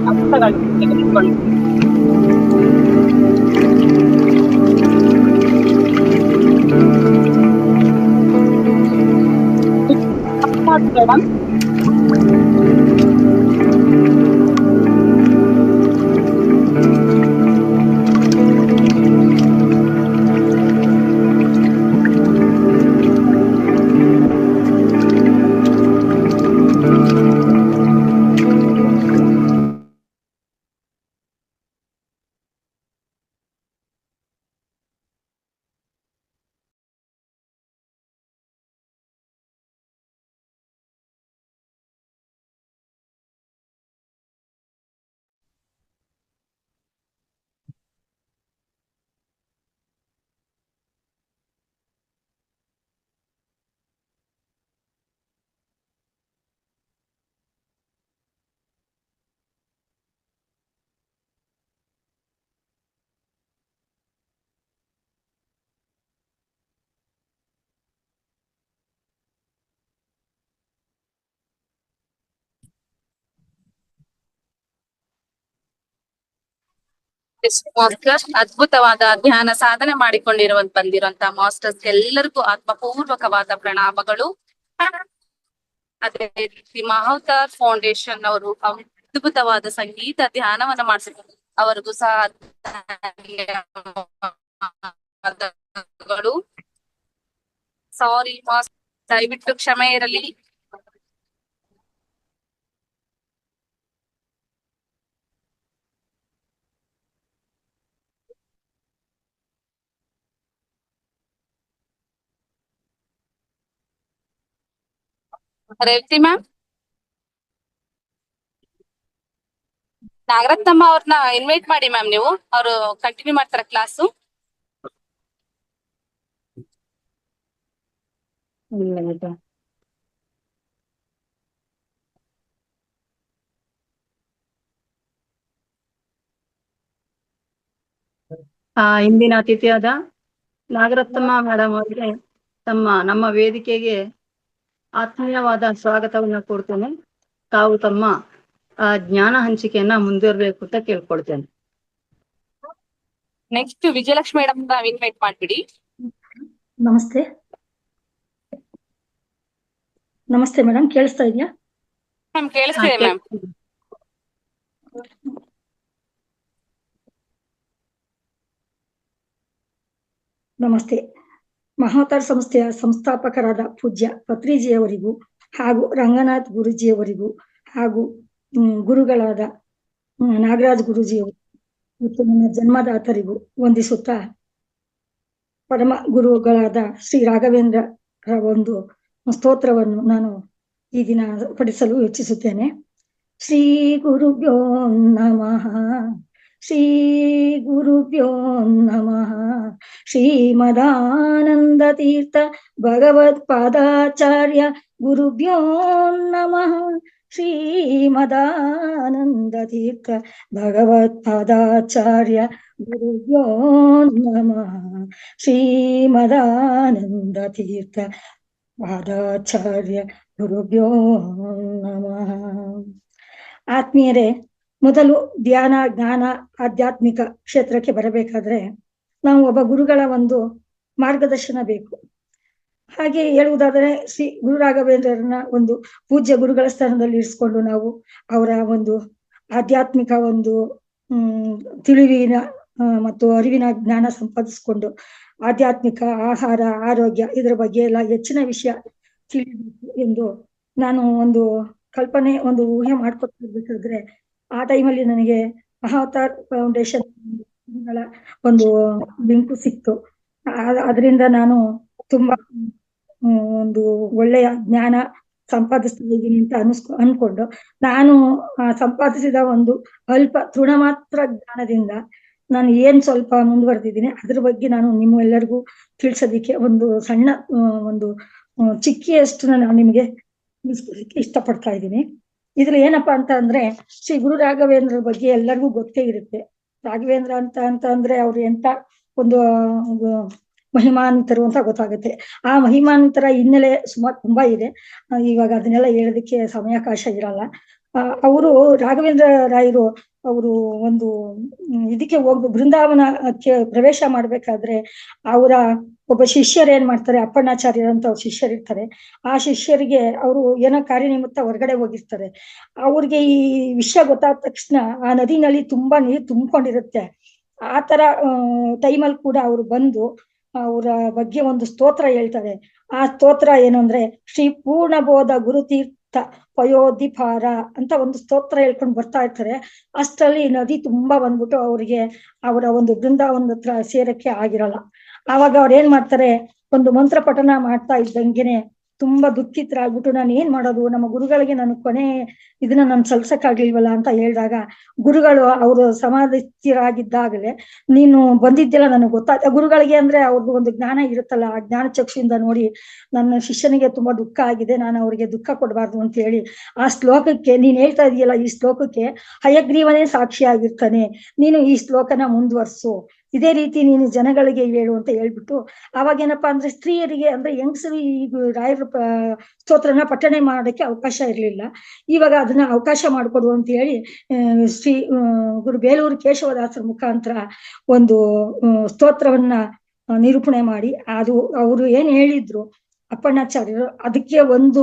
ಅರ್ಥಗಳನ್ನು ತೆಗೆದುಕೊಳ್ಳಿ. Madam, master ಅದ್ಭುತವಾದ ಧ್ಯಾನ ಸಾಧನೆ ಬಂದಿರುವಂತಹ ಮಾಸ್ಟರ್ಸ್ ಎಲ್ಲರಿಗೂ ಆತ್ಮಪೂರ್ವಕವಾದ ಪ್ರಣಾಮಗಳು. ಅದೇ ರೀತಿ ಮಹಾವತಾರ್ ಫೌಂಡೇಶನ್ ಅವರು ಅದ್ಭುತವಾದ ಸಂಗೀತ ಧ್ಯಾನವನ್ನ ಮಾಡಿಸಿದ್ರು, ಅವರಿಗೂ ಸಹ ಸಾರಿ ಮಾಸ್ಟರ್, ದಯವಿಟ್ಟು ಕ್ಷಮೆ ಇರಲಿ. ರೇವತಿ ಮ್ಯಾಮ್, ನಾಗರತ್ನಮ್ಮ ಅವ್ರನ್ನ ಇನ್ವೈಟ್ ಮಾಡಿ ಮ್ಯಾಮ್, ನೀವು ಅವರು ಕಂಟಿನ್ಯೂ ಮಾಡ್ತಾರ ಕ್ಲಾಸು. ಇಂದಿನ ಅತಿಥಿಯಾದ ನಾಗರತ್ನಮ್ಮ ಮೇಡಮ್ ಅವರಿಗೆ ನಮ್ಮ ವೇದಿಕೆಗೆ ಆತ್ಮೀಯವಾದ ಸ್ವಾಗತವನ್ನ ಕೊಡ್ತೇನೆ. ತಾವು ತಮ್ಮ ಜ್ಞಾನ ಹಂಚಿಕೆಯನ್ನ ಮುಂದುವರಬೇಕು ಅಂತ ಕೇಳ್ಕೊಳ್ತೇನೆ. ನೆಕ್ಸ್ಟ್ ವಿಜಯಲಕ್ಷ್ಮಿ ಮೇಡಮ್ ಇನ್ವೈಟ್ ಮಾಡ್ಬಿಡಿ. ನಮಸ್ತೆ ಮೇಡಮ್, ಕೇಳಿಸ್ತಾ ಇದೆಯಾ? ಮ್ಯಾಮ್ ಕೇಳಿಸ್ತಿದೆ ಮ್ಯಾಮ್. ನಮಸ್ತೆ. ಮಹಾವತಾರ್ ಸಂಸ್ಥೆಯ ಸಂಸ್ಥಾಪಕರಾದ ಪೂಜ್ಯ ಪತ್ರಿಜಿಯವರಿಗೂ ಹಾಗೂ ರಂಗನಾಥ್ ಗುರುಜಿಯವರಿಗೂ ಹಾಗೂ ಗುರುಗಳಾದ ನಾಗರಾಜ್ ಗುರುಜಿಯವರು ಮತ್ತು ನನ್ನ ಜನ್ಮದಾತರಿಗೂ ವಂದಿಸುತ್ತಾ, ಪರಮ ಗುರುಗಳಾದ ಶ್ರೀ ರಾಘವೇಂದ್ರ ಒಂದು ಸ್ತೋತ್ರವನ್ನು ನಾನು ಈ ದಿನ ಪಡಿಸಲು ಯೋಚಿಸುತ್ತೇನೆ. ಶ್ರೀ ಗುರುಭ್ಯೋ ನಮಃ, ಶ್ರೀ ಗುರುಭ್ಯೋ ನಮಃ. ಶ್ರೀಮದಾನಂದ ತೀರ್ಥ ಭಗವತ್ಪಾದಾಚಾರ್ಯ ಗುರುಭ್ಯೋ ನಮಃ. ಶ್ರೀಮದಾನಂದ ತೀರ್ಥ ಭಗವತ್ಪಾದಾಚಾರ್ಯ ಗುರುಭ್ಯೋ ನಮಃ. ಶ್ರೀಮದಾನಂದ ತೀರ್ಥ ಪಾದಾಚಾರ್ಯ ಗುರುಭ್ಯೋ ನಮಃ. ಆತ್ಮೀಯರೇ, ಮೊದಲು ಧ್ಯಾನ, ಜ್ಞಾನ, ಆಧ್ಯಾತ್ಮಿಕ ಕ್ಷೇತ್ರಕ್ಕೆ ಬರಬೇಕಾದ್ರೆ ನಾವು ಒಬ್ಬ ಗುರುಗಳ ಒಂದು ಮಾರ್ಗದರ್ಶನ ಬೇಕು. ಹಾಗೆ ಹೇಳುವುದಾದರೆ ಶ್ರೀ ಗುರು ರಾಘವೇಂದ್ರರನ್ನ ಒಂದು ಪೂಜ್ಯ ಗುರುಗಳ ಸ್ಥಾನದಲ್ಲಿ ಇರಿಸ್ಕೊಂಡು ನಾವು ಅವರ ಒಂದು ಆಧ್ಯಾತ್ಮಿಕ ಒಂದು ತಿಳಿವಿನ ಮತ್ತು ಅರಿವಿನ ಜ್ಞಾನ ಸಂಪಾದಿಸಿಕೊಂಡು ಆಧ್ಯಾತ್ಮಿಕ ಆಹಾರ ಆರೋಗ್ಯ ಇದರ ಬಗ್ಗೆ ಎಲ್ಲ ಹೆಚ್ಚಿನ ವಿಷಯ ತಿಳಿಬೇಕು ಎಂದು ನಾನು ಒಂದು ಕಲ್ಪನೆ ಒಂದು ಊಹೆ ಮಾಡ್ಕೊತಿರ್ಬೇಕಾದ್ರೆ ಆ ಟೈಮಲ್ಲಿ ನನಗೆ ಮಹಾವತಾರ್ ಫೌಂಡೇಶನ್ ಒಂದು ಲಿಂಕು ಸಿಕ್ತು. ಅದರಿಂದ ನಾನು ತುಂಬಾ ಒಂದು ಒಳ್ಳೆಯ ಜ್ಞಾನ ಸಂಪಾದಿಸ್ತಾ ಇದ್ದೀನಿ ಅಂತ ಅನ್ಕೊಂಡು ನಾನು ಸಂಪಾದಿಸಿದ ಒಂದು ಅಲ್ಪ ತೃಣ ಮಾತ್ರ ಜ್ಞಾನದಿಂದ ನಾನು ಏನ್ ಸ್ವಲ್ಪ ಮುಂದುವರೆದಿದ್ದೀನಿ ಅದ್ರ ಬಗ್ಗೆ ನಾನು ನಿಮ್ಮೆಲ್ಲರಿಗೂ ತಿಳಿಸೋದಿಕ್ಕೆ ಒಂದು ಸಣ್ಣ ಒಂದು ಚಿಕ್ಕಿಯಷ್ಟು ನಾನು ನಿಮಗೆ ಇಷ್ಟಪಡ್ತಾ ಇದ್ದೀನಿ. ಇದ್ರಲ್ಲಿ ಏನಪ್ಪಾ ಅಂತ ಅಂದ್ರೆ ಶ್ರೀ ಗುರು ರಾಘವೇಂದ್ರ ಬಗ್ಗೆ ಎಲ್ಲರಿಗೂ ಗೊತ್ತೇ ಇರುತ್ತೆ. ರಾಘವೇಂದ್ರ ಅಂತ ಅಂದ್ರೆ ಅವ್ರು ಎಂತ ಒಂದು ಮಹಿಮಾನ್ವಿತರು ಅಂತ ಗೊತ್ತಾಗುತ್ತೆ. ಆ ಮಹಿಮಾನ್ವಿತರ ಹಿನ್ನೆಲೆ ಸುಮಾರು ತುಂಬಾ ಇದೆ. ಇವಾಗ ಅದನ್ನೆಲ್ಲ ಹೇಳೋದಕ್ಕೆ ಸಮಯಾವಕಾಶ ಇರಲ್ಲ. ಅವರು ರಾಘವೇಂದ್ರ ರಾಯರು ಅವರು ಒಂದು ಇದಕ್ಕೆ ಬೃಂದಾವನಕ್ಕೆ ಪ್ರವೇಶ ಮಾಡ್ಬೇಕಾದ್ರೆ ಅವರ ಒಬ್ಬ ಶಿಷ್ಯರು ಏನ್ ಮಾಡ್ತಾರೆ, ಅಪ್ಪಣ್ಣಾಚಾರ್ಯರು ಅಂತ ಅವ್ರ ಶಿಷ್ಯರು ಇರ್ತಾರೆ. ಆ ಶಿಷ್ಯರಿಗೆ ಅವರು ಏನೋ ಕಾರ್ಯನಿಮಿತ್ತ ಹೊರಗಡೆ ಹೋಗಿರ್ತಾರೆ. ಅವ್ರಿಗೆ ಈ ವಿಷಯ ಗೊತ್ತಾದ ತಕ್ಷಣ ಆ ನದಿನಲ್ಲಿ ತುಂಬಾ ನೀರು ತುಂಬಿಕೊಂಡಿರುತ್ತೆ. ಆ ತರ ಟೈಮಲ್ಲಿ ಕೂಡ ಅವರು ಬಂದು ಅವರ ಬಗ್ಗೆ ಒಂದು ಸ್ತೋತ್ರ ಹೇಳ್ತಾರೆ. ಆ ಸ್ತೋತ್ರ ಏನು ಅಂದ್ರೆ ಶ್ರೀ ಪೂರ್ಣಬೋಧ ಗುರುತೀರ್ಥ ಪಯೋಧಿಪಾರ ಅಂತ ಒಂದು ಸ್ತೋತ್ರ ಹೇಳ್ಕೊಂಡು ಬರ್ತಾ ಇರ್ತಾರೆ. ಅಷ್ಟರಲ್ಲಿ ನದಿ ತುಂಬಾ ಬಂದ್ಬಿಟ್ಟು ಅವ್ರಿಗೆ ಅವರ ಒಂದು ಬೃಂದಾವನದ ಹತ್ರ ಸೇರಕ್ಕೆ ಆಗಿರಲ್ಲ. ಆವಾಗ ಅವ್ರು ಏನ್ ಮಾಡ್ತಾರೆ, ಒಂದು ಮಂತ್ರ ಪಠನ ಮಾಡ್ತಾ ಇದ್ದಂಗೆನೆ ತುಂಬಾ ದುಃಖಿತರಾಗ್ಬಿಟ್ಟು ನಾನು ಏನ್ ಮಾಡೋದು, ನಮ್ಮ ಗುರುಗಳಿಗೆ ನಾನು ಕೊನೆ ಇದನ್ನ ನಾನು ಸಲ್ಸಕ್ಕಾಗ್ಲಿಲ್ವಲ್ಲ ಅಂತ ಹೇಳಿದಾಗ ಗುರುಗಳು ಅವರು ಸಮಾಧಿಸ್ಥರಾಗಿದ್ದಾಗಲೇ ನೀನು ಬಂದಿದ್ದೆಲ್ಲ ನನಗೆ ಗೊತ್ತಾಯ್ತು. ಗುರುಗಳಿಗೆ ಅಂದ್ರೆ ಅವ್ರದ್ದು ಒಂದು ಜ್ಞಾನ ಇರುತ್ತಲ್ಲ, ಆ ಜ್ಞಾನ ಚಕ್ಷುಯಿಂದ ನೋಡಿ ನನ್ನ ಶಿಷ್ಯನಿಗೆ ತುಂಬಾ ದುಃಖ ಆಗಿದೆ, ನಾನು ಅವ್ರಿಗೆ ದುಃಖ ಕೊಡಬಾರ್ದು ಅಂತ ಹೇಳಿ ಆ ಶ್ಲೋಕಕ್ಕೆ ನೀನ್ ಹೇಳ್ತಾ ಇದೀಯಲ್ಲ, ಈ ಶ್ಲೋಕಕ್ಕೆ ಹಯಗ್ರೀವನೇ ಸಾಕ್ಷಿಯಾಗಿರ್ತಾನೆ, ನೀನು ಈ ಶ್ಲೋಕನ ಮುಂದುವರ್ಸು, ಇದೇ ರೀತಿ ನೀನು ಜನಗಳಿಗೆ ಹೇಳು ಅಂತ ಹೇಳ್ಬಿಟ್ಟು ಅವಾಗ ಏನಪ್ಪಾ ಅಂದ್ರೆ ಸ್ತ್ರೀಯರಿಗೆ ಅಂದ್ರೆ ಹೆಂಗಸರು ಈ ರಾಯರ ಸ್ತೋತ್ರನ ಪಠಣೆ ಮಾಡೋಕ್ಕೆ ಅವಕಾಶ ಇರ್ಲಿಲ್ಲ. ಇವಾಗ ಅದನ್ನ ಅವಕಾಶ ಮಾಡಿಕೊಡು ಅಂತ ಹೇಳಿ ಶ್ರೀ ಗುರು ಬೇಲೂರು ಕೇಶವದಾಸರ ಮುಖಾಂತರ ಒಂದು ಸ್ತೋತ್ರವನ್ನ ನಿರೂಪಣೆ ಮಾಡಿ ಅದು ಅವರು ಏನ್ ಹೇಳಿದ್ರು ಅಪ್ಪಣ್ಣಾಚಾರ್ಯರು, ಅದಕ್ಕೆ ಒಂದು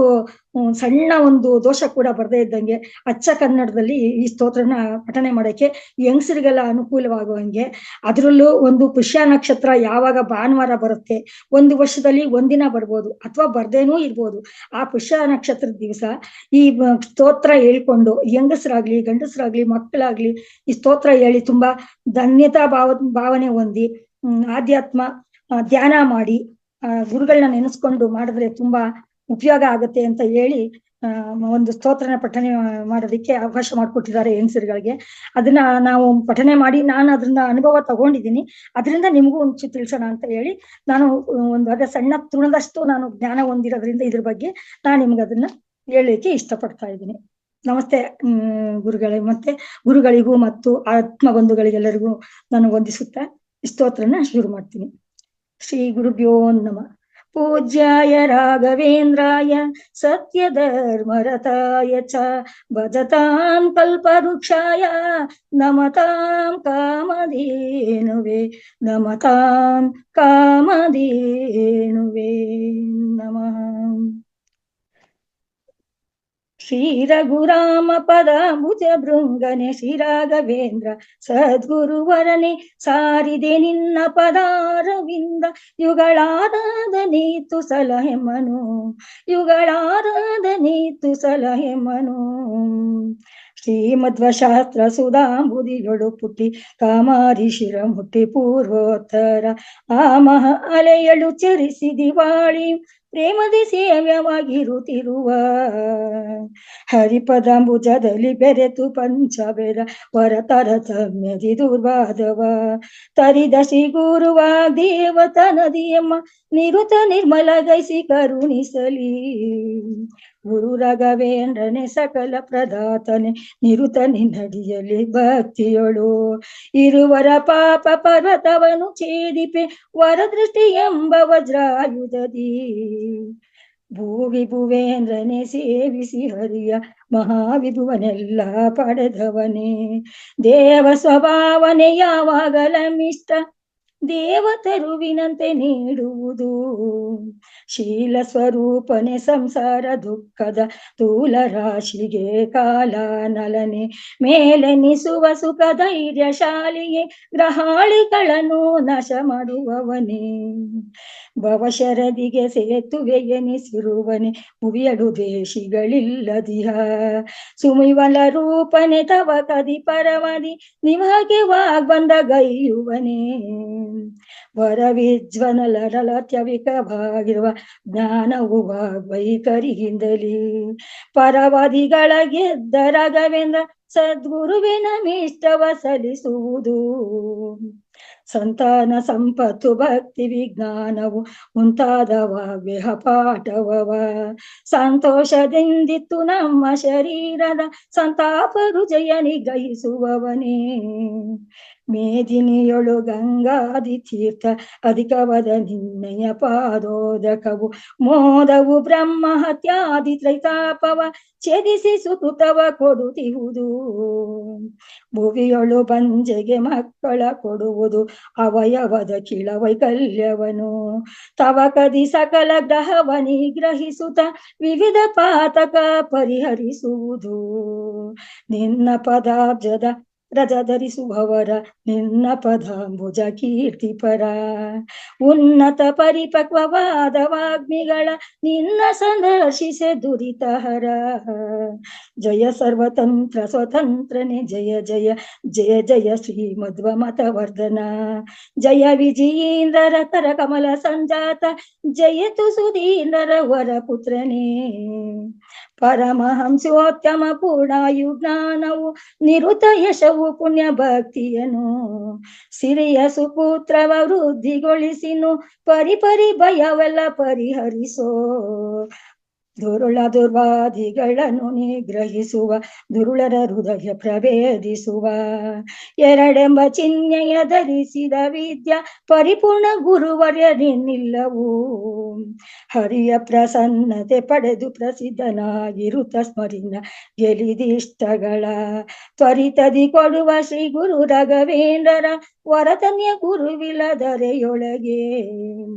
ಸಣ್ಣ ಒಂದು ದೋಷ ಕೂಡ ಬರ್ದೇ ಇದ್ದಂಗೆ ಅಚ್ಚ ಕನ್ನಡದಲ್ಲಿ ಈ ಸ್ತೋತ್ರನ ಪಠನೆ ಮಾಡಕ್ಕೆ ಹೆಂಗಸರಿಗೆಲ್ಲ ಅನುಕೂಲವಾಗುವಂಗೆ, ಅದರಲ್ಲೂ ಒಂದು ಪುಷ್ಯ ನಕ್ಷತ್ರ ಯಾವಾಗ ಭಾನುವಾರ ಬರುತ್ತೆ, ಒಂದು ವರ್ಷದಲ್ಲಿ ಒಂದಿನ ಬರ್ಬೋದು ಅಥವಾ ಬರ್ದೇನೂ ಇರ್ಬೋದು, ಆ ಪುಷ್ಯ ನಕ್ಷತ್ರದ ದಿವಸ ಈ ಸ್ತೋತ್ರ ಹೇಳ್ಕೊಂಡು ಹೆಂಗಸರಾಗ್ಲಿ ಗಂಡಸರಾಗ್ಲಿ ಮಕ್ಕಳಾಗ್ಲಿ ಈ ಸ್ತೋತ್ರ ಹೇಳಿ ತುಂಬಾ ಧನ್ಯತಾ ಭಾವನೆ ಹೊಂದಿ ಆಧ್ಯಾತ್ಮ ಧ್ಯಾನ ಮಾಡಿ ಗುರುಗಳನ್ನ ನೆನೆಸ್ಕೊಂಡು ಮಾಡಿದ್ರೆ ತುಂಬಾ ಉಪಯೋಗ ಆಗುತ್ತೆ ಅಂತ ಹೇಳಿ ಒಂದು ಸ್ತೋತ್ರನ ಪಠನೆ ಮಾಡೋದಕ್ಕೆ ಅವಕಾಶ ಮಾಡಿಕೊಟ್ಟಿದ್ದಾರೆ ಹೆಂಗಸರುಗಳಿಗೆ. ಅದನ್ನ ನಾವು ಪಠನೆ ಮಾಡಿ ನಾನು ಅದನ್ನ ಅನುಭವ ತಗೊಂಡಿದ್ದೀನಿ, ಅದರಿಂದ ನಿಮಗೂ ಒಂಚೂರು ತಿಳಿಸೋಣ ಅಂತ ಹೇಳಿ ನಾನು ಒಂದು ಅದೇ ಸಣ್ಣ ತೃಣದಷ್ಟು ನಾನು ಜ್ಞಾನ ಹೊಂದಿರೋದ್ರಿಂದ ಇದ್ರ ಬಗ್ಗೆ ನಾನು ನಿಮ್ಗೆ ಅದನ್ನ ಹೇಳಲಿಕ್ಕೆ ಇಷ್ಟಪಡ್ತಾ ಇದ್ದೀನಿ. ನಮಸ್ತೆ ಗುರುಗಳೇ, ಮತ್ತೆ ಗುರುಗಳಿಗೂ ಮತ್ತು ಆತ್ಮ ಬಂಧುಗಳಿಗೆಲ್ಲರಿಗೂ ನಾನು ವಂದಿಸುತ್ತಾ ಸ್ತೋತ್ರನ ಶುರು ಮಾಡ್ತೀನಿ. ಶ್ರೀ ಗುರುಭ್ಯೋ ನಮಃ. ಪೂಜ್ಯಾಯ ರಾಘವೇಂದ್ರಾಯ ಸತ್ಯಧರ್ಮರತಾಯ ಚ ಭಜತಾಂ ಕಲ್ಪವೃಕ್ಷಾಯ ನಮತಾಂ ಕಾಮಧೇನುವೆ ನಮತಾಂ ಕಾಮಧೇನುವೆ ನಮಃ. ಶ್ರೀ ರಘುರಾಮ ಪದಾಂಬುಜ ಭೃಂಗನೆ ಶ್ರೀ ರಾಘವೇಂದ್ರ ಸದ್ಗುರುವರನೆ ಸಾರಿದೆ ನಿನ್ನ ಪದಾರವಿಂದ ಯುಗಳಾರದ ನೀತು ಸಲಹೆ ಮನು ಯುಗಳಾರದ ನೀತು ಸಲಹೆ ಮನು. ಶ್ರೀಮಧ್ವಶಾಸ್ತ್ರ ಸುಧಾಂಬುದಿಗಳು ಪುಟ್ಟಿ ಕಾಮಾರಿ ಶಿರ ಮುಟ್ಟಿ ಪೂರ್ವೋತ್ತರ ಆ ಮಹ ಅಲೆಯಳು ಚರಿಸಿ ದಿವಾಳಿ ಪ್ರೇಮದಿ ಸೇವ್ಯವಾಗಿರುತ್ತಿರುವ ಹರಿಪದಾಂಬುಜದಲ್ಲಿ ಬೆರೆತು ಪಂಚಬೇದ ವರತರ ತಮ್ಯದಿ ದುರ್ವಾದವ ತರಿದ ಶ್ರೀ ಗುರುವ ದೇವತ ನದಿಯಮ್ಮ ನಿರುತ ನಿರ್ಮಲಗೈಸಿ ಕರುಣಿಸಲಿ. ಗುರು ರಾಘವೇಂದ್ರನೆ ಸಕಲ ಪ್ರದಾತನೆ ನಿರುತ ನಿನ್ನಡಿಯಲ್ಲಿ ಭಕ್ತಿಯೊಳು ಇರುವರ ಪಾಪ ಪರ್ವತವನು ಛೇದಿಪೆ ವರದೃಷ್ಟಿ ಎಂಬ ವಜ್ರಾಯುಧದಿ. ಭೂವಿಭುವೇಂದ್ರನೆ ಸೇವಿಸಿ ಹರಿಯ ಮಹಾವಿಭುವನೆಲ್ಲ ಪಡೆದವನೇ ದೇವ ಸ್ವಭಾವನೆ ಯಾವಾಗಲ ಮಿಷ್ಟ ದೇವತರುವಿನಂತೆ ನೀಡುವುದು. ಶೀಲ ಸ್ವರೂಪನೆ ಸಂಸಾರ ದುಃಖದ ತೂಲ ರಾಶಿಗೆ ಕಾಲ ನಲನೆ ಮೇಲೆನಿಸುವ ಸುಖ ಧೈರ್ಯಶಾಲಿಯೇ ಗ್ರಹಾಳಿಗಳನ್ನು ನಾಶ ಮಾಡುವವನೇ. ಭವಶರದಿಗೆ ಸೇತುವೆ ಎನಿಸಿರುವನೆ ಭುವಿಯಡು ದೇಶಿಗಳಿಲ್ಲದಿಹ. ಸುಮಿವಲ ರೂಪನೆ ತವ ಕದಿ ಪರಮದಿ ನಿಮಗೆ ವಾಗ್ಬಂದ ಗೈಯುವನೇ. ವರವಿಜ್ವನಲರಲತ್ಯವಿಕವಾಗಿರುವ ಜ್ಞಾನವು ವಾಗ್ವೈಖರಿಯಿಂದಲೇ ಪರವಾದಿಗಳ ಗೆದ್ದ ರಾಘವೇಂದ್ರ ಸದ್ಗುರುವಿನ ಮಿಷ್ಟವ ಸಲ್ಲಿಸುವುದು. ಸಂತಾನ ಸಂಪತ್ತು ಭಕ್ತಿ ವಿಜ್ಞಾನವು ಮುಂತಾದವ ವ್ಯಹ ಪಾಠವವ ಸಂತೋಷದಿಂದಿತ್ತು ನಮ್ಮ ಶರೀರದ ಸಂತಾಪ ರುಜಯ ನಿಗ್ರಹಿಸುವವನೇ. ಮೇದಿನಿಯೊಳು ಗಂಗಾದಿ ತೀರ್ಥ ಅಧಿಕವಾದ ನಿನ್ನಯ ಪಾದೋದಕವು ಮೋದವು ಬ್ರಹ್ಮ ಹತ್ಯಾದಿ ತ್ರೈತಾಪವ ಛೇದಿಸಿ ಸುಕೃತವ ಕೊಡುತ್ತಿರುವುದು. ಭುವಿಯೊಳು ಬಂಜೆಗೆ ಮಕ್ಕಳ ಕೊಡುವುದು ಅವಯವದ ಕಿಳ ವೈಕಲ್ಯವನು ತವ ಕದಿ ಸಕಲ ಗ್ರಹವ ನಿಗ್ರಹಿಸುತ್ತ ವಿವಿಧ ಪಾತಕ ಪರಿಹರಿಸುವುದು. ನಿನ್ನ ಪದಾಬ್ಜದ ರಜ ಧರಿಸುವವರ ನಿನ್ನ ಪದಾಂಬುಜ ಕೀರ್ತಿಪರ ಉನ್ನತ ಪರಿಪಕ್ವವಾದ ವಾಗ್ಮಿಗಳ ನಿನ್ನ ಸಂದರ್ಶಿಸೆ ದುರಿತಹರ. ಜಯ ಸರ್ವತಂತ್ರ ಸ್ವತಂತ್ರನೆ ಜಯ ಜಯ ಜಯ ಜಯ ಶ್ರೀ ಮಧ್ವ ಮತವರ್ಧನ. ಜಯ ವಿಜಯೀಂದ್ರರ ಕರ ಕಮಲ ಸಂಜಾತ ಜಯತು ಸುಧೀಂದ್ರರ ವರ ಪುತ್ರನೇ. ಪರಮಹಂಸೋತ್ತಮ ಪೂರ್ಣಾಯು ಜ್ಞಾನವು ನಿರುತ ಯಶವು ಪುಣ್ಯ ಭಕ್ತಿಯನು ಸಿರಿಯ ಸುಪುತ್ರವ ವೃದ್ಧಿಗೊಳಿಸಿನು ಪರಿಪರಿ ಭಯವೆಲ್ಲ ಪರಿಹರಿಸೋ. ದುರುಳ ದುರ್ವಾದಿಗಳನ್ನು ನಿಗ್ರಹಿಸುವ ದುರುಳರ ಹೃದಯ ಪ್ರಭೇದಿಸುವ ಎರಡೆಂಬ ಚಿಹ್ನೆಯ ಧರಿಸಿದ ವಿದ್ಯಾ ಪರಿಪೂರ್ಣ ಗುರುವರ್ಯ ನಿಲ್ಲವು. ಹರಿಯ ಪ್ರಸನ್ನತೆ ಪಡೆದು ಪ್ರಸಿದ್ಧನಾಗಿರುತ್ತ ಸ್ಮರಿನ ಗೆಲಿದಿಷ್ಟಗಳ ತ್ವರಿತದಿ ಕೊಡುವ ಶ್ರೀ ಗುರು ರಾಘವೇಂದ್ರರ ವರತನ್ಯ ಗುರುವಿಲ್ಲದರೆಯೊಳಗೆ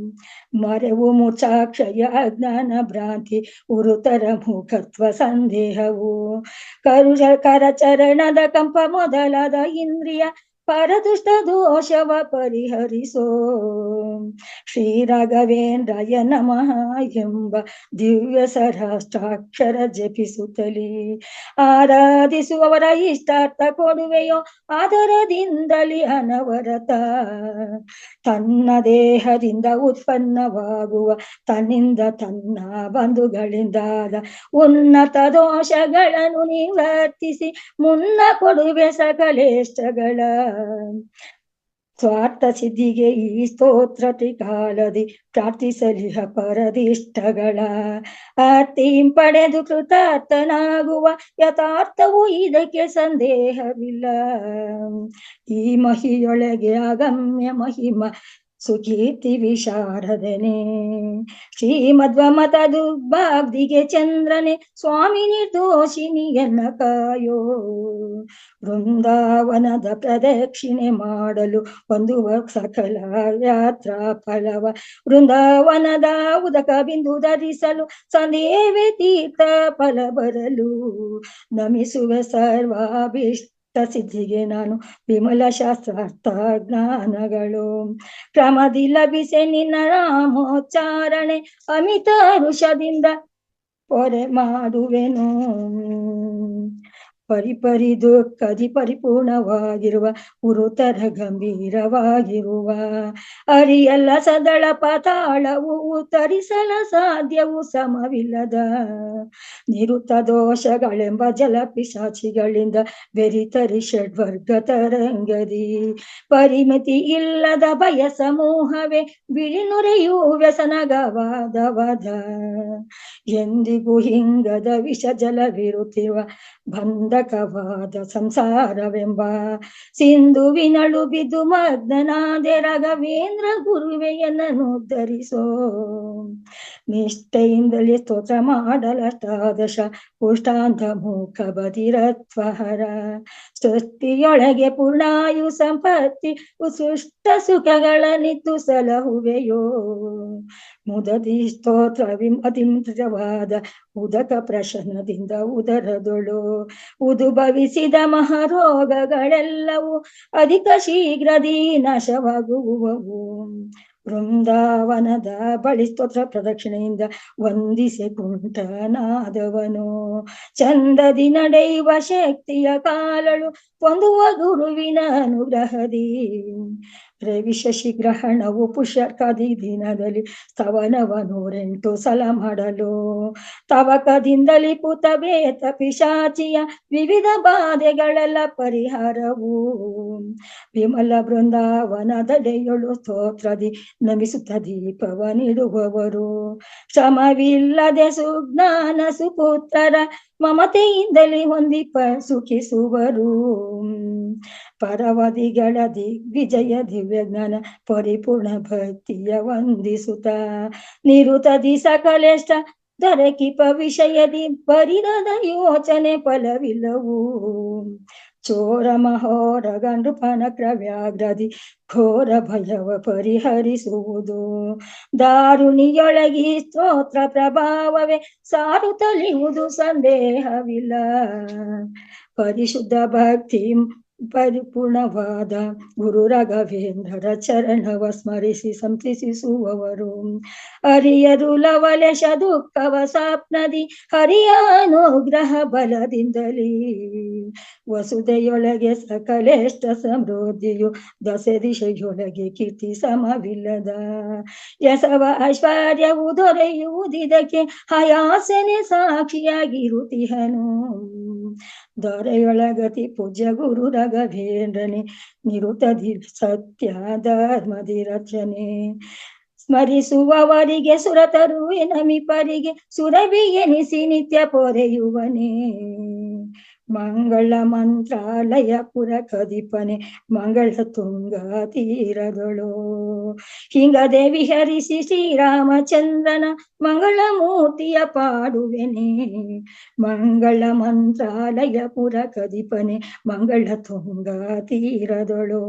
ಮರೆವು ಮೂರ್ಛಾಕ್ಷಯ ಅಜ್ಞಾನ ಭ್ರಾಂತಿ ಉರುತರ ಮುಖತ್ವ ಸಂದೇಹವು ಕರಚರಣದ ಕಂಪ ಮೊದಲಾದ ಇಂದ್ರಿಯ ಪರದುಷ್ಟ ದೋಷವ ಪರಿಹರಿಸೋ. ಶ್ರೀ ರಾಘವೇಂದ್ರಾಯ ನಮಃ ಎಂಬ ದಿವ್ಯ ಸಹಸ್ರಾಕ್ಷರ ಜಪಿಸುತ್ತಲೇ ಆರಾಧಿಸುವವರ ಇಷ್ಟಾರ್ಥ ಕೊಡುವೆಯೋ ಆದರದಿಂದಲೇ ಅನವರತ. ತನ್ನ ದೇಹದಿಂದ ಉತ್ಪನ್ನವಾಗುವ ತನ್ನಿಂದ ತನ್ನ ಬಂಧುಗಳಿಂದಾದ ಉನ್ನತ ದೋಷಗಳನ್ನು ನಿವರ್ತಿಸಿ ಮುನ್ನ ಕೊಡುವೆ ಸಕಲೇಷ್ಟಗಳ. ಸ್ವಾರ್ಥ ಸಿದ್ಧಿಗೆ ಈ ಸ್ತೋತ್ರ ತ್ರಿಕಾಲದಿ ಪ್ರಾರ್ಥಿಸಲಿಹ ಪರದಿಷ್ಟಗಳ ಅರ್ಥಿಂ ಪಡೆದು ಕೃತಾರ್ಥನಾಗುವ ಯಥಾರ್ಥವು ಇದಕ್ಕೆ ಸಂದೇಹವಿಲ್ಲ. ಈ ಮಹಿಯೊಳಗೆ ಅಗಮ್ಯ ಮಹಿಮ ಸುಕೀರ್ತಿ ವಿಶಾರದನೆ ಶ್ರೀಮಧ್ವ ಮತ ದುರ್ಭಾಗ್ದಿಗೆ ಚಂದ್ರನೆ ಸ್ವಾಮಿ ನಿರ್ದೋಷಿನಿಯನ್ನ ಕಾಯೋ. ಬೃಂದಾವನದ ಪ್ರದಕ್ಷಿಣೆ ಮಾಡಲು ಒಂದು ಸಕಲ ಯಾತ್ರಾ ಫಲವ ಬೃಂದಾವನದ ಉದಕ ಬಿಂದು ಧರಿಸಲು ಸಂದೇವೆ ತೀರ್ಥ ಫಲ ಬರಲು ನಮಿಸುವೆ ಸರ್ವಾಭಿಷ್ಟ ಸಿದ್ಧಿಗೆ ನಾನು ವಿಮಲ ಶಾಸ್ತ್ರಾರ್ಥ ಜ್ಞಾನಗಳು ಕ್ರಮದಿ ಲಭಿಸೆ ನಿನ್ನ ರಾಮೋಚ್ಚಾರಣೆ ಅಮಿತ ಹರುಷದಿಂದ ಪೊರೆ ಮಾಡುವೆನು. ಪರಿಪರಿ ದುಃಖದಿ ಪರಿಪೂರ್ಣವಾಗಿರುವ ಗುರುತರ ಗಂಭೀರವಾಗಿರುವ ಅರಿಯಲ್ಲ ಸದಳ ಪಾತಾಳವು ಉತ್ತರಿಸಲ ಸಾಧ್ಯವು ಸಮವಿಲ್ಲದ ನಿರುತ ದೋಷಗಳೆಂಬ ಜಲಪಿಶಾಚಿಗಳಿಂದ ಬೆರಿತರಿ ಷಡ್ವರ್ಗ ತರಂಗದಿ ಪರಿಮಿತಿ ಇಲ್ಲದ ಭಯ ಸಮೂಹವೇ ಬಿಳಿನುರೆಯೂ ವ್ಯಸನಗವಾದವದ ಎಂದಿಗೂ ಹಿಂಗದ ವಿಷ ಜಲವಿರುತ್ತಿರುವ ಬಂಧಕವಾದ ಸಂಸಾರವೆಂಬ ಸಿಂಧುವಿನಳು ಬಿದ್ದು ಮಗ್ನನಾದೆ ರಾಘವೇಂದ್ರ ಗುರುವೆಯನ್ನನು ಧರಿಸೋ. ನಿಷ್ಠೆಯಿಂದಲೇ ಸ್ತೋತ್ರ ಮಾಡಲಷ್ಟಾದಶ ಪುಷ್ಟಾಂತ ಮೂಕ ಬದಿರತ್ವಹರ ಸೃಷ್ಟಿಯೊಳಗೆ ಪೂರ್ಣಾಯು ಸಂಪತ್ತಿ ಸೃಷ್ಟ ಸುಖಗಳನ್ನಿತ್ತು ಸಲಹುವೆಯೋ. ಮುದದಿ ಸ್ತೋತ್ರ ವಿಮತಿಂತ್ರವಾದ ಉದಕ ಪ್ರಶನದಿಂದ ಉದರದೊಳು ಉದುಭವಿಸಿದ ಮಹಾರೋಗಗಳೆಲ್ಲವೂ ಅಧಿಕ ಶೀಘ್ರದಿ ನಾಶವಾಗುವವು. ವೃಂದಾವನದ ಬಳಿ ಸ್ತೋತ್ರ ಪ್ರದಕ್ಷಿಣೆಯಿಂದ ವಂದಿಸೆ ಕುಂಠನಾದವನು. ಚಂದದಿ ನಡೆಯುವ ಶಕ್ತಿಯ ಕಾಲಳು ಹೊಂದುವ ಗುರುವಿನ ಅನುಗ್ರಹದಿ. ರವಿ ಶಶಿ ಗ್ರಹಣವು ಪುಷ್ಕದಿ ದಿನದಲ್ಲಿ ಸ್ತವನವ 108 ಸಲ ಮಾಡಲು. ತವಕದಿಂದಲಿ ಪುತಬೇತ ಪಿಶಾಚಿಯ ವಿವಿಧ ಬಾಧೆಗಳೆಲ್ಲ ಪರಿಹಾರವು. ವಿಮಲ ಬೃಂದಾವನದಡೆಯೊಳು ಸ್ತೋತ್ರದಿ ನಮಿಸುತ್ತ ದೀಪವ ನೀಡುವವರು. ಶ್ರಮವಿಲ್ಲದೆ ಸುಜ್ಞಾನ ಸುಪುತ್ರರ ಮಮತೆಯಿಂದಲೇ ಹೊಂದಿಪ ಸುಖಿಸುವರು. ಪರವದಿಗಳ ದಿಗ್ವಿಜಯ ದಿವ್ಯ ಜ್ಞಾನ ಪರಿಪೂರ್ಣ ಭಕ್ತಿಯ ವಂದಿಸುತ್ತ ನಿರುತದಿ ಸಕಲೇಷ್ಟ ದೊರಕಿಪ ವಿಷಯದಿ ಪರಿರದ ಯೋಚನೆ ಫಲವಿಲ್ಲವು. ಚೋರ ಮಹೋರ ಗಂಡುಪನ ಕ್ರವ್ಯಾಗ್ರದಿ ಘೋರ ಭಯವ ಪರಿಹರಿಸುವುದು. ದಾರುಣಿಯೊಳಗಿ ಸ್ತೋತ್ರ ಪ್ರಭಾವವೇ ಸಾರುತ್ತಲಿಯುವುದು ಸಂದೇಹವಿಲ್ಲ. ಪರಿಶುದ್ಧ ಭಕ್ತಿ ಪರಿಪೂರ್ಣವಾದ ಗುರು ರಾಘವೇಂದ್ರರ ಚರಣವ ಸ್ಮರಿಸಿ ಸಂತಸಿಸುವವರು. ಹರಿಯರು ಲವಲೇಶ ದುಃಖವ ಸ್ವಪ್ನದಿ ಹರಿಯ ಅನುಗ್ರಹ ಬಲದಿಂದಲೇ. ವಸುದೆಯೊಳಗೆ ಸಕಲೇಷ್ಟ ಸಮೃದ್ಧಿಯು ದಸೆ ದಿಶೆಯೊಳಗೆ ಕೀರ್ತಿ ಸಮವಿಲ್ಲದ. ಯಶವ ಐಶ್ವರ್ಯವು ದೊರೆಯುವುದಿದಕ್ಕೆ ಹಯಾಸನೆ ಸಾಕ್ಷಿಯಾಗಿರುತ್ತಿಹನು. ದೊರೆಯೊಳಗತಿ ಪೂಜ್ಯ ಗುರು ರಾಘವೇಂದ್ರನೇ ನಿರುತದಿ ಸತ್ಯ ಧರ್ಮದಿ ರಚನೆ. ಸ್ಮರಿಸುವವರಿಗೆ ಸುರತರು ನಮಿಪರಿಗೆ ಸುರಭಿ ಎನಿಸಿ ನಿತ್ಯ ಪೊರೆಯುವನೇ. ಮಂಗಳ ಮಂತ್ರಾಲಯ ಪುರ ಕದಿಪನೆ ಮಂಗಳ ತುಂಗ ತೀರದೊಳು. ಹಿಂಗದೇವಿ ಹರಿಸಿ ಶ್ರೀರಾಮಚಂದ್ರನ ಮಂಗಳ ಮೂರ್ತಿಯ ಪಾಡುವೆನೆ. ಮಂಗಳ ಮಂತ್ರಾಲಯ ಪುರ ಕದಿಪನೆ ಮಂಗಳ ತುಂಗ ತೀರದೊಳು.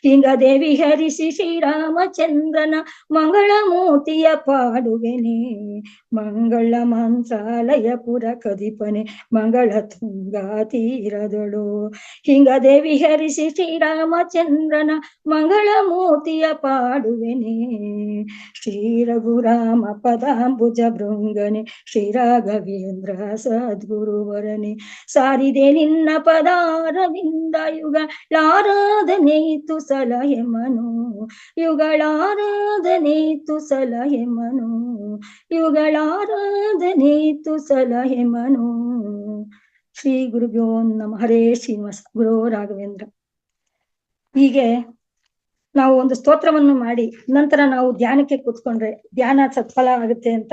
ಹಿಂಗದೇವಿ ಹರಿಸಿ ಶ್ರೀರಾಮಚಂದ್ರನ ಮಂಗಳ ಮೂರ್ತಿಯ ಪಾಡುವೆನೆ. ಮಂಗಳ ಮಂತ್ರಾಲಯ ಪುರ ಕದಿಪನೆ ಮಂಗಳ ತುಂಗ ತೀರದೊಳು. ಹಿಂಗದೇವಿ ಹರಿಸಿ ಶ್ರೀರಾಮಚಂದ್ರನ ಮಂಗಳ ಮೂರ್ತಿಯ ಪಾಡುವೆನೆ. ಶ್ರೀ ರಘುರಾಮ ಪದಾಂಬುಜ ಭೃಂಗನೆ ಶ್ರೀ ರಾಘವೇಂದ್ರ ಸದ್ಗುರುವರನೆ. ಸಾರಿದೆ ನಿನ್ನ ಪದಾರವಿಂದ ಯುಗಳಾರಾಧನೆಯಿತು ಸಲಹೆಮನು. ಯುಗಳಾರಾಧನೆಯಿತು ಸಲಹೆಮನು. ಯುಗಳಾರಾಧನೆಯಿತು ಸಲಹೆಮನು. ಶ್ರೀ ಗುರುಭ್ಯೋ ನಮಃ. ಹರೇ ಶ್ರೀನಿವಾಸ ಗುರು ರಾಘವೇಂದ್ರ. ಹೀಗೆ ನಾವು ಒಂದು ಸ್ತೋತ್ರವನ್ನು ಮಾಡಿ ನಂತರ ನಾವು ಧ್ಯಾನಕ್ಕೆ ಕೂತ್ಕೊಂಡ್ರೆ ಧ್ಯಾನ ಸತ್ಫಲ ಆಗುತ್ತೆ ಅಂತ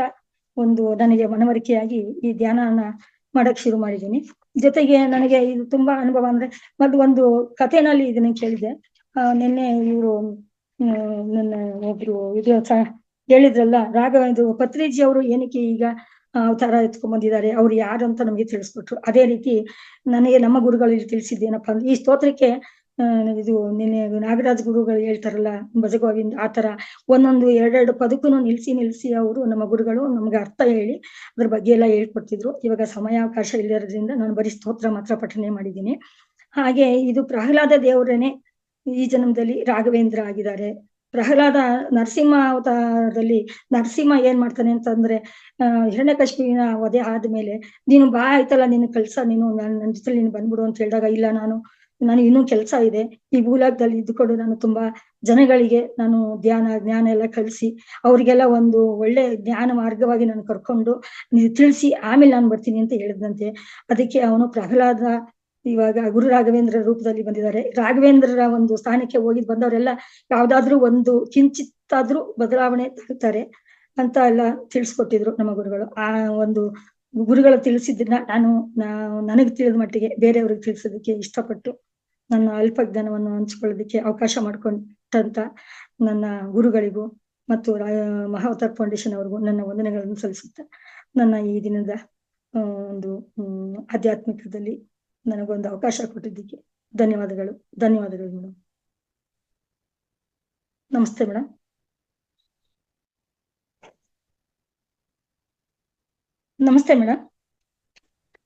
ಒಂದು ನನಗೆ ಮನವರಿಕೆಯಾಗಿ ಈ ಧ್ಯಾನನ ಮಾಡಕ್ ಶುರು ಮಾಡಿದ್ದೀನಿ. ಜೊತೆಗೆ ನನಗೆ ಇದು ತುಂಬಾ ಅನುಭವ ಅಂದ್ರೆ ಮತ್ತು ಒಂದು ಕಥೆನಲ್ಲಿ ಇದನ್ನ ಕೇಳಿದೆ. ನಿನ್ನೆ ಇವರು ನನ್ನ ಒಬ್ರು ಇದು ಹೇಳಿದ್ರಲ್ಲ ರಾಘವೇಂದ್ರ ಪತ್ರಿಜಿ ಅವರು ಏನಕ್ಕೆ ಈಗ ಅವತಾರ ಎತ್ಕೊಂಡ್ಬಂದಿದ್ದಾರೆ, ಅವ್ರು ಯಾರು ಅಂತ ನಮಗೆ ತಿಳಿಸ್ಕೊಟ್ರು. ಅದೇ ರೀತಿ ನನಗೆ ನಮ್ಮ ಗುರುಗಳು ತಿಳಿಸಿದ್ದೇನಪ್ಪ ಅಂದ್ರೆ ಈ ಸ್ತೋತ್ರಕ್ಕೆ ಇದು ನಿನ್ನೆ ನಾಗರಾಜ್ ಗುರುಗಳು ಹೇಳ್ತಾರಲ್ಲ ಭಜಗೋವಿಂದ ಆ ತರ ಒಂದೊಂದು 2 ಪದಕ್ಕೂ ನಿಲ್ಸಿ ಅವರು ನಮ್ಮ ಗುರುಗಳು ನಮ್ಗೆ ಅರ್ಥ ಹೇಳಿ ಅದ್ರ ಬಗ್ಗೆ ಎಲ್ಲ ಹೇಳ್ಕೊಡ್ತಿದ್ರು. ಇವಾಗ ಸಮಯಾವಕಾಶ ಇಲ್ಲದ್ರಿಂದ ನಾನು ಬರೀ ಸ್ತೋತ್ರ ಮಾತ್ರ ಪಠನೆ ಮಾಡಿದ್ದೀನಿ. ಹಾಗೆ ಇದು ಪ್ರಹ್ಲಾದ ದೇವರನ್ನೇ ಈ ಜನ್ಮದಲ್ಲಿ ರಾಘವೇಂದ್ರ ಆಗಿದ್ದಾರೆ. ಪ್ರಹ್ಲಾದ ನರಸಿಂಹ ಅವತಾರದಲ್ಲಿ ನರಸಿಂಹ ಏನ್ ಮಾಡ್ತಾನೆ ಅಂತಂದ್ರೆ ಹಿರಣ್ಯಕಶಿಪುವಿನ ವಧೆ ಆದ್ಮೇಲೆ ನೀನು ಬಾ ಆಯ್ತಲ್ಲ ನಿನ್ನ ಕೆಲ್ಸ, ನೀನು ನನ್ನ ಜೊತೆ ನೀನು ಬಂದ್ಬಿಡು ಅಂತ ಹೇಳಿದಾಗ ಇಲ್ಲ ನಾನು ಇನ್ನೂ ಕೆಲಸ ಇದೆ, ಈ ಭೂಲೋಕದಲ್ಲಿ ಇದ್ದುಕೊಂಡು ನಾನು ತುಂಬಾ ಜನಗಳಿಗೆ ನಾನು ಜ್ಞಾನ ಎಲ್ಲ ಕಲಿಸಿ ಅವ್ರಿಗೆಲ್ಲ ಒಂದು ಒಳ್ಳೆ ಜ್ಞಾನ ಮಾರ್ಗವಾಗಿ ನಾನು ಕರ್ಕೊಂಡು ನೀವು ತಿಳಿಸಿ ಆಮೇಲೆ ನಾನು ಬರ್ತೀನಿ ಅಂತ ಹೇಳಿದಂತೆ. ಅದಕ್ಕೆ ಅವನು ಪ್ರಹ್ಲಾದ ಇವಾಗ ಗುರು ರಾಘವೇಂದ್ರ ರೂಪದಲ್ಲಿ ಬಂದಿದ್ದಾರೆ. ರಾಘವೇಂದ್ರರ ಒಂದು ಸ್ಥಾನಕ್ಕೆ ಬಂದವರೆಲ್ಲ ಯಾವ್ದಾದ್ರು ಒಂದು ಕಿಂಚಿತ್ತಾದ್ರೂ ಬದಲಾವಣೆ ತರ್ತಾರೆ ಅಂತ ಎಲ್ಲ ತಿಳಿಸ್ಕೊಟ್ಟಿದ್ರು ನಮ್ಮ ಗುರುಗಳು. ಆ ಒಂದು ಗುರುಗಳು ತಿಳಿಸಿದ್ದನ್ನ ನನಗೆ ತಿಳಿದ ಮಟ್ಟಿಗೆ ಬೇರೆಯವ್ರಿಗೆ ತಿಳಿಸೋದಕ್ಕೆ ಇಷ್ಟಪಟ್ಟು ನನ್ನ ಅಲ್ಪ ಜ್ಞಾನವನ್ನು ಹಂಚ್ಕೊಳ್ಳೋದಕ್ಕೆ ಅವಕಾಶ ಮಾಡ್ಕೊಂಡಂತ ನನ್ನ ಗುರುಗಳಿಗೂ ಮತ್ತು ಮಹಾವತಾರ್ ಫೌಂಡೇಶನ್ ಅವ್ರಿಗೂ ನನ್ನ ವಂದನೆಗಳನ್ನು ಸಲ್ಲಿಸುತ್ತಾ ನನ್ನ ಈ ದಿನದ ಒಂದು ಆಧ್ಯಾತ್ಮಿಕದಲ್ಲಿ ನನಗೊಂದು ಅವಕಾಶ ಕೊಟ್ಟಿದ್ದಕ್ಕೆ ಧನ್ಯವಾದಗಳು ಮೇಡಮ್. ನಮಸ್ತೆ ಮೇಡಮ್. ನಮಸ್ತೆ madam.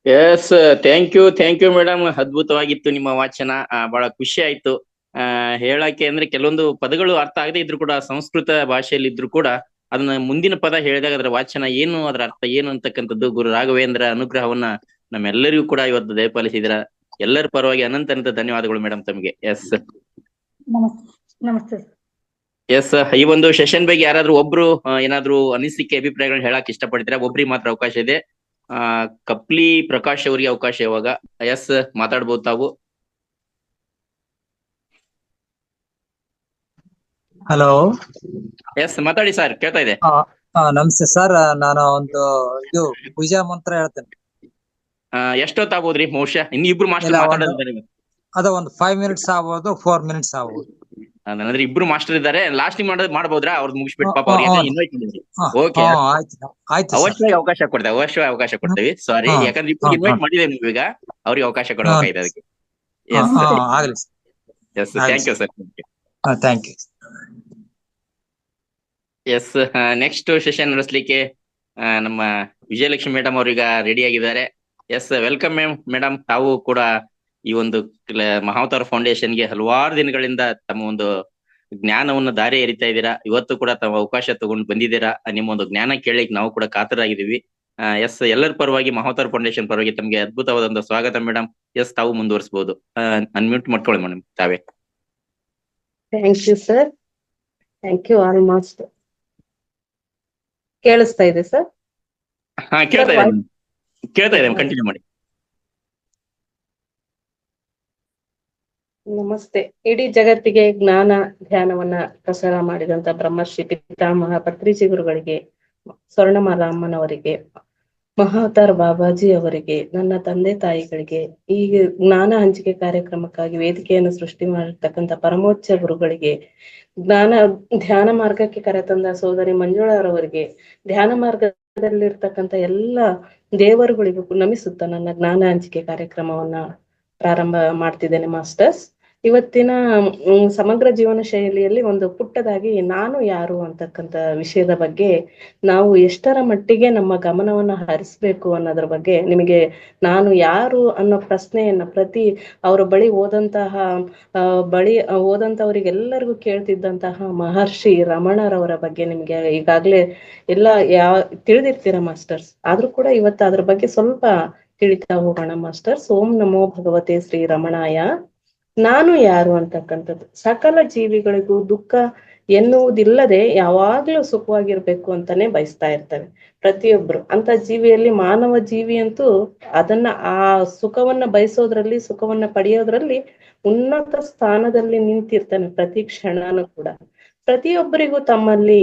Yes, thank you madam. ಅದ್ಭುತವಾಗಿತ್ತು ನಿಮ್ಮ ವಾಚನ. ಬಹಳ ಖುಷಿ ಆಯ್ತು. ಹೇಳಕ್ಕೆ ಅಂದ್ರೆ ಕೆಲವೊಂದು ಪದಗಳು ಅರ್ಥ ಆಗದೆ ಇದ್ರು ಕೂಡ ಸಂಸ್ಕೃತ ಭಾಷೆಯಲ್ಲಿ ಇದ್ರು ಕೂಡ ಅದನ್ನ ಮುಂದಿನ ಪದ ಹೇಳಿದಾಗ ಅದರ ವಾಚನ ಏನು, ಅದರ ಅರ್ಥ ಏನು ಅಂತಕ್ಕಂಥದ್ದು ಗುರು ರಾಘವೇಂದ್ರ ಅನುಗ್ರಹವನ್ನ ನಮ್ಮೆಲ್ಲರಿಗೂ ಕೂಡ ಇವತ್ತು ದಯಪಾಲಿಸಿದಿರ. ಎಲ್ಲರ ಪರವಾಗಿ ಅನಂತ ಅನಂತ ಧನ್ಯವಾದಗಳು ಮೇಡಮ್ ತಮಗೆ. ಎಸ್ ನಮಸ್ತೆ. ಎಸ್, ಈ ಒಂದು ಸೆಷನ್ ಬಗ್ಗೆ ಯಾರಾದ್ರೂ ಒಬ್ರು ಏನಾದ್ರು ಅನಿಸಿಕೆ ಅಭಿಪ್ರಾಯಗಳನ್ನ ಹೇಳಕ್ ಇಷ್ಟಪಡ್ತೀರಾ? ಒಬ್ರಿಗೆ ಮಾತ್ರ ಅವಕಾಶ ಇದೆ. ಕಪ್ಲಿ ಪ್ರಕಾಶ್ ಅವರಿಗೆ ಅವಕಾಶ ಇವಾಗ. ಎಸ್, ಮಾತಾಡ್ಬೋದು ತಾವು. ಹಲೋ. ಎಸ್, ಮಾತಾಡಿ ಸರ್, ಕೇಳ್ತಾ ಇದೆ. ನಮಸ್ತೆ ಸರ್, ನಾನು ಒಂದು ಇದು ಪೂಜಾ ಮಂತ್ರ ಹೇಳ್ತೇನೆ. ಎಷ್ಟೊತ್ತಾಗ್ಬೋದ್ರಿ? ಬಹುಶಃ ಇನ್ನು ಇಬ್ರು ಮಾಸ್ಟರ್ ಮಾತಾಡೋದಿದ್ದಾರೆ. ಅದ ಒಂದು 5 minutes ಆಗ್ಬೋದು, 4 minutes ಆಗ್ಬೋದು. ಅಂದ್ರೆ ಇಬ್ರು ಮಾಸ್ಟರ್ ಇದ್ದಾರೆ. ಲಾಸ್ಟ್ ಮಾಡ್ಬೋದ್ರಾ? ಅವ್ರದ್ದು ಮುಗಿಸ್ಬಿಟ್ಟು ಪಾಪ ಅವ್ರಿಗೆ ಇನ್ವೈಟ್ ಮಾಡಿದ್ರಿ. ಓಕೆ, ಆಯ್ತು, ಅವಶ್ಯವಾಗಿ ಅವಕಾಶ ಕೊಡ್ತೇವೆ. ಸಾರಿ, ಯಾಕಂದ್ರೆ ಇಬ್ರು ಇನ್ವೈಟ್ ಮಾಡಿದ್ದೇವೆ ಈಗ, ಅವ್ರಿಗೆ ಅವಕಾಶ ಕೊಡಬೇಕಾಗಿದೆ ಅದಕ್ಕೆ. ಆಗ್ಲಿ. Yes, thank you sir. Thank you. Yes, next session ನಡೆಸಲಿಕ್ಕೆ ನಮ್ಮ ವಿಜಯಲಕ್ಷ್ಮಿ ಮೇಡಮ್ ಅವ್ರೀಗ ರೆಡಿ ಆಗಿದ್ದಾರೆ. Yes, welcome madam. ತಾವು ಕೂಡ ಈ ಒಂದು ಮಹಾವತಾರ ಫೌಂಡೇಶನ್ಗೆ ಹಲವಾರು ದಿನಗಳಿಂದ ತಮ್ಮ ಒಂದು ಜ್ಞಾನವನ್ನು ದಾರಿ ಎರಿತಾ ಇದ್ದೀರಾ. ಇವತ್ತು ಕೂಡ ತಾವು ಅವಕಾಶ ತಗೊಂಡು ಬಂದಿದ್ದೀರಾ. ನಿಮ್ಮ ಒಂದು ಜ್ಞಾನ ಕೇಳಲಿಕ್ಕೆ ನಾವು ಕೂಡ ಕಾತರಾಗಿದ್ದೀವಿ. ಎಸ್, ಎಲ್ಲರ ಪರವಾಗಿ ಮಹಾವತಾರ ಫೌಂಡೇಶನ್ ಪರವಾಗಿ ತಮಗೆ ಅದ್ಭುತವಾದ ಒಂದು ಸ್ವಾಗತ ಮೇಡಮ್. ಎಸ್, ತಾವು ಮುಂದುವರಿಸಬಹುದು. ಅನ್ಮ್ಯೂಟ್ ಮಾಡ್ಕೊಳ್ಳಿ ಮೇಡಮ್ ತಾವೇ. Thank you sir. Thank you almost. ಕೇಳಿಸ್ತಾ ಇದೆ ಸರ್? ಕೇಳ್ತಾ ಇದೆ, ಕಂಟಿನ್ಯೂ ಮಾಡಿ. ನಮಸ್ತೆ. ಇಡೀ ಜಗತ್ತಿಗೆ ಜ್ಞಾನ ಧ್ಯಾನವನ್ನ ಪ್ರಸಾರ ಮಾಡಿದಂತ ಬ್ರಹ್ಮಶ್ರೀ ಪಿತಾಮಹ ಪತ್ರಿಜಿ ಗುರುಗಳಿಗೆ, ಸ್ವರ್ಣಮಾಲಾ ಅಮ್ಮನವರಿಗೆ, ಮಹಾವತಾರ್ ಬಾಬಾಜಿ ಅವರಿಗೆ, ನನ್ನ ತಂದೆ ತಾಯಿಗಳಿಗೆ, ಈ ಜ್ಞಾನ ಹಂಚಿಕೆ ಕಾರ್ಯಕ್ರಮಕ್ಕಾಗಿ ವೇದಿಕೆಯನ್ನು ಸೃಷ್ಟಿ ಮಾಡಿರ್ತಕ್ಕಂಥ ಪರಮೋಚ್ಚ ಗುರುಗಳಿಗೆ, ಧ್ಯಾನ ಮಾರ್ಗಕ್ಕೆ ಕರೆತಂದ ಸೋದರಿ ಮಂಜುಳಾರವರಿಗೆ, ಧ್ಯಾನ ಮಾರ್ಗದಲ್ಲಿರ್ತಕ್ಕಂಥ ಎಲ್ಲ ದೇವರುಗಳಿಗೂ ನಮಿಸುತ್ತಾ ನನ್ನ ಜ್ಞಾನ ಹಂಚಿಕೆ ಕಾರ್ಯಕ್ರಮವನ್ನ ಪ್ರಾರಂಭ ಮಾಡ್ತಿದ್ದೇನೆ ಮಾಸ್ಟರ್ಸ್. ಇವತ್ತಿನ ಸಮಗ್ರ ಜೀವನ ಶೈಲಿಯಲ್ಲಿ ಒಂದು ಪುಟ್ಟದಾಗಿ ನಾನು ಯಾರು ಅಂತಕ್ಕಂಥ ವಿಷಯದ ಬಗ್ಗೆ ನಾವು ಎಷ್ಟರ ಮಟ್ಟಿಗೆ ನಮ್ಮ ಗಮನವನ್ನ ಹರಿಸ್ಬೇಕು ಅನ್ನೋದ್ರ ಬಗ್ಗೆ ನಿಮಗೆ ನಾನು ಯಾರು ಅನ್ನೋ ಪ್ರಶ್ನೆಯನ್ನ ಪ್ರತಿ ಅವರ ಬಳಿ ಓದಂತವರಿಗೆಲ್ಲರಿಗೂ ಕೇಳ್ತಿದ್ದಂತಹ ಮಹರ್ಷಿ ರಮಣರವರ ಬಗ್ಗೆ ನಿಮ್ಗೆ ಈಗಾಗ್ಲೇ ಎಲ್ಲ ತಿಳಿದಿರ್ತೀರ ಮಾಸ್ಟರ್ಸ್. ಆದ್ರೂ ಕೂಡ ಇವತ್ತು ಅದ್ರ ಬಗ್ಗೆ ಸ್ವಲ್ಪ ತಿಳಿತಾ ಹೋಗೋಣ ಮಾಸ್ಟರ್ಸ್. ಓಂ ನಮೋ ಭಗವತೆ ಶ್ರೀ ರಮಣಾಯ. ನಾನು ಯಾರು ಅಂತಕ್ಕಂಥದ್ದು, ಸಕಲ ಜೀವಿಗಳಿಗೂ ದುಃಖ ಎನ್ನುವುದಿಲ್ಲದೆ ಯಾವಾಗ್ಲೂ ಸುಖವಾಗಿರ್ಬೇಕು ಅಂತಾನೆ ಬಯಸ್ತಾ ಇರ್ತವೆ ಪ್ರತಿಯೊಬ್ರು. ಅಂತ ಜೀವಿಯಲ್ಲಿ ಮಾನವ ಜೀವಿ ಅಂತೂ ಆ ಸುಖವನ್ನ ಬಯಸೋದ್ರಲ್ಲಿ, ಸುಖವನ್ನ ಪಡೆಯೋದ್ರಲ್ಲಿ ಉನ್ನತ ಸ್ಥಾನದಲ್ಲಿ ನಿಂತಿರ್ತಾನೆ ಪ್ರತಿ ಕ್ಷಣನೂ ಕೂಡ. ಪ್ರತಿಯೊಬ್ಬರಿಗೂ ತಮ್ಮಲ್ಲಿ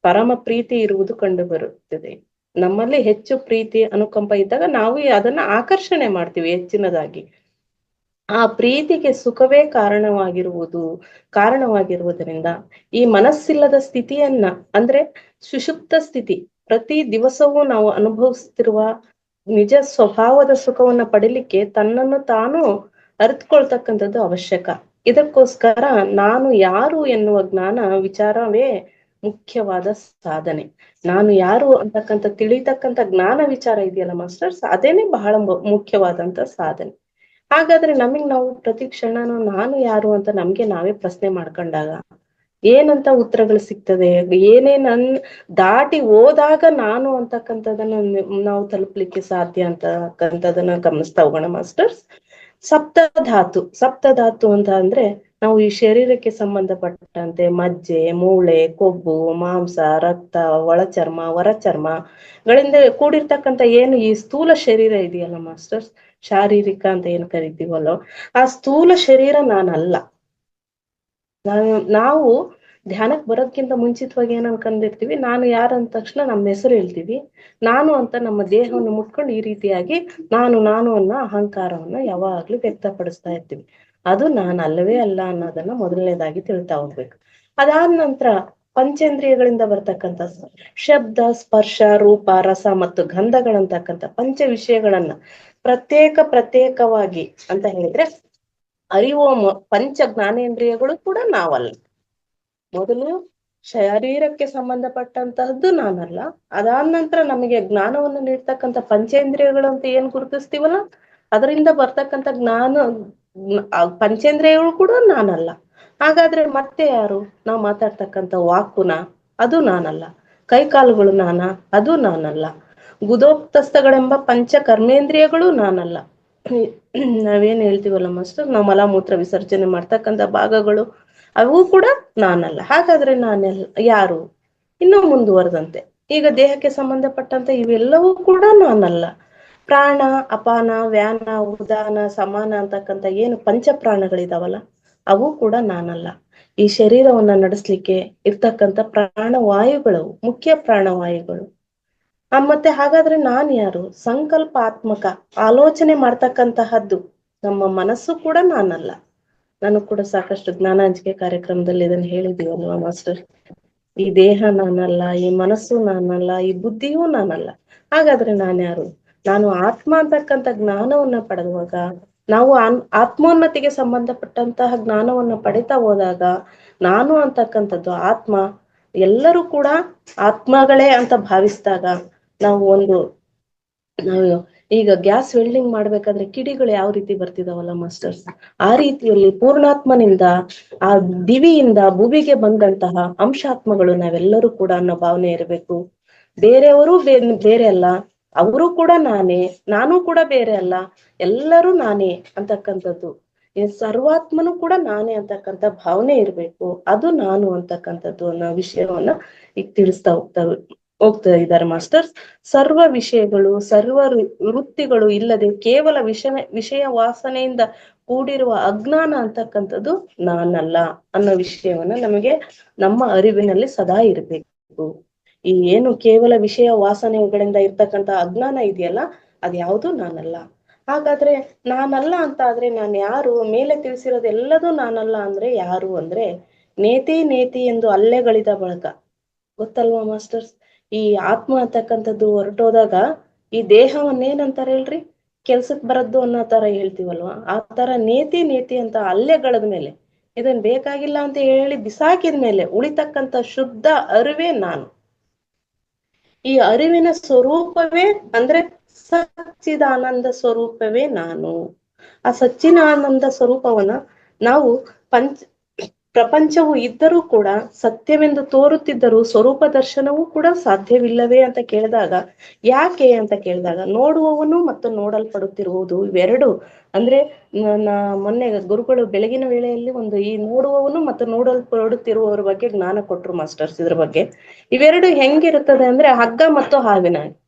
ಪರಮ ಪ್ರೀತಿ ಇರುವುದು ಕಂಡು ಬರುತ್ತದೆ. ನಮ್ಮಲ್ಲಿ ಹೆಚ್ಚು ಪ್ರೀತಿ ಅನುಕಂಪ ಇದ್ದಾಗ ನಾವು ಅದನ್ನ ಆಕರ್ಷಣೆ ಮಾಡ್ತೀವಿ ಹೆಚ್ಚಿನದಾಗಿ. ಆ ಪ್ರೀತಿಗೆ ಸುಖವೇ ಕಾರಣವಾಗಿರುವುದರಿಂದ ಈ ಮನಸ್ಸಿಲ್ಲದ ಸ್ಥಿತಿಯನ್ನ, ಅಂದ್ರೆ ಸುಷುಪ್ತ ಸ್ಥಿತಿ, ಪ್ರತಿ ದಿವಸವೂ ನಾವು ಅನುಭವಿಸ್ತಿರುವ ನಿಜ ಸ್ವಭಾವದ ಸುಖವನ್ನ ಪಡಿಲಿಕ್ಕೆ ತನ್ನನ್ನು ತಾನು ಅರಿತುಕೊಳ್ತಕ್ಕಂಥದ್ದು ಅವಶ್ಯಕ. ಇದಕ್ಕೋಸ್ಕರ ನಾನು ಯಾರು ಎನ್ನುವ ಜ್ಞಾನ ವಿಚಾರವೇ ಮುಖ್ಯವಾದ ಸಾಧನೆ. ನಾನು ಯಾರು ಅಂತಕ್ಕಂಥ ತಿಳಿತಕ್ಕಂಥ ಜ್ಞಾನ ವಿಚಾರ ಇದೆಯಲ್ಲ ಮಾಸ್ಟರ್ಸ್, ಅದೇನೆ ಬಹಳ ಮುಖ್ಯವಾದಂತ ಸಾಧನೆ. ಹಾಗಾದ್ರೆ ನಾವು ಪ್ರತಿ ಕ್ಷಣನೂ ನಾನು ಯಾರು ಅಂತ ನಮ್ಗೆ ನಾವೇ ಪ್ರಶ್ನೆ ಮಾಡ್ಕೊಂಡಾಗ ಏನಂತ ಉತ್ತರಗಳು ಸಿಗ್ತದೆ, ಏನೇನ್ ದಾಟಿ ಹೋದಾಗ ನಾನು ಅಂತಕ್ಕಂಥದನ್ನ ನಾವು ತಲುಪಲಿಕ್ಕೆ ಸಾಧ್ಯ ಅಂತಕ್ಕಂಥದನ್ನ ಗಮನಿಸ್ತಾ ಹೋಗೋಣ ಮಾಸ್ಟರ್ಸ್. ಸಪ್ತಧಾತು ಅಂತ ಅಂದ್ರೆ ನಾವು ಈ ಶರೀರಕ್ಕೆ ಸಂಬಂಧಪಟ್ಟಂತೆ ಮಜ್ಜೆ, ಮೂಳೆ, ಕೊಬ್ಬು, ಮಾಂಸ, ರಕ್ತ, ಒಳಚರ್ಮ, ಹೊರಚರ್ಮಗಳಿಂದ ಕೂಡಿರ್ತಕ್ಕಂಥ ಏನು ಈ ಸ್ಥೂಲ ಶರೀರ ಇದೆಯಲ್ಲ ಮಾಸ್ಟರ್ಸ್, ಶಾರೀರಿಕ ಅಂತ ಏನ್ ಕರಿತೀವಲ್ಲೋ, ಆ ಸ್ಥೂಲ ಶರೀರ ನಾನಲ್ಲ. ನಾವು ಧ್ಯಾನಕ್ಕೆ ಬರೋದ್ಕಿಂತ ಮುಂಚಿತವಾಗಿ ಏನ್ ಅನ್ಕೊಂಡಿರ್ತೀವಿ, ನಾನು ಯಾರು ಅಂದ ತಕ್ಷಣ ನಮ್ಮ ಹೆಸರು ಹೇಳ್ತೀವಿ. ನಾನು ಅಂತ ನಮ್ಮ ದೇಹವನ್ನು ಮುಟ್ಕೊಂಡು ಈ ರೀತಿಯಾಗಿ ನಾನು ಅನ್ನೋ ಅಹಂಕಾರವನ್ನ ಯಾವಾಗ್ಲೂ ವ್ಯಕ್ತಪಡಿಸ್ತಾ ಇರ್ತೀವಿ. ಅದು ನಾನು ಅಲ್ಲವೇ ಅಲ್ಲ ಅನ್ನೋದನ್ನ ಮೊದಲನೇದಾಗಿ ತಿಳ್ತಾ ಹೋಗ್ಬೇಕು. ಅದಾದ ನಂತರ ಪಂಚೇಂದ್ರಿಯಗಳಿಂದ ಬರ್ತಕ್ಕಂಥ ಶಬ್ದ, ಸ್ಪರ್ಶ, ರೂಪ, ರಸ ಮತ್ತು ಗಂಧಗಳಂತಕ್ಕಂಥ ಪಂಚ ವಿಷಯಗಳನ್ನ ಪ್ರತ್ಯೇಕವಾಗಿ ಅಂತ ಹೇಳಿದ್ರೆ ಅರಿವು ಪಂಚ ಜ್ಞಾನೇಂದ್ರಿಯಗಳು ಕೂಡ ನಾವಲ್ಲ. ಮೊದಲು ಶರೀರಕ್ಕೆ ಸಂಬಂಧಪಟ್ಟಂತಹದ್ದು ನಾನಲ್ಲ. ಅದಾದ ನಂತರ ನಮಗೆ ಜ್ಞಾನವನ್ನು ನೀಡ್ತಕ್ಕಂಥ ಪಂಚೇಂದ್ರಿಯಗಳು ಅಂತ ಏನ್ ಗುರುತಿಸ್ತೀವಲ್ಲ, ಅದರಿಂದ ಬರ್ತಕ್ಕಂಥ ಪಂಚೇಂದ್ರಿಯಗಳು ಕೂಡ ನಾನಲ್ಲ. ಹಾಗಾದ್ರೆ ಮತ್ತೆ ಯಾರು? ನಾವು ಮಾತಾಡ್ತಕ್ಕಂಥ ವಾಕುನ, ಅದು ನಾನಲ್ಲ. ಕೈಕಾಲುಗಳು ಅದು ನಾನಲ್ಲ. ಗುದೋಕ್ತಸ್ಥಗಳೆಂಬ ಪಂಚ ಕರ್ಮೇಂದ್ರಿಯಗಳು ನಾನಲ್ಲ. ನಾವೇನ್ ಹೇಳ್ತೀವಲ್ಲ ಮಾಸ್ಟರ್, ನಾವು ಮಲಮೂತ್ರ ವಿಸರ್ಜನೆ ಮಾಡ್ತಕ್ಕಂಥ ಭಾಗಗಳು ಅವು ಕೂಡ ನಾನಲ್ಲ. ಹಾಗಾದ್ರೆ ನಾನೆಲ್ಲ ಯಾರು? ಇನ್ನೂ ಮುಂದುವರೆದಂತೆ ಈಗ ದೇಹಕ್ಕೆ ಸಂಬಂಧಪಟ್ಟಂತೆ ಇವೆಲ್ಲವೂ ಕೂಡ ನಾನಲ್ಲ. ಪ್ರಾಣ, ಅಪಾನ, ವ್ಯಾನ, ಉದಾನ, ಸಮಾನ ಅಂತಕ್ಕಂಥ ಏನು ಪಂಚ ಪ್ರಾಣಗಳಿದಾವಲ್ಲ, ಅವು ಕೂಡ ನಾನಲ್ಲ. ಈ ಶರೀರವನ್ನ ನಡೆಸ್ಲಿಕ್ಕೆ ಇರ್ತಕ್ಕಂಥ ಪ್ರಾಣವಾಯುಗಳು, ಮುಖ್ಯ ಪ್ರಾಣವಾಯುಗಳು. ಮತ್ತೆ ಹಾಗಾದ್ರೆ ನಾನ್ ಯಾರು? ಸಂಕಲ್ಪಾತ್ಮಕ ಆಲೋಚನೆ ಮಾಡ್ತಕ್ಕಂತಹದ್ದು ನಮ್ಮ ಮನಸ್ಸು ಕೂಡ ನಾನಲ್ಲ. ನಾನು ಕೂಡ ಸಾಕಷ್ಟು ಜ್ಞಾನಾಂಜಿಕೆ ಕಾರ್ಯಕ್ರಮದಲ್ಲಿ ಇದನ್ನ ಹೇಳಿದೀವಲ್ವಾ ಮಾಸ್ಟರ್. ಈ ದೇಹ ನಾನಲ್ಲ, ಈ ಮನಸ್ಸು ನಾನಲ್ಲ, ಈ ಬುದ್ಧಿಯೂ ನಾನಲ್ಲ. ಹಾಗಾದ್ರೆ ನಾನ್ಯಾರು? ನಾನು ಆತ್ಮ ಅಂತಕ್ಕಂಥ ಜ್ಞಾನವನ್ನ ಪಡೆದುವಾಗ, ನಾವು ಆತ್ಮೋನ್ನತಿಗೆ ಸಂಬಂಧಪಟ್ಟಂತಹ ಜ್ಞಾನವನ್ನ ಪಡಿತಾ ಹೋದಾಗ, ನಾನು ಅಂತಕ್ಕಂಥದ್ದು ಆತ್ಮ, ಎಲ್ಲರೂ ಕೂಡ ಆತ್ಮಗಳೇ ಅಂತ ಭಾವಿಸಿದಾಗ ನಾವು ಈಗ ಗ್ಯಾಸ್ ವೆಲ್ಡಿಂಗ್ ಮಾಡ್ಬೇಕಾದ್ರೆ ಕಿಡಿಗಳು ಯಾವ ರೀತಿ ಬರ್ತಿದಾವಲ್ಲ ಮಾಸ್ಟರ್ಸ್, ಆ ರೀತಿಯಲ್ಲಿ ಪೂರ್ಣಾತ್ಮನಿಂದ ಆ ದಿವಿಯಿಂದ ಭೂಮಿಗೆ ಬಂದಂತಹ ಅಂಶಾತ್ಮಗಳು ನಾವೆಲ್ಲರೂ ಕೂಡ ಅನ್ನೋ ಭಾವನೆ ಇರಬೇಕು. ಬೇರೆಯವರು ಬೇರೆ ಅಲ್ಲ, ಅವರು ಕೂಡ ನಾನೇ, ನಾನು ಕೂಡ ಬೇರೆ ಅಲ್ಲ, ಎಲ್ಲರೂ ನಾನೇ ಅಂತಕ್ಕಂಥದ್ದು. ಸರ್ವಾತ್ಮನು ಕೂಡ ನಾನೇ ಅಂತಕ್ಕಂಥ ಭಾವನೆ ಇರ್ಬೇಕು. ಅದು ನಾನು ಅಂತಕ್ಕಂಥದ್ದು ಅನ್ನೋ ವಿಷಯವನ್ನ ಈಗ ತಿಳಿಸ್ತಾ ಹೋಗ್ತಾ ಇದ್ದಾರೆ ಮಾಸ್ಟರ್ಸ್. ಸರ್ವ ವಿಷಯಗಳು, ಸರ್ವ ವೃತ್ತಿಗಳು ಇಲ್ಲದೆ ಕೇವಲ ವಿಷಯ ವಾಸನೆಯಿಂದ ಕೂಡಿರುವ ಅಜ್ಞಾನ ಅಂತಕ್ಕಂಥದ್ದು ನಾನಲ್ಲ ಅನ್ನೋ ವಿಷಯವನ್ನ ನಮಗೆ ನಮ್ಮ ಅರಿವಿನಲ್ಲಿ ಸದಾ ಇರ್ಬೇಕು. ಈ ಏನು ಕೇವಲ ವಿಷಯ ವಾಸನೆಗಳಿಂದ ಇರ್ತಕ್ಕಂಥ ಅಜ್ಞಾನ ಇದೆಯಲ್ಲ, ಅದ್ಯಾವುದು ನಾನಲ್ಲ. ಹಾಗಾದ್ರೆ ನಾನಲ್ಲ ಅಂತ ಆದ್ರೆ ನಾನು ಯಾರು? ಮೇಲೆ ತಿಳಿಸಿರೋದೆಲ್ಲದೂ ನಾನಲ್ಲ ಅಂದ್ರೆ ಯಾರು ಅಂದ್ರೆ, ನೇತಿ ನೇತಿ ಎಂದು ಅಲ್ಲೆಗಳಿದ ಬಳಕ. ಗೊತ್ತಲ್ವಾ ಮಾಸ್ಟರ್ಸ್? ಈ ಆತ್ಮ ಅಂತಕ್ಕಂಥದ್ದು ಹೊರಟೋದಾಗ ಈ ದೇಹವನ್ನೇನಂತಾರೆ ಹೇಳ್ರಿ, ಕೆಲ್ಸಕ್ ಬರದ್ದು ಅನ್ನೋ ತರ ಹೇಳ್ತೀವಲ್ವಾ, ಆ ತರ ನೇತಿ ನೇತಿ ಅಂತ ಅಲ್ಲೆಗಳದ ಮೇಲೆ, ಇದನ್ ಬೇಕಾಗಿಲ್ಲ ಅಂತ ಹೇಳಿ ಬಿಸಾಕಿದ ಮೇಲೆ ಉಳಿತಕ್ಕಂಥ ಶುದ್ಧ ಅರಿವೇ ನಾನು. ಈ ಅರಿವಿನ ಸ್ವರೂಪವೇ ಅಂದ್ರೆ ಸಚ್ಚಿದಾನಂದ ಸ್ವರೂಪವೇ ನಾನು. ಆ ಸಚ್ಚಿದಾನಂದ ಸ್ವರೂಪವನ್ನ ನಾವು ಪ್ರಪಂಚವು ಇದ್ದರೂ ಕೂಡ, ಸತ್ಯವೆಂದು ತೋರುತ್ತಿದ್ದರೂ ಸ್ವರೂಪ ದರ್ಶನವೂ ಕೂಡ ಸಾಧ್ಯವಿಲ್ಲವೇ ಅಂತ ಕೇಳಿದಾಗ, ಯಾಕೆ ಅಂತ ಕೇಳಿದಾಗ, ನೋಡುವವನು ಮತ್ತು ನೋಡಲ್ಪಡುತ್ತಿರುವುದು ಇವೆರಡು ಅಂದ್ರೆ, ಮೊನ್ನೆ ಗುರುಗಳು ಬೆಳಗಿನ ವೇಳೆಯಲ್ಲಿ ಈ ನೋಡುವವನು ಮತ್ತು ನೋಡಲ್ಪಡುತ್ತಿರುವವರ ಬಗ್ಗೆ ಜ್ಞಾನ ಕೊಟ್ರು ಮಾಸ್ಟರ್ಸ್. ಇದ್ರ ಬಗ್ಗೆ ಇವೆರಡು ಹೆಂಗಿರುತ್ತದೆ ಅಂದ್ರೆ, ಹಗ್ಗ ಮತ್ತು ಹಾವಿನ.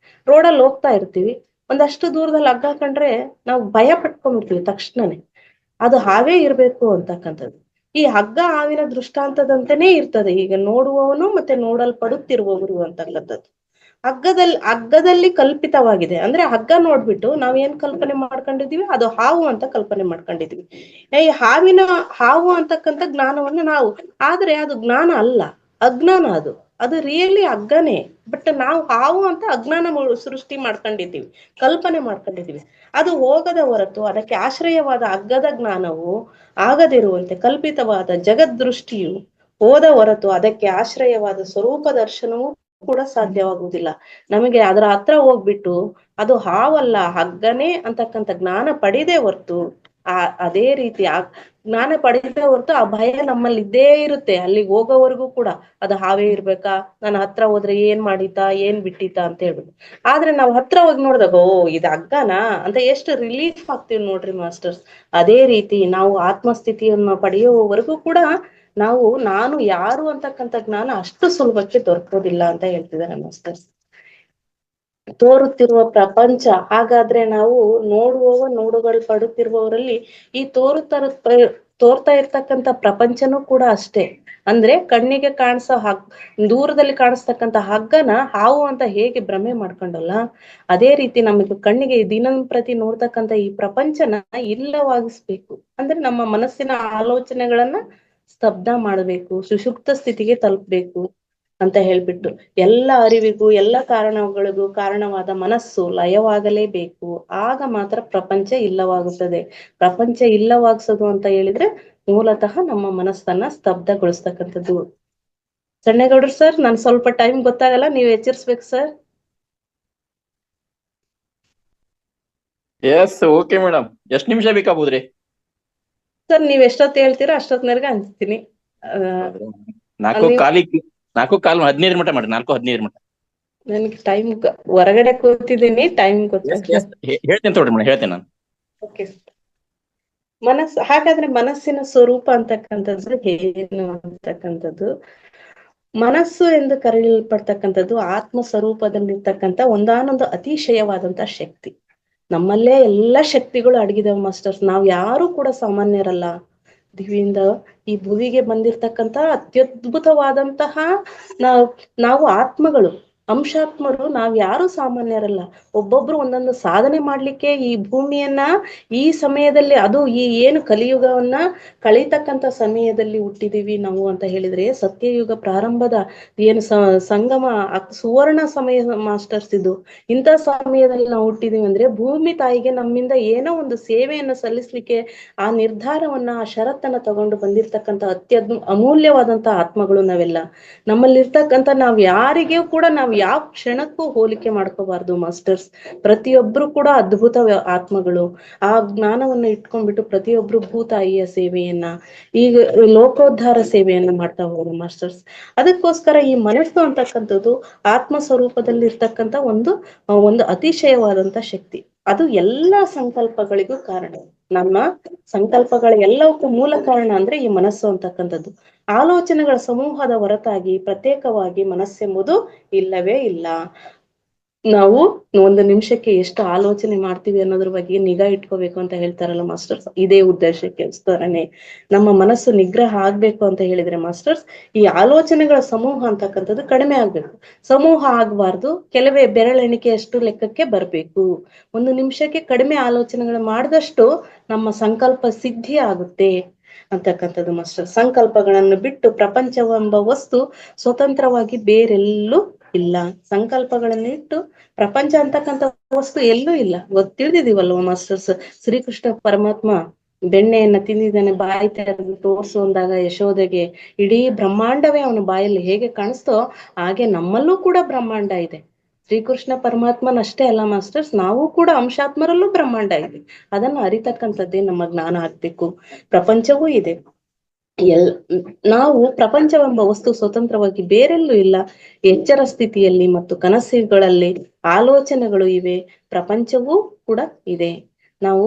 ರೋಡಲ್ಲಿ ಹೋಗ್ತಾ ಇರ್ತೀವಿ, ಒಂದಷ್ಟು ದೂರದಲ್ಲಿ ಹಗ್ಗ ಕಂಡ್ರೆ ನಾವು ಭಯ ಪಟ್ಕೊಂಡ್ಬಿಡ್ತೀವಿ ತಕ್ಷಣನೇ, ಅದು ಹಾವೇ ಇರ್ಬೇಕು ಅಂತಕ್ಕಂಥದ್ದು. ಈ ಹಗ್ಗ ಹಾವಿನ ದೃಷ್ಟಾಂತದಂತೆನೇ ಇರ್ತದೆ ಈಗ ನೋಡುವವನು ಮತ್ತೆ ನೋಡಲ್ಪಡುತ್ತಿರುವವರು ಅಂತಕ್ಕಂಥದ್ದು. ಹಗ್ಗದಲ್ಲಿ ಕಲ್ಪಿತವಾಗಿದೆ ಅಂದ್ರೆ, ಹಗ್ಗ ನೋಡ್ಬಿಟ್ಟು ನಾವೇನ್ ಕಲ್ಪನೆ ಮಾಡ್ಕೊಂಡಿದೀವಿ, ಅದು ಹಾವು ಅಂತ ಕಲ್ಪನೆ ಮಾಡ್ಕೊಂಡಿದೀವಿ. ಈ ಹಾವು ಅಂತಕ್ಕಂಥ ಜ್ಞಾನವನ್ನ ನಾವು, ಆದ್ರೆ ಅದು ಜ್ಞಾನ ಅಲ್ಲ, ಅಜ್ಞಾನ. ಅದು ರಿಯಲಿ ಹಗ್ಗನೇ, ಬಟ್ ನಾವು ಹಾವು ಅಂತ ಅಜ್ಞಾನ ಸೃಷ್ಟಿ ಮಾಡ್ಕೊಂಡಿದ್ದೀವಿ, ಕಲ್ಪನೆ ಮಾಡ್ಕೊಂಡಿದೀವಿ. ಅದು ಹೋಗದ ಹೊರತು ಅದಕ್ಕೆ ಆಶ್ರಯವಾದ ಹಗ್ಗದ ಜ್ಞಾನವು ಆಗದಿರುವಂತೆ ಕಲ್ಪಿತವಾದ ಜಗದ್ದೃಷ್ಟಿಯು ಹೋದ ಹೊರತು ಅದಕ್ಕೆ ಆಶ್ರಯವಾದ ಸ್ವರೂಪ ದರ್ಶನವೂ ಕೂಡ ಸಾಧ್ಯವಾಗುವುದಿಲ್ಲ. ನಮಗೆ ಅದರ ಹತ್ರ ಹೋಗ್ಬಿಟ್ಟು ಅದು ಹಾವಲ್ಲ ಹಗ್ಗನೇ ಅಂತಕ್ಕಂಥ ಜ್ಞಾನ ಪಡೆದೇ ಹೊರ್ತು, ಅದೇ ರೀತಿ ಜ್ಞಾನ ಪಡೆದೇ ಹೊರ್ತು ಆ ಭಯ ನಮ್ಮಲ್ಲಿ ಇದ್ದೇ ಇರುತ್ತೆ. ಅಲ್ಲಿಗೆ ಹೋಗೋವರೆಗೂ ಕೂಡ ಅದು ಹಾವೇ ಇರ್ಬೇಕಾ, ನನ್ನ ಹತ್ರ ಹೋದ್ರೆ ಏನ್ ಮಾಡಿತಾ, ಏನ್ ಬಿಟ್ಟಿತಾ ಅಂತ ಹೇಳ್ಬಿಟ್ಟು. ಆದ್ರೆ ನಾವು ಹತ್ರ ಹೋಗಿ ನೋಡಿದಾಗ, ಓ ಇದು ಹಗ್ಗನಾ ಅಂತ ಎಷ್ಟು ರಿಲೀಫ್ ಆಗ್ತೀವಿ ನೋಡ್ರಿ ಮಾಸ್ಟರ್ಸ್. ಅದೇ ರೀತಿ ನಾವು ಆತ್ಮಸ್ಥಿತಿಯನ್ನ ಪಡೆಯುವವರೆಗೂ ಕೂಡ ನಾವು ನಾನು ಯಾರು ಅಂತಕ್ಕಂಥ ಜ್ಞಾನ ಅಷ್ಟು ಸುಲಭಕ್ಕೆ ದೊರಕೋದಿಲ್ಲ ಅಂತ ಹೇಳ್ತಿದ್ದಾರೆ ಮಾಸ್ಟರ್ಸ್. ತೋರುತ್ತಿರುವ ಪ್ರಪಂಚ, ಹಾಗಾದ್ರೆ ನಾವು ನೋಡಲ್ಪಡುತ್ತಿರುವವರಲ್ಲಿ ಈ ತೋರ್ತಾ ಇರ್ತಕ್ಕಂಥ ಪ್ರಪಂಚನೂ ಕೂಡ ಅಷ್ಟೇ. ಅಂದ್ರೆ ಕಣ್ಣಿಗೆ ದೂರದಲ್ಲಿ ಕಾಣಿಸ್ತಕ್ಕಂಥ ಹಗ್ಗನ ಹಾವು ಅಂತ ಹೇಗೆ ಭ್ರಮೆ ಮಾಡ್ಕೊಂಡಲ್ಲ, ಅದೇ ರೀತಿ ನಮಗೆ ಕಣ್ಣಿಗೆ ದಿನಂಪ್ರತಿ ನೋಡ್ತಕ್ಕಂಥ ಈ ಪ್ರಪಂಚನ ಇಲ್ಲವಾಗಿಸ್ಬೇಕು. ಅಂದ್ರೆ ನಮ್ಮ ಮನಸ್ಸಿನ ಆಲೋಚನೆಗಳನ್ನ ಸ್ತಬ್ಧ ಮಾಡ್ಬೇಕು, ಸುಷುಪ್ತ ಸ್ಥಿತಿಗೆ ತಲುಪಬೇಕು ಅಂತ ಹೇಳ್ಬಿಟ್ಟು, ಎಲ್ಲ ಅರಿವಿಗೂ ಎಲ್ಲ ಕಾರಣಗಳಿಗೂ ಕಾರಣವಾದ ಮನಸ್ಸು ಲಯವಾಗಲೇಬೇಕು. ಆಗ ಮಾತ್ರ ಪ್ರಪಂಚ ಇಲ್ಲವಾಗುತ್ತದೆ. ಪ್ರಪಂಚ ಇಲ್ಲವಾಗಿಸೋದು ಅಂತ ಹೇಳಿದ್ರೆ ಮೂಲತಃ ನಮ್ಮ ಮನಸ್ಸನ್ನ ಸ್ತಬ್ಧಗೊಳಿಸ್ತಕ್ಕಂಥದ್ದು. ಸಣ್ಣೇಗೌಡ್ರು ಸರ್, ನಾನು ಸ್ವಲ್ಪ ಟೈಮ್ ಗೊತ್ತಾಗಲ್ಲ, ನೀವು ಎಚ್ಚರಿಸ್ಬೇಕು ಸರ್. Yes, okay madam. ಎಷ್ಟ್ ನಿಮಿಷ ಬೇಕಾಗ್ಬೋದ್ರಿ? ಸರ್ ನೀವ್ ಎಷ್ಟೊತ್ತು ಹೇಳ್ತೀರಾ ಅಷ್ಟೊತ್ತಿನವರೆಗೆ ಹಂಚ್ತೀನಿ. 4:15 15 ಮಟ ಮಾಡಿ, 4:15 ಮಟ. ನನ್ಗೆ ಟೈಮ್ ಹೊರಗಡೆ ಕೂತಿದ್ದೀನಿ, ಟೈಮ್ ಗೊತ್ತಾಗಲ್ಲ. ಹೇಳ್ತೇನೆ ತಗೊಳ್ರಿ ಮೇಡಮ್, ಹೇಳ್ತೇನೆ ನಾನು. ಓಕೆ. ಹಾಗಾದ್ರೆ ಮನಸ್ಸಿನ ಸ್ವರೂಪ ಅಂತಕ್ಕಂಥದ್ದು ಏನು ಅಂತಕ್ಕಂಥದ್ದು, ಮನಸ್ಸು ಎಂದು ಕರೆಯಲ್ಪಡ್ತಕ್ಕಂಥದ್ದು ಆತ್ಮ ಸ್ವರೂಪದಲ್ಲಿರ್ತಕ್ಕಂಥ ಒಂದಾನೊಂದು ಅತಿಶಯವಾದಂತ ಶಕ್ತಿ. ನಮ್ಮಲ್ಲೇ ಎಲ್ಲ ಶಕ್ತಿಗಳು ಅಡಗಿದಾವೆ ಮಾಸ್ಟರ್ಸ್. ನಾವ್ ಯಾರು ಕೂಡ ಸಾಮಾನ್ಯರಲ್ಲ. ದಿವಿಯಿಂದ ಈ ಭುವಿಗೆ ಬಂದಿರ್ತಕ್ಕಂಥ ಅತ್ಯದ್ಭುತವಾದಂತಹ ನಾವು ಆತ್ಮಗಳು, ಅಂಶಾತ್ಮರು. ನಾವ್ ಯಾರು ಸಾಮಾನ್ಯರಲ್ಲ. ಒಬ್ಬೊಬ್ರು ಒಂದೊಂದು ಸಾಧನೆ ಮಾಡ್ಲಿಕ್ಕೆ ಈ ಭೂಮಿಯನ್ನ ಈ ಸಮಯದಲ್ಲಿ, ಅದು ಈ ಏನು ಕಲಿಯುಗವನ್ನ ಕಳೀತಕ್ಕಂಥ ಸಮಯದಲ್ಲಿ ಹುಟ್ಟಿದೀವಿ ನಾವು ಅಂತ ಹೇಳಿದ್ರೆ, ಸತ್ಯಯುಗ ಪ್ರಾರಂಭದ ಏನು ಸಂಗಮ ಸುವರ್ಣ ಸಮಯ ಮಾಸ್ಟರ್ಸ್ ಇದು. ಇಂಥ ಸಮಯದಲ್ಲಿ ನಾವು ಹುಟ್ಟಿದೀವಿ ಅಂದ್ರೆ ಭೂಮಿ ತಾಯಿಗೆ ನಮ್ಮಿಂದ ಏನೋ ಒಂದು ಸೇವೆಯನ್ನ ಸಲ್ಲಿಸ್ಲಿಕ್ಕೆ ಆ ನಿರ್ಧಾರವನ್ನ, ಆ ಷರತ್ತನ್ನ ತಗೊಂಡು ಬಂದಿರ್ತಕ್ಕಂಥ ಅಮೂಲ್ಯವಾದಂತ ಆತ್ಮಗಳು ನಾವೆಲ್ಲ. ನಮ್ಮಲ್ಲಿರ್ತಕ್ಕಂಥ ನಾವ್ ಯಾರಿಗೂ ಕೂಡ ನಾವು ಯಾವ ಕ್ಷಣಕ್ಕೂ ಹೋಲಿಕೆ ಮಾಡ್ಕೋಬಾರ್ದು ಮಾಸ್ಟರ್ಸ್. ಪ್ರತಿಯೊಬ್ರು ಕೂಡ ಅದ್ಭುತ ಆತ್ಮಗಳು. ಆ ಜ್ಞಾನವನ್ನ ಇಟ್ಕೊಂಡ್ಬಿಟ್ಟು ಪ್ರತಿಯೊಬ್ರು ಭೂತಾಯಿಯ ಸೇವೆಯನ್ನ, ಈಗ ಲೋಕೋದ್ಧಾರ ಸೇವೆಯನ್ನ ಮಾಡ್ತಾ ಹೋಗೋದು ಮಾಸ್ಟರ್ಸ್. ಅದಕ್ಕೋಸ್ಕರ ಈ ಮನಸ್ಸು ಅಂತಕ್ಕಂಥದ್ದು ಆತ್ಮ ಸ್ವರೂಪದಲ್ಲಿ ಇರ್ತಕ್ಕಂಥ ಒಂದು ಅತಿಶಯವಾದಂತ ಶಕ್ತಿ. ಅದು ಎಲ್ಲಾ ಸಂಕಲ್ಪಗಳಿಗೂ ಕಾರಣ. ನಮ್ಮ ಸಂಕಲ್ಪಗಳ ಎಲ್ಲವಕ್ಕೂ ಮೂಲ ಕಾರಣ ಅಂದ್ರೆ ಈ ಮನಸ್ಸು ಅಂತಕ್ಕಂಥದ್ದು. ಆಲೋಚನೆಗಳ ಸಮೂಹದ ಹೊರತಾಗಿ ಪ್ರತ್ಯೇಕವಾಗಿ ಮನಸ್ಸೆಂಬುದು ಇಲ್ಲವೇ ಇಲ್ಲ. ನಾವು ಒಂದು ನಿಮಿಷಕ್ಕೆ ಎಷ್ಟು ಆಲೋಚನೆ ಮಾಡ್ತೀವಿ ಅನ್ನೋದ್ರ ಬಗ್ಗೆ ನಿಗಾ ಇಟ್ಕೋಬೇಕು ಅಂತ ಹೇಳ್ತಾರಲ್ಲ ಮಾಸ್ಟರ್ಸ್. ಇದೇ ಉದ್ದೇಶಕ್ಕೋಸ್ಕರನೇ ನಮ್ಮ ಮನಸ್ಸು ನಿಗ್ರಹ ಆಗ್ಬೇಕು ಅಂತ ಹೇಳಿದ್ರೆ ಮಾಸ್ಟರ್ಸ್, ಈ ಆಲೋಚನೆಗಳ ಸಮೂಹ ಅಂತಕ್ಕಂಥದ್ದು ಕಡಿಮೆ ಆಗ್ಬೇಕು. ಸಮೂಹ ಆಗ್ಬಾರ್ದು, ಕೆಲವೇ ಬೆರಳೆಣಿಕೆಯಷ್ಟು ಲೆಕ್ಕಕ್ಕೆ ಬರ್ಬೇಕು. ಒಂದು ನಿಮಿಷಕ್ಕೆ ಕಡಿಮೆ ಆಲೋಚನೆಗಳು ಮಾಡಿದಷ್ಟು ನಮ್ಮ ಸಂಕಲ್ಪ ಸಿದ್ಧಿ ಆಗುತ್ತೆ ಅಂತಕ್ಕಂಥದ್ದು ಮಾಸ್ಟರ್. ಸಂಕಲ್ಪಗಳನ್ನು ಬಿಟ್ಟು ಪ್ರಪಂಚವೆಂಬ ವಸ್ತು ಸ್ವತಂತ್ರವಾಗಿ ಬೇರೆಲ್ಲೂ ಇಲ್ಲ. ಸಂಕಲ್ಪಗಳನ್ನ ಇಟ್ಟು ಪ್ರಪಂಚ ಅಂತಕ್ಕಂಥ ವಸ್ತು ಎಲ್ಲೂ ಇಲ್ಲ. ತಿಳಿದಿದೀವಲ್ವ ಮಾಸ್ಟರ್ಸ್, ಶ್ರೀಕೃಷ್ಣ ಪರಮಾತ್ಮ ಬೆಣ್ಣೆಯನ್ನ ತಿಂದಿದ್ದಾನೆ, ಬಾಯಿ ತೆರೆದು ತೋರ್ಸು ಅಂದಾಗ ಯಶೋದೆಗೆ ಇಡೀ ಬ್ರಹ್ಮಾಂಡವೇ ಅವನ ಬಾಯಲ್ಲಿ ಹೇಗೆ ಕಾಣಿಸ್ತೋ ಹಾಗೆ ನಮ್ಮಲ್ಲೂ ಕೂಡ ಬ್ರಹ್ಮಾಂಡ ಇದೆ. ಶ್ರೀಕೃಷ್ಣ ಪರಮಾತ್ಮನಷ್ಟೇ ಅಲ್ಲ ಮಾಸ್ಟರ್ಸ್, ನಾವು ಕೂಡ ಅಂಶಾತ್ಮರಲ್ಲೂ ಬ್ರಹ್ಮಾಂಡ ಇದೆ. ಅದನ್ನ ಅರಿತಕ್ಕಂಥದ್ದೇ ನಮ್ಮ ಜ್ಞಾನ ಆಗ್ಬೇಕು. ಪ್ರಪಂಚವೂ ಇದೆ. ನಾವು ಪ್ರಪಂಚವೆಂಬ ವಸ್ತು ಸ್ವತಂತ್ರವಾಗಿ ಬೇರೆಲ್ಲೂ ಇಲ್ಲ. ಎಚ್ಚರ ಸ್ಥಿತಿಯಲ್ಲಿ ಮತ್ತು ಕನಸುಗಳಲ್ಲಿ ಆಲೋಚನೆಗಳು ಇವೆ, ಪ್ರಪಂಚವೂ ಕೂಡ ಇದೆ. ನಾವು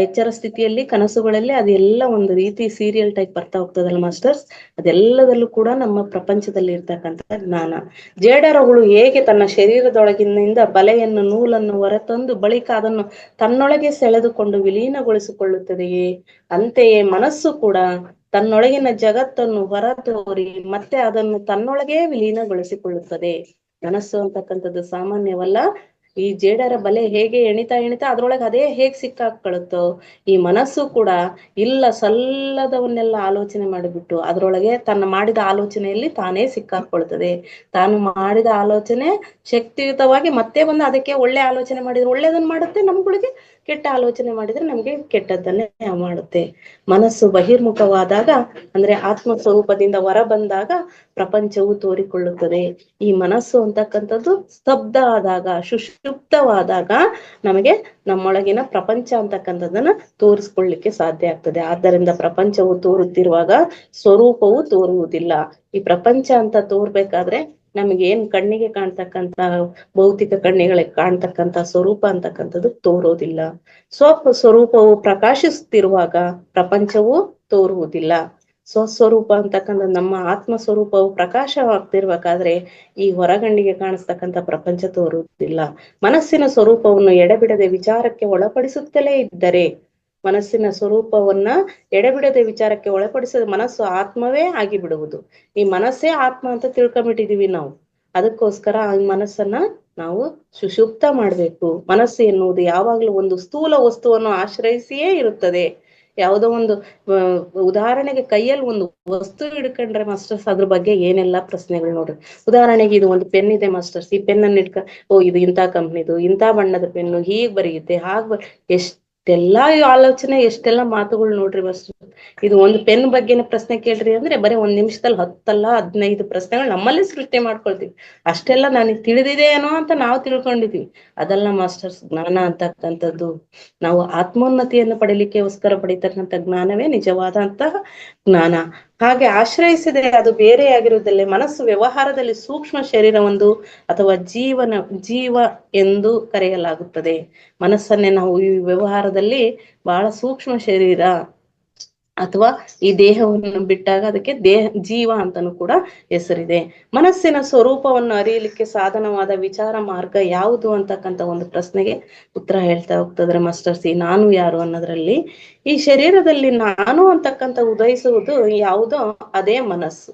ಎಚ್ಚರ ಸ್ಥಿತಿಯಲ್ಲಿ ಕನಸುಗಳಲ್ಲಿ ಅದೆಲ್ಲ ಒಂದು ರೀತಿ ಸೀರಿಯಲ್ ಟೈಪ್ ಬರ್ತಾ ಹೋಗ್ತದಲ್ಲ ಮಾಸ್ಟರ್ಸ್. ಅದೆಲ್ಲದಲ್ಲೂ ಕೂಡ ನಮ್ಮ ಪ್ರಪಂಚದಲ್ಲಿ ಇರ್ತಕ್ಕಂಥ ಜ್ಞಾನ. ಜೇಡರಗಳು ಹೇಗೆ ತನ್ನ ಶರೀರದೊಳಗಿನಿಂದ ಬಲೆಯನ್ನು, ನೂಲನ್ನು ಹೊರತಂದು ಬಳಿಕ ಅದನ್ನು ತನ್ನೊಳಗೆ ಸೆಳೆದುಕೊಂಡು ವಿಲೀನಗೊಳಿಸಿಕೊಳ್ಳುತ್ತದೆಯೇ, ಅಂತೆಯೇ ಮನಸ್ಸು ಕೂಡ ತನ್ನೊಳಗಿನ ಜಗತ್ತನ್ನು ಹೊರತೋರಿ ಮತ್ತೆ ಅದನ್ನು ತನ್ನೊಳಗೆ ವಿಲೀನಗೊಳಿಸಿಕೊಳ್ಳುತ್ತದೆ. ಮನಸ್ಸು ಅಂತಕ್ಕಂಥದ್ದು ಸಾಮಾನ್ಯವಲ್ಲ. ಈ ಜೇಡರ ಬಲೆ ಹೇಗೆ ಎಣಿತಾ ಅದ್ರೊಳಗೆ ಅದೇ ಹೇಗ್ ಸಿಕ್ಕಾಕೊಳ್ಳುತ್ತೋ, ಈ ಮನಸ್ಸು ಕೂಡ ಇಲ್ಲ ಸಲ್ಲದವನ್ನೆಲ್ಲ ಆಲೋಚನೆ ಮಾಡಿಬಿಟ್ಟು ಅದ್ರೊಳಗೆ ತನ್ನ ಮಾಡಿದ ಆಲೋಚನೆಯಲ್ಲಿ ತಾನೇ ಸಿಕ್ಕಾಕೊಳ್ತದೆ. ತಾನು ಮಾಡಿದ ಆಲೋಚನೆ ಶಕ್ತಿಯುತವಾಗಿ ಮತ್ತೆ ಬಂದು ಅದಕ್ಕೆ ಒಳ್ಳೆ ಆಲೋಚನೆ ಮಾಡಿದ್ರೆ ಒಳ್ಳೇದನ್ನ ಮಾಡುತ್ತೆ, ನಮ್ಗಳಿಗೆ ಕೆಟ್ಟ ಆಲೋಚನೆ ಮಾಡಿದ್ರೆ ನಮ್ಗೆ ಕೆಟ್ಟದ್ದನ್ನೇ ಮಾಡುತ್ತೆ. ಮನಸ್ಸು ಬಹಿರ್ಮುಖವಾದಾಗ ಅಂದ್ರೆ ಆತ್ಮ ಸ್ವರೂಪದಿಂದ ಹೊರ ಬಂದಾಗ ಪ್ರಪಂಚವು ತೋರಿಕೊಳ್ಳುತ್ತದೆ. ಈ ಮನಸ್ಸು ಅಂತಕ್ಕಂಥದ್ದು ಸ್ತಬ್ಧ ಆದಾಗ, ಸುಷುಪ್ತವಾದಾಗ ನಮಗೆ ನಮ್ಮೊಳಗಿನ ಪ್ರಪಂಚ ಅಂತಕ್ಕಂಥದ್ದನ್ನ ತೋರಿಸ್ಕೊಳ್ಳಿಕ್ಕೆ ಸಾಧ್ಯ ಆಗ್ತದೆ. ಆದ್ದರಿಂದ ಪ್ರಪಂಚವು ತೋರುತ್ತಿರುವಾಗ ಸ್ವರೂಪವು ತೋರುವುದಿಲ್ಲ. ಈ ಪ್ರಪಂಚ ಅಂತ ತೋರ್ಬೇಕಾದ್ರೆ ನಮ್ಗೆ ಏನ್ ಕಣ್ಣಿಗೆ ಕಾಣ್ತಕ್ಕಂತ ಭೌತಿಕ ಕಣ್ಣಿಗಳಿಗೆ ಕಾಣ್ತಕ್ಕಂತ ಸ್ವರೂಪ ಅಂತಕ್ಕಂಥದ್ದು ತೋರೋದಿಲ್ಲ. ಸ್ವರೂಪವು ಪ್ರಕಾಶಿಸುತ್ತಿರುವಾಗ ಪ್ರಪಂಚವು ತೋರುವುದಿಲ್ಲ. ಸ್ವಸ್ವರೂಪ ಅಂತಕ್ಕಂಥ ನಮ್ಮ ಆತ್ಮ ಸ್ವರೂಪವು ಪ್ರಕಾಶವಾಗ್ತಿರ್ಬೇಕಾದ್ರೆ ಈ ಹೊರಗಣ್ಣಿಗೆ ಕಾಣಿಸ್ತಕ್ಕಂಥ ಪ್ರಪಂಚ ತೋರುವುದಿಲ್ಲ. ಮನಸ್ಸಿನ ಸ್ವರೂಪವನ್ನು ಎಡೆಬಿಡದೆ ವಿಚಾರಕ್ಕೆ ಒಳಪಡಿಸುತ್ತಲೇ ಇದ್ದರೆ, ಮನಸ್ಸಿನ ಸ್ವರೂಪವನ್ನ ಎಡೆಬಿಡದೆ ವಿಚಾರಕ್ಕೆ ಒಳಪಡಿಸಿದ ಮನಸ್ಸು ಆತ್ಮವೇ ಆಗಿ ಬಿಡುವುದು. ಈ ಮನಸ್ಸೇ ಆತ್ಮ ಅಂತ ತಿಳ್ಕೊಂಬಿಟ್ಟಿದೀವಿ ನಾವು. ಅದಕ್ಕೋಸ್ಕರ ಆ ಮನಸ್ಸನ್ನ ನಾವು ಸುಷುಪ್ತ ಮಾಡ್ಬೇಕು. ಮನಸ್ಸು ಎನ್ನುವುದು ಯಾವಾಗ್ಲೂ ಒಂದು ಸ್ಥೂಲ ವಸ್ತುವನ್ನು ಆಶ್ರಯಿಸಿಯೇ ಇರುತ್ತದೆ. ಯಾವುದೋ ಒಂದು ಉದಾಹರಣೆಗೆ ಕೈಯಲ್ಲಿ ಒಂದು ವಸ್ತು ಹಿಡ್ಕೊಂಡ್ರೆ ಮಾಸ್ಟರ್ಸ್ ಅದ್ರ ಬಗ್ಗೆ ಏನೆಲ್ಲಾ ಪ್ರಶ್ನೆಗಳು ನೋಡ್ರಿ. ಉದಾಹರಣೆಗೆ ಇದು ಒಂದು ಪೆನ್ ಇದೆ ಮಾಸ್ಟರ್ಸ್, ಈ ಪೆನ್ನನ್ನು ಇದು ಇಂಥ ಕಂಪ್ನಿದು, ಇಂಥ ಬಣ್ಣದ ಪೆನ್ನು, ಹೀಗ್ ಬರೆಯುತ್ತೆ, ಎಷ್ಟೇ ಎಷ್ಟೆಲ್ಲಾ ಆಲೋಚನೆ, ಎಷ್ಟೆಲ್ಲಾ ಮಾತುಗಳು ನೋಡ್ರಿ ಬಸ್. ಇದು ಒಂದು ಪೆನ್ ಬಗ್ಗೆನ ಪ್ರಶ್ನೆ ಕೇಳ್ರಿ ಅಂದ್ರೆ ಬರೀ 1 ನಿಮಿಷದಲ್ಲಿ 10 ಅಲ್ಲ 15 ಪ್ರಶ್ನೆಗಳು ನಮ್ಮಲ್ಲಿ ಸೃಷ್ಟಿ ಮಾಡ್ಕೊಳ್ತೀವಿ. ಅಷ್ಟೆಲ್ಲ ನನಗೆ ತಿಳಿದಿದೆ ಏನೋ ಅಂತ ನಾವು ತಿಳ್ಕೊಂಡಿದ್ವಿ. ಅದೆಲ್ಲ ಮಾಸ್ಟರ್ಸ್, ಜ್ಞಾನ ಅಂತಕ್ಕಂಥದ್ದು ನಾವು ಆತ್ಮೋನ್ನತಿಯನ್ನು ಪಡಿಲಿಕ್ಕೋಸ್ಕರ ಪಡಿತಕ್ಕಂಥ ಜ್ಞಾನವೇ ನಿಜವಾದಂತಹ ಜ್ಞಾನ. ಹಾಗೆ ಆಶ್ರಯಿಸಿದೆ ಅದು ಬೇರೆ ಆಗಿರುವುದಿಲ್ಲ. ಮನಸ್ಸು ವ್ಯವಹಾರದಲ್ಲಿ ಸೂಕ್ಷ್ಮ ಶರೀರ ಒಂದು ಅಥವಾ ಜೀವ ಎಂದು ಕರೆಯಲಾಗುತ್ತದೆ. ಮನಸ್ಸನ್ನೇ ನಾವು ಈ ವ್ಯವಹಾರದಲ್ಲಿ ಬಹಳ ಸೂಕ್ಷ್ಮ ಶರೀರ ಅಥವಾ ಈ ದೇಹವನ್ನು ಬಿಟ್ಟಾಗ ಅದಕ್ಕೆ ಜೀವ ಅಂತಾನೂ ಕೂಡ ಹೆಸರಿದೆ. ಮನಸ್ಸಿನ ಸ್ವರೂಪವನ್ನು ಅರಿಯಲಿಕ್ಕೆ ಸಾಧನವಾದ ವಿಚಾರ ಮಾರ್ಗ ಯಾವುದು ಅಂತಕ್ಕಂಥ ಒಂದು ಪ್ರಶ್ನೆಗೆ ಉತ್ತರ ಹೇಳ್ತಾ ಹೋಗ್ತದ್ರೆ ಮಾಸ್ಟರ್ಸ್. ಈ ನಾನು ಯಾರು ಅನ್ನೋದ್ರಲ್ಲಿ ಈ ಶರೀರದಲ್ಲಿ ನಾನು ಅಂತಕ್ಕಂಥ ಉದಯಿಸುವುದು ಯಾವುದೋ ಅದೇ ಮನಸ್ಸು.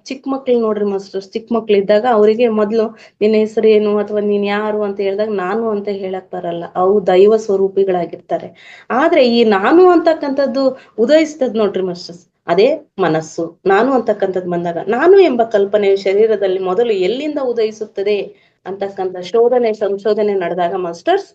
ಚಿಕ್ಕ ಮಕ್ಳು ನೋಡ್ರಿ ಮಾಸ್ಟರ್ಸ್, ಚಿಕ್ಕ ಮಕ್ಳು ಇದ್ದಾಗ ಅವರಿಗೆ ಮೊದ್ಲು ನಿನ್ನ ಹೆಸರು ಏನು ಅಥವಾ ನೀನ್ ಯಾರು ಅಂತ ಹೇಳಿದಾಗ ನಾನು ಅಂತ ಹೇಳಕ್ ಬರಲ್ಲ. ಅವು ದೈವ ಸ್ವರೂಪಿಗಳಾಗಿರ್ತಾರೆ. ಆದ್ರೆ ಈ ನಾನು ಅಂತಕ್ಕಂಥದ್ದು ಉದಯಿಸ್ತದ್ ನೋಡ್ರಿ ಮಾಸ್ಟರ್ಸ್, ಅದೇ ಮನಸ್ಸು. ನಾನು ಅಂತಕ್ಕಂಥದ್ದು ಬಂದಾಗ ನಾನು ಎಂಬ ಕಲ್ಪನೆಯು ಶರೀರದಲ್ಲಿ ಮೊದಲು ಎಲ್ಲಿಂದ ಉದಯಿಸುತ್ತದೆ ಅಂತಕ್ಕಂಥ ಸಂಶೋಧನೆ ನಡೆದಾಗ ಮಾಸ್ಟರ್ಸ್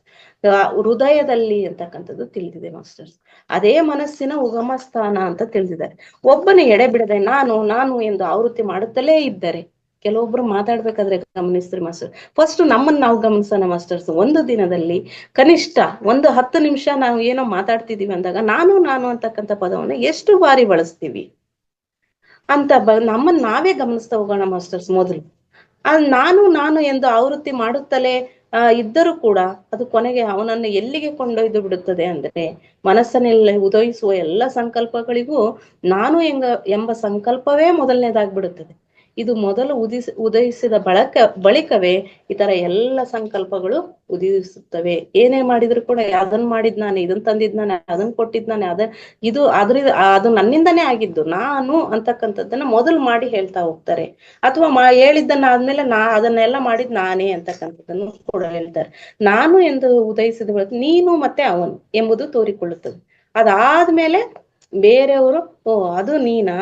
ಹೃದಯದಲ್ಲಿ ಅಂತಕ್ಕಂಥದ್ದು ತಿಳಿದಿದೆ ಮಾಸ್ಟರ್ಸ್. ಅದೇ ಮನಸ್ಸಿನ ಉಗಮ ಸ್ಥಾನ ಅಂತ ತಿಳಿದಿದ್ದಾರೆ. ಒಬ್ಬನ ಎಡೆ ಬಿಡದೆ ನಾನು ಎಂದು ಆವೃತ್ತಿ ಮಾಡುತ್ತಲೇ ಇದ್ದರೆ, ಕೆಲವೊಬ್ರು ಮಾತಾಡ್ಬೇಕಾದ್ರೆ ಗಮನಿಸ್ರಿ ಮಾಸ್ಟರ್, ಫಸ್ಟ್ ನಮ್ಮನ್ನ ನಾವು ಗಮನಿಸೋಣ ಮಾಸ್ಟರ್ಸ್. ಒಂದು ದಿನದಲ್ಲಿ ಕನಿಷ್ಠ 10 ನಿಮಿಷ ನಾವು ಏನೋ ಮಾತಾಡ್ತಿದೀವಿ ಅಂದಾಗ ನಾನು ಅಂತಕ್ಕಂಥ ಪದವನ್ನ ಎಷ್ಟು ಬಾರಿ ಬಳಸ್ತೀವಿ ಅಂತ ನಮ್ಮನ್ನ ನಾವೇ ಗಮನಿಸ್ತಾ ಹೋಗೋಣ ಮಾಸ್ಟರ್ಸ್. ಮೊದಲು ನಾನು ಎಂದು ಆವೃತ್ತಿ ಮಾಡುತ್ತಲೇ ಇದ್ದರೂ ಕೂಡ ಅದು ಕೊನೆಗೆ ಅವನನ್ನು ಎಲ್ಲಿಗೆ ಕೊಂಡೊಯ್ದು ಬಿಡುತ್ತದೆ ಅಂದ್ರೆ, ಮನಸ್ಸನ್ನೆಲ್ಲ ಉದಯಿಸುವ ಎಲ್ಲ ಸಂಕಲ್ಪಗಳಿಗೂ ನಾನು ಎಂಬ ಸಂಕಲ್ಪವೇ ಮೊದಲನೇದಾಗ್ಬಿಡುತ್ತದೆ. ಇದು ಮೊದಲು ಉದಯಿಸಿದ ಬಳಿಕವೇ ಇತರ ಎಲ್ಲ ಸಂಕಲ್ಪಗಳು ಉದಯಿಸುತ್ತವೆ. ಏನೇ ಮಾಡಿದ್ರು ಕೂಡ ಅದನ್ನ ಮಾಡಿದ್ ನಾನೇ, ಇದನ್ನ ತಂದಿದ್ ನಾನೇ, ಅದನ್ನ ಕೊಟ್ಟಿದ್ ನಾನೇ, ಅದು ನನ್ನಿಂದನೇ ಆಗಿದ್ದು ನಾನು ಅಂತಕ್ಕಂಥದ್ದನ್ನ ಮೊದಲು ಮಾಡಿ ಹೇಳ್ತಾ ಹೋಗ್ತಾರೆ. ಅಥವಾ ಹೇಳಿದ್ದನ್ನ ಆದ್ಮೇಲೆ ಅದನ್ನೆಲ್ಲ ಮಾಡಿದ್ ನಾನೇ ಅಂತಕ್ಕಂಥದ್ದನ್ನು ಕೂಡ ಹೇಳ್ತಾರೆ. ನಾನು ಎಂದು ಉದಯಿಸಿದ ಬಳಿಕ ನೀನು ಮತ್ತೆ ಅವನು ಎಂಬುದು ತೋರಿಕೊಳ್ಳುತ್ತದೆ. ಅದಾದ್ಮೇಲೆ ಬೇರೆಯವರು ಅದು ನೀನಾ,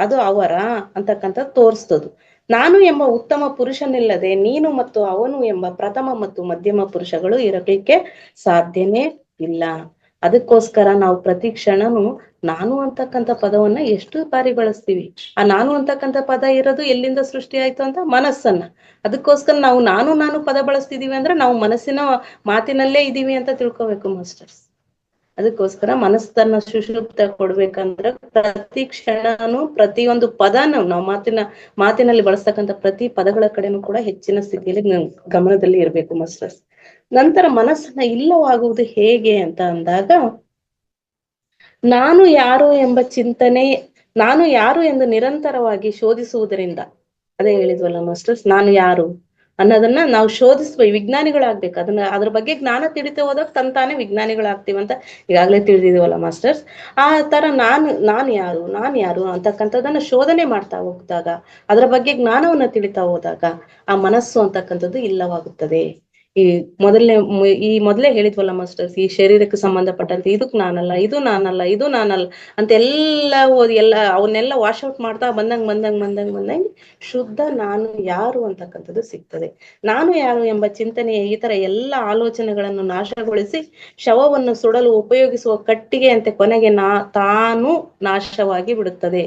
ಅದು ಅವರ ಅಂತಕ್ಕಂಥದ್ದು ತೋರಿಸ್ತದು. ನಾನು ಎಂಬ ಉತ್ತಮ ಪುರುಷನಿಲ್ಲದೆ ನೀನು ಮತ್ತು ಅವನು ಎಂಬ ಪ್ರಥಮ ಮತ್ತು ಮಧ್ಯಮ ಪುರುಷಗಳು ಇರಲಿಕ್ಕೆ ಸಾಧ್ಯನೇ ಇಲ್ಲ. ಅದಕ್ಕೋಸ್ಕರ ನಾವು ಪ್ರತಿ ಕ್ಷಣನು ನಾನು ಅಂತಕ್ಕಂಥ ಪದವನ್ನ ಎಷ್ಟು ಬಾರಿ ಬಳಸ್ತೀವಿ. ಆ ನಾನು ಅಂತಕ್ಕಂಥ ಪದ ಇರೋದು ಎಲ್ಲಿಂದ ಸೃಷ್ಟಿ ಆಯ್ತು ಅಂತ ಮನಸ್ಸನ್ನ. ಅದಕ್ಕೋಸ್ಕರ ನಾವು ನಾನು ಪದ ಬಳಸ್ತಿದೀವಿ ಅಂದ್ರೆ ನಾವು ಮನಸ್ಸಿನ ಮಾತಿನಲ್ಲೇ ಇದೀವಿ ಅಂತ ತಿಳ್ಕೊಬೇಕು ಮಾಸ್ಟರ್ಸ್. ಅದಕ್ಕೋಸ್ಕರ ಮನಸ್ಸನ್ನ ಸುಷುಪ್ತ ಕೊಡ್ಬೇಕಂದ್ರೆ ಪ್ರತಿ ಕ್ಷಣನು ಪ್ರತಿಯೊಂದು ಪದನು ನಾವು ಮಾತಿನಲ್ಲಿ ಬಳಸ್ತಕ್ಕಂಥ ಪ್ರತಿ ಪದಗಳ ಕಡೆನೂ ಕೂಡ ಹೆಚ್ಚಿನ ಸ್ಥಿತಿಯಲ್ಲಿ ಗಮನದಲ್ಲಿ ಇರ್ಬೇಕು ಮಾಸ್ಟರ್ಸ್. ನಂತರ ಮನಸ್ಸನ್ನ ಇಲ್ಲವಾಗುವುದು ಹೇಗೆ ಅಂತ ಅಂದಾಗ, ನಾನು ಯಾರು ಎಂಬ ಚಿಂತನೆ, ನಾನು ಯಾರು ಎಂದು ನಿರಂತರವಾಗಿ ಶೋಧಿಸುವುದರಿಂದ, ಅದೇ ಹೇಳಿದ್ವಲ್ಲ ಮಾಸ್ಟರ್ಸ್, ನಾನು ಯಾರು ಅನ್ನೋದನ್ನ ನಾವು ವಿಜ್ಞಾನಿಗಳಾಗ್ಬೇಕು. ಅದ್ರ ಬಗ್ಗೆ ಜ್ಞಾನ ತಿಳಿತಾ ಹೋದಾಗ ತಂತಾನೆ ವಿಜ್ಞಾನಿಗಳಾಗ್ತೀವಂತ ಈಗಾಗಲೇ ತಿಳಿದಿದೀವಲ್ಲ ಮಾಸ್ಟರ್ಸ್. ಆ ತರ ನಾನು ಯಾರು ಅಂತಕ್ಕಂಥದ್ದನ್ನ ಶೋಧನೆ ಮಾಡ್ತಾ ಹೋಗ್ದಾಗ, ಅದರ ಬಗ್ಗೆ ಜ್ಞಾನವನ್ನ ತಿಳಿತಾ ಹೋದಾಗ ಆ ಮನಸ್ಸು ಅಂತಕ್ಕಂಥದ್ದು ಇಲ್ಲವಾಗುತ್ತದೆ. ಮೊದಲೇ ಹೇಳಿದ್ವಲ್ಲ ಮಾಸ್ಟರ್ಸ್, ಈ ಶರೀರಕ್ಕೆ ಸಂಬಂಧಪಟ್ಟಂತೆ ಇದಕ್ ನಾನಲ್ಲ ಅಂತ ಎಲ್ಲ ಅವನ್ನೆಲ್ಲ ವಾಶ್ ಔಟ್ ಮಾಡ್ತಾ ಬಂದಂಗ ಶುದ್ಧ ನಾನು ಯಾರು ಅಂತಕ್ಕಂಥದ್ದು ಸಿಗ್ತದೆ. ನಾನು ಯಾರು ಎಂಬ ಚಿಂತನೆಯ ಈ ತರ ಎಲ್ಲ ಆಲೋಚನೆಗಳನ್ನು ನಾಶಗೊಳಿಸಿ ಶವವನ್ನು ಸುಡಲು ಉಪಯೋಗಿಸುವ ಕಟ್ಟಿಗೆ ಅಂತೆ ಕೊನೆಗೆ ತಾನು ನಾಶವಾಗಿ ಬಿಡುತ್ತದೆ.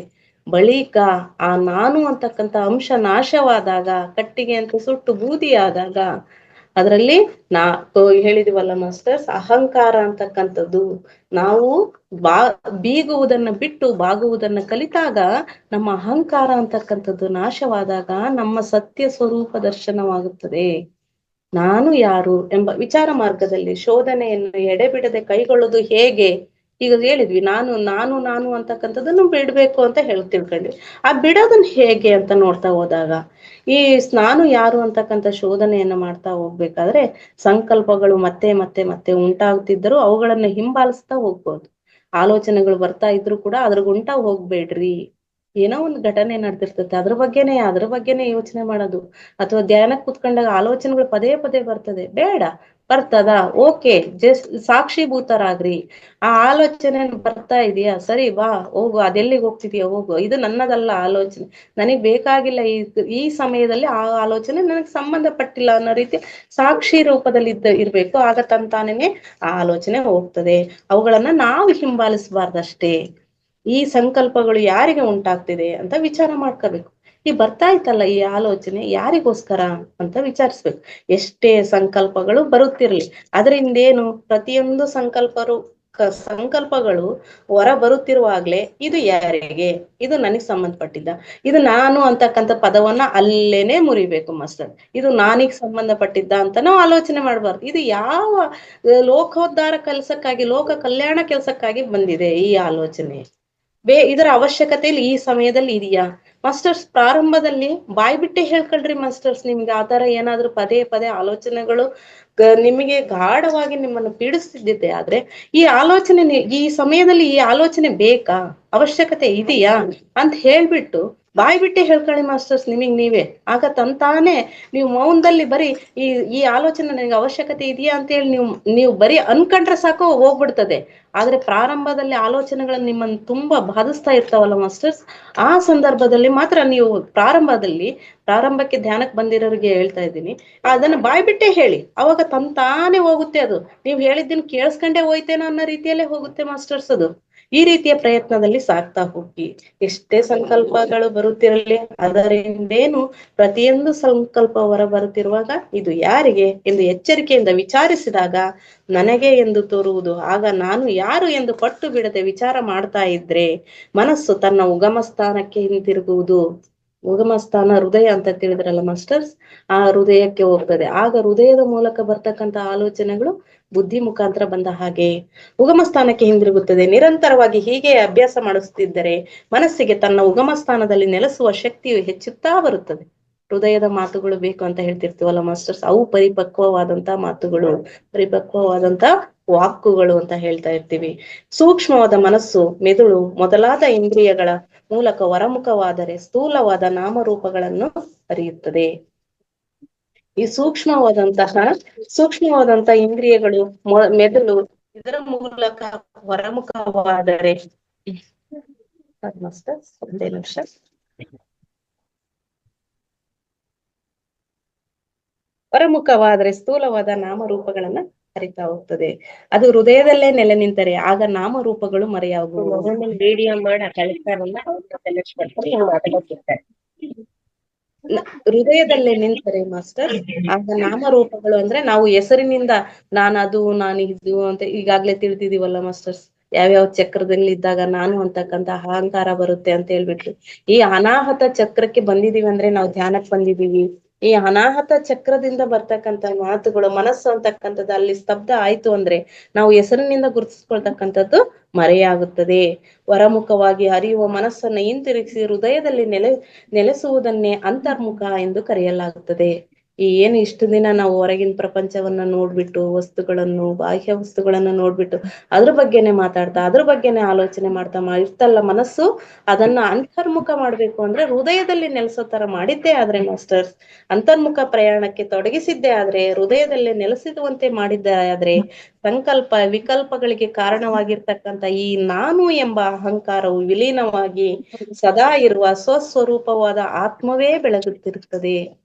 ಬಳಿಕ ಆ ನಾನು ಅಂತಕ್ಕಂಥ ಅಂಶ ನಾಶವಾದಾಗ, ಕಟ್ಟಿಗೆ ಅಂತ ಸುಟ್ಟು ಬೂದಿಯಾದಾಗ, ಅದರಲ್ಲಿ ಹೇಳಿದಿವಲ್ಲ ಮಾಸ್ಟರ್ಸ್, ಅಹಂಕಾರ ಅಂತಕ್ಕಂಥದ್ದು ನಾವು ಬೀಗುವುದನ್ನ ಬಿಟ್ಟು ಬಾಗುವುದನ್ನ ಕಲಿತಾಗ, ನಮ್ಮ ಅಹಂಕಾರ ಅಂತಕ್ಕಂಥದ್ದು ನಾಶವಾದಾಗ ನಮ್ಮ ಸತ್ಯ ಸ್ವರೂಪ ದರ್ಶನವಾಗುತ್ತದೆ. ನಾನು ಯಾರು ಎಂಬ ವಿಚಾರ ಮಾರ್ಗದಲ್ಲಿ ಶೋಧನೆಯನ್ನು ಎಡೆಬಿಡದೆ ಕೈಗೊಳ್ಳೋದು ಹೇಗೆ? ಈಗ ಹೇಳಿದ್ವಿ ನಾನು ಅಂತಕ್ಕಂಥದ್ದನ್ನು ಬಿಡ್ಬೇಕು ಅಂತ ತಿಳ್ಕೊಂಡ್ವಿ. ಆ ಬಿಡೋದನ್ನ ಹೇಗೆ ಅಂತ ನೋಡ್ತಾ ಹೋದಾಗ, ಈ ನಾನು ಯಾರು ಅಂತಕ್ಕಂಥ ಶೋಧನೆಯನ್ನ ಮಾಡ್ತಾ ಹೋಗ್ಬೇಕಾದ್ರೆ ಸಂಕಲ್ಪಗಳು ಮತ್ತೆ ಮತ್ತೆ ಮತ್ತೆ ಉಂಟಾಗ್ತಿದ್ದರೂ ಅವುಗಳನ್ನ ಹಿಂಬಾಲಿಸ್ತಾ ಹೋಗ್ಬೋದು. ಆಲೋಚನೆಗಳು ಬರ್ತಾ ಇದ್ರು ಕೂಡ ಅದ್ರಗುಂಟ ಹೋಗ್ಬೇಡ್ರಿ. ಏನೋ ಒಂದು ಘಟನೆ ನಡೆದಿರ್ತದೆ, ಅದ್ರ ಬಗ್ಗೆನೆ ಯೋಚನೆ ಮಾಡೋದು, ಅಥವಾ ಧ್ಯಾನಕ್ಕೆ ಕೂತ್ಕೊಂಡಾಗ ಆಲೋಚನೆಗಳು ಪದೇ ಪದೇ ಬರ್ತದೆ, ಬೇಡ, ಬರ್ತದಾ? ಓಕೆ, ಜಸ್ಟ್ ಸಾಕ್ಷಿಭೂತರಾಗ್ರಿ. ಆ ಆಲೋಚನೆ ಬರ್ತಾ ಇದೆಯಾ? ಸರಿ, ಬಾ ಹೋಗು, ಅದೆಲ್ಲಿಗೆ ಹೋಗ್ತಿದ್ಯಾ ಹೋಗು, ಇದು ನನ್ನದಲ್ಲ ಆಲೋಚನೆ, ನನಗ್ ಬೇಕಾಗಿಲ್ಲ, ಈ ಸಮಯದಲ್ಲಿ ಆ ಆಲೋಚನೆ ನನಗ್ ಸಂಬಂಧಪಟ್ಟಿಲ್ಲ ಅನ್ನೋ ರೀತಿ ಸಾಕ್ಷಿ ರೂಪದಲ್ಲಿ ಇರ್ಬೇಕು. ಆಗ ತಂತಾನೇ ಆ ಆಲೋಚನೆ ಹೋಗ್ತದೆ. ಅವುಗಳನ್ನ ನಾವು ಹಿಂಬಾಲಿಸಬಾರ್ದಷ್ಟೇ. ಈ ಸಂಕಲ್ಪಗಳು ಯಾರಿಗೆ ಉಂಟಾಗ್ತಿದೆ ಅಂತ ವಿಚಾರ ಮಾಡ್ಕೋಬೇಕು. ಈ ಬರ್ತಾ ಇತ್ತಲ್ಲ ಈ ಆಲೋಚನೆ ಯಾರಿಗೋಸ್ಕರ ಅಂತ ವಿಚಾರಿಸ್ಬೇಕು. ಎಷ್ಟೇ ಸಂಕಲ್ಪಗಳು ಬರುತ್ತಿರ್ಲಿ, ಅದರಿಂದೇನು ಪ್ರತಿಯೊಂದು ಸಂಕಲ್ಪಗಳು ಹೊರ ಬರುತ್ತಿರುವಾಗ್ಲೇ ಇದು ಯಾರಿಗೆ, ಇದು ನನಗ್ ಸಂಬಂಧಪಟ್ಟಿದ್ದ, ಇದು ನಾನು ಅಂತಕ್ಕಂಥ ಪದವನ್ನ ಅಲ್ಲೇನೆ ಮುರಿಬೇಕು ಮಾಸ್ಟರ್. ಇದು ನಾನಿಗ್ ಸಂಬಂಧಪಟ್ಟಿದ್ದ ಅಂತ ನಾವು ಆಲೋಚನೆ ಮಾಡಬಾರ್ದು. ಇದು ಯಾವ ಲೋಕೋದ್ಧಾರ ಕೆಲಸಕ್ಕಾಗಿ, ಲೋಕ ಕಲ್ಯಾಣ ಕೆಲಸಕ್ಕಾಗಿ ಬಂದಿದೆ ಈ ಆಲೋಚನೆ. ಇದರ ಅವಶ್ಯಕತೆ ಈ ಸಮಯದಲ್ಲಿ ಇದೆಯಾ ಮಾಸ್ಟರ್ಸ್? ಪ್ರಾರಂಭದಲ್ಲಿ ಬಾಯ್ ಬಿಟ್ಟೆ ಹೇಳ್ಕೊಳ್ರಿ ಮಾಸ್ಟರ್ಸ್. ನಿಮ್ಗೆ ಆತರ ಏನಾದ್ರೂ ಪದೇ ಪದೇ ಆಲೋಚನೆಗಳು ನಿಮಗೆ ಗಾಢವಾಗಿ ನಿಮ್ಮನ್ನು ಪೀಡಿಸ್ತಿದ್ದೆ ಆದ್ರೆ ಈ ಆಲೋಚನೆ, ಈ ಸಮಯದಲ್ಲಿ ಈ ಆಲೋಚನೆ ಬೇಕಾ, ಅವಶ್ಯಕತೆ ಇದೆಯಾ ಅಂತ ಹೇಳ್ಬಿಟ್ಟು ಬಾಯ್ ಬಿಟ್ಟೆ ಹೇಳ್ಕೊಳ್ಳಿ ಮಾಸ್ಟರ್ಸ್ ನಿಮಗ್ ನೀವೇ. ಆಗ ತಂತಾನೆ ನೀವು ಮೌನದಲ್ಲಿ ಬರೀ ಈ ಆಲೋಚನೆ ನನಗೆ ಅವಶ್ಯಕತೆ ಇದೆಯಾ ಅಂತ ಹೇಳಿ ನೀವು ಬರೀ ಅನ್ಕೊಂಡ್ರೆ ಸಾಕು, ಹೋಗ್ಬಿಡ್ತದೆ. ಆದ್ರೆ ಪ್ರಾರಂಭದಲ್ಲಿ ಆಲೋಚನೆಗಳನ್ನ ನಿಮ್ಮನ್ನು ತುಂಬಾ ಬಾಧಿಸ್ತಾ ಇರ್ತಾವಲ್ಲ ಮಾಸ್ಟರ್ಸ್, ಆ ಸಂದರ್ಭದಲ್ಲಿ ಮಾತ್ರ ನೀವು ಪ್ರಾರಂಭಕ್ಕೆ ಧ್ಯಾನಕ್ಕೆ ಬಂದಿರೋರಿಗೆ ಹೇಳ್ತಾ ಇದ್ದೀನಿ, ಅದನ್ನ ಬಾಯ್ ಬಿಟ್ಟೆ ಹೇಳಿ. ಅವಾಗ ತಂತಾನೆ ಹೋಗುತ್ತೆ ಅದು. ನೀವು ಹೇಳಿದ್ದನ್ನು ಕೇಳಿಸ್ಕೊಂಡೇ ಹೋಯ್ತೇನೋ ಅನ್ನೋ ರೀತಿಯಲ್ಲೇ ಹೋಗುತ್ತೆ ಮಾಸ್ಟರ್ಸ್ ಅದು. ಈ ರೀತಿಯ ಪ್ರಯತ್ನದಲ್ಲಿ ಸಾಕ್ತಾ ಹೋಗಿ. ಎಷ್ಟೇ ಸಂಕಲ್ಪಗಳು ಬರುತ್ತಿರಲಿ, ಅದರಿಂದೇನು ಪ್ರತಿಯೊಂದು ಸಂಕಲ್ಪ ಹೊರ ಬರುತ್ತಿರುವಾಗ ಇದು ಯಾರಿಗೆ ಎಂದು ಎಚ್ಚರಿಕೆಯಿಂದ ವಿಚಾರಿಸಿದಾಗ ನನಗೆ ಎಂದು ತೋರುವುದು. ಆಗ ನಾನು ಯಾರು ಎಂದು ಪಟ್ಟು ಬಿಡದೆ ವಿಚಾರ ಮಾಡ್ತಾ ಇದ್ರೆ ಮನಸ್ಸು ತನ್ನ ಉಗಮ ಸ್ಥಾನಕ್ಕೆ ಹಿಂತಿರುಗುವುದು. ಉಗಮ ಸ್ಥಾನ ಹೃದಯ ಅಂತ ತಿಳಿದ್ರಲ್ಲ ಮಾಸ್ಟರ್ಸ್, ಆ ಹೃದಯಕ್ಕೆ ಹೋಗ್ತದೆ. ಆಗ ಹೃದಯದ ಮೂಲಕ ಬರ್ತಕ್ಕಂಥ ಆಲೋಚನೆಗಳು ಬುದ್ಧಿ ಮುಖಾಂತರ ಬಂದ ಹಾಗೆ ಉಗಮ ಸ್ಥಾನಕ್ಕೆ ಹಿಂದಿರುಗುತ್ತದೆ. ನಿರಂತರವಾಗಿ ಹೀಗೆ ಅಭ್ಯಾಸ ಮಾಡಿಸ್ತಿದ್ದರೆ ಮನಸ್ಸಿಗೆ ತನ್ನ ಉಗಮ ಸ್ಥಾನದಲ್ಲಿ ನೆಲೆಸುವ ಶಕ್ತಿಯು ಹೆಚ್ಚುತ್ತಾ ಬರುತ್ತದೆ. ಹೃದಯದ ಮಾತುಗಳು ಬೇಕು ಅಂತ ಹೇಳ್ತಿರ್ತೀವಲ್ಲ ಮಾಸ್ಟರ್ಸ್, ಅವು ಪರಿಪಕ್ವವಾದಂತ ಮಾತುಗಳು, ಪರಿಪಕ್ವವಾದಂತ ವಾಕುಗಳು ಅಂತ ಹೇಳ್ತಾ ಇರ್ತೀವಿ. ಸೂಕ್ಷ್ಮವಾದ ಮನಸ್ಸು, ಮೆದುಳು ಮೊದಲಾದ ಇಂದ್ರಿಯಗಳ ಮೂಲಕ ಹೊರಮುಖವಾದರೆ ಸ್ಥೂಲವಾದ ನಾಮರೂಪಗಳನ್ನು ಅರಿಯುತ್ತದೆ. ಈ ಸೂಕ್ಷ್ಮವಾದಂತಹ ಇಂದ್ರಿಯಗಳು, ಮೆದುಳು ಇದರ ಮೂಲಕ ಹೊರಮುಖವಾದರೆ ಒಂದೇ ನಿಮಿಷ, ಹೊರಮುಖವಾದರೆ ಸ್ಥೂಲವಾದ ನಾಮರೂಪಗಳನ್ನ ಅರಿತಾ ಹೋಗ್ತದೆ. ಅದು ಹೃದಯದಲ್ಲೇ ನೆಲೆ ನಿಂತರೆ ಆಗ ನಾಮರೂಪಗಳು ಮರೆಯಾಗುವುದು. ಹೃದಯದಲ್ಲೇ ನಿಂತರೆ ಮಾಸ್ಟರ್ ಆಗ ನಾಮರೂಪಗಳು ಅಂದ್ರೆ ನಾವು ಹೆಸರಿನಿಂದ ನಾನದು ನಾನಿದು ಅಂತ ಈಗಾಗ್ಲೇ ತಿಳಿದಿದೀವಲ್ಲ ಮಾಸ್ಟರ್ಸ್. ಯಾವ್ಯಾವ ಚಕ್ರದಲ್ಲಿ ಇದ್ದಾಗ ನಾನು ಅಂತಕ್ಕಂತ ಅಹಂಕಾರ ಬರುತ್ತೆ ಅಂತ ಹೇಳ್ಬಿಟ್ಟು ಈ ಅನಾಹತ ಚಕ್ರಕ್ಕೆ ಬಂದಿದೀವಿ ಅಂದ್ರೆ ನಾವು ಧ್ಯಾನಕ್ಕೆ ಬಂದಿದೀವಿ. ಈ ಅನಾಹತ ಚಕ್ರದಿಂದ ಬರ್ತಕ್ಕಂಥ ಮಾತುಗಳು, ಮನಸ್ಸು ಅಂತಕ್ಕಂಥದ್ದು ಅಲ್ಲಿ ಸ್ತಬ್ಧ ಆಯ್ತು ಅಂದ್ರೆ ನಾವು ಹೆಸರಿನಿಂದ ಗುರುತಿಸ್ಕೊಳ್ತಕ್ಕಂಥದ್ದು ಮರೆಯಾಗುತ್ತದೆ. ಹೊರಮುಖವಾಗಿ ಹರಿಯುವ ಮನಸ್ಸನ್ನ ಹಿಂತಿರುಗಿಸಿ ಹೃದಯದಲ್ಲಿ ನೆಲೆಸುವುದನ್ನೇ ಅಂತರ್ಮುಖ ಎಂದು ಕರೆಯಲಾಗುತ್ತದೆ. ಈ ಏನು ಇಷ್ಟು ದಿನ ನಾವು ಹೊರಗಿನ ಪ್ರಪಂಚವನ್ನ ನೋಡ್ಬಿಟ್ಟು, ವಸ್ತುಗಳನ್ನು, ಬಾಹ್ಯ ವಸ್ತುಗಳನ್ನ ನೋಡ್ಬಿಟ್ಟು ಅದ್ರ ಬಗ್ಗೆನೆ ಮಾತಾಡ್ತಾ, ಅದ್ರ ಬಗ್ಗೆನೆ ಆಲೋಚನೆ ಮಾಡ್ತಾ ಇರ್ತಲ್ಲ ಮನಸ್ಸು, ಅದನ್ನ ಅಂತರ್ಮುಖ ಮಾಡ್ಬೇಕು ಅಂದ್ರೆ ಹೃದಯದಲ್ಲಿ ನೆಲೆಸೋ ತರ ಮಾಡಿದ್ದೇ ಆದ್ರೆ ಮಾಸ್ಟರ್ಸ್, ಅಂತರ್ಮುಖ ಪ್ರಯಾಣಕ್ಕೆ ತೊಡಗಿಸಿದ್ದೇ ಆದ್ರೆ, ಹೃದಯದಲ್ಲೇ ನೆಲೆಸಿರುವಂತೆ ಮಾಡಿದ್ದೇ ಆದ್ರೆ ಸಂಕಲ್ಪ ವಿಕಲ್ಪಗಳಿಗೆ ಕಾರಣವಾಗಿರ್ತಕ್ಕಂಥ ಈ ನಾನು ಎಂಬ ಅಹಂಕಾರವು ವಿಲೀನವಾಗಿ ಸದಾ ಇರುವ ಸ್ವಸ್ವರೂಪವಾದ ಆತ್ಮವೇ ಬೆಳಗುತ್ತಿರುತ್ತದೆ.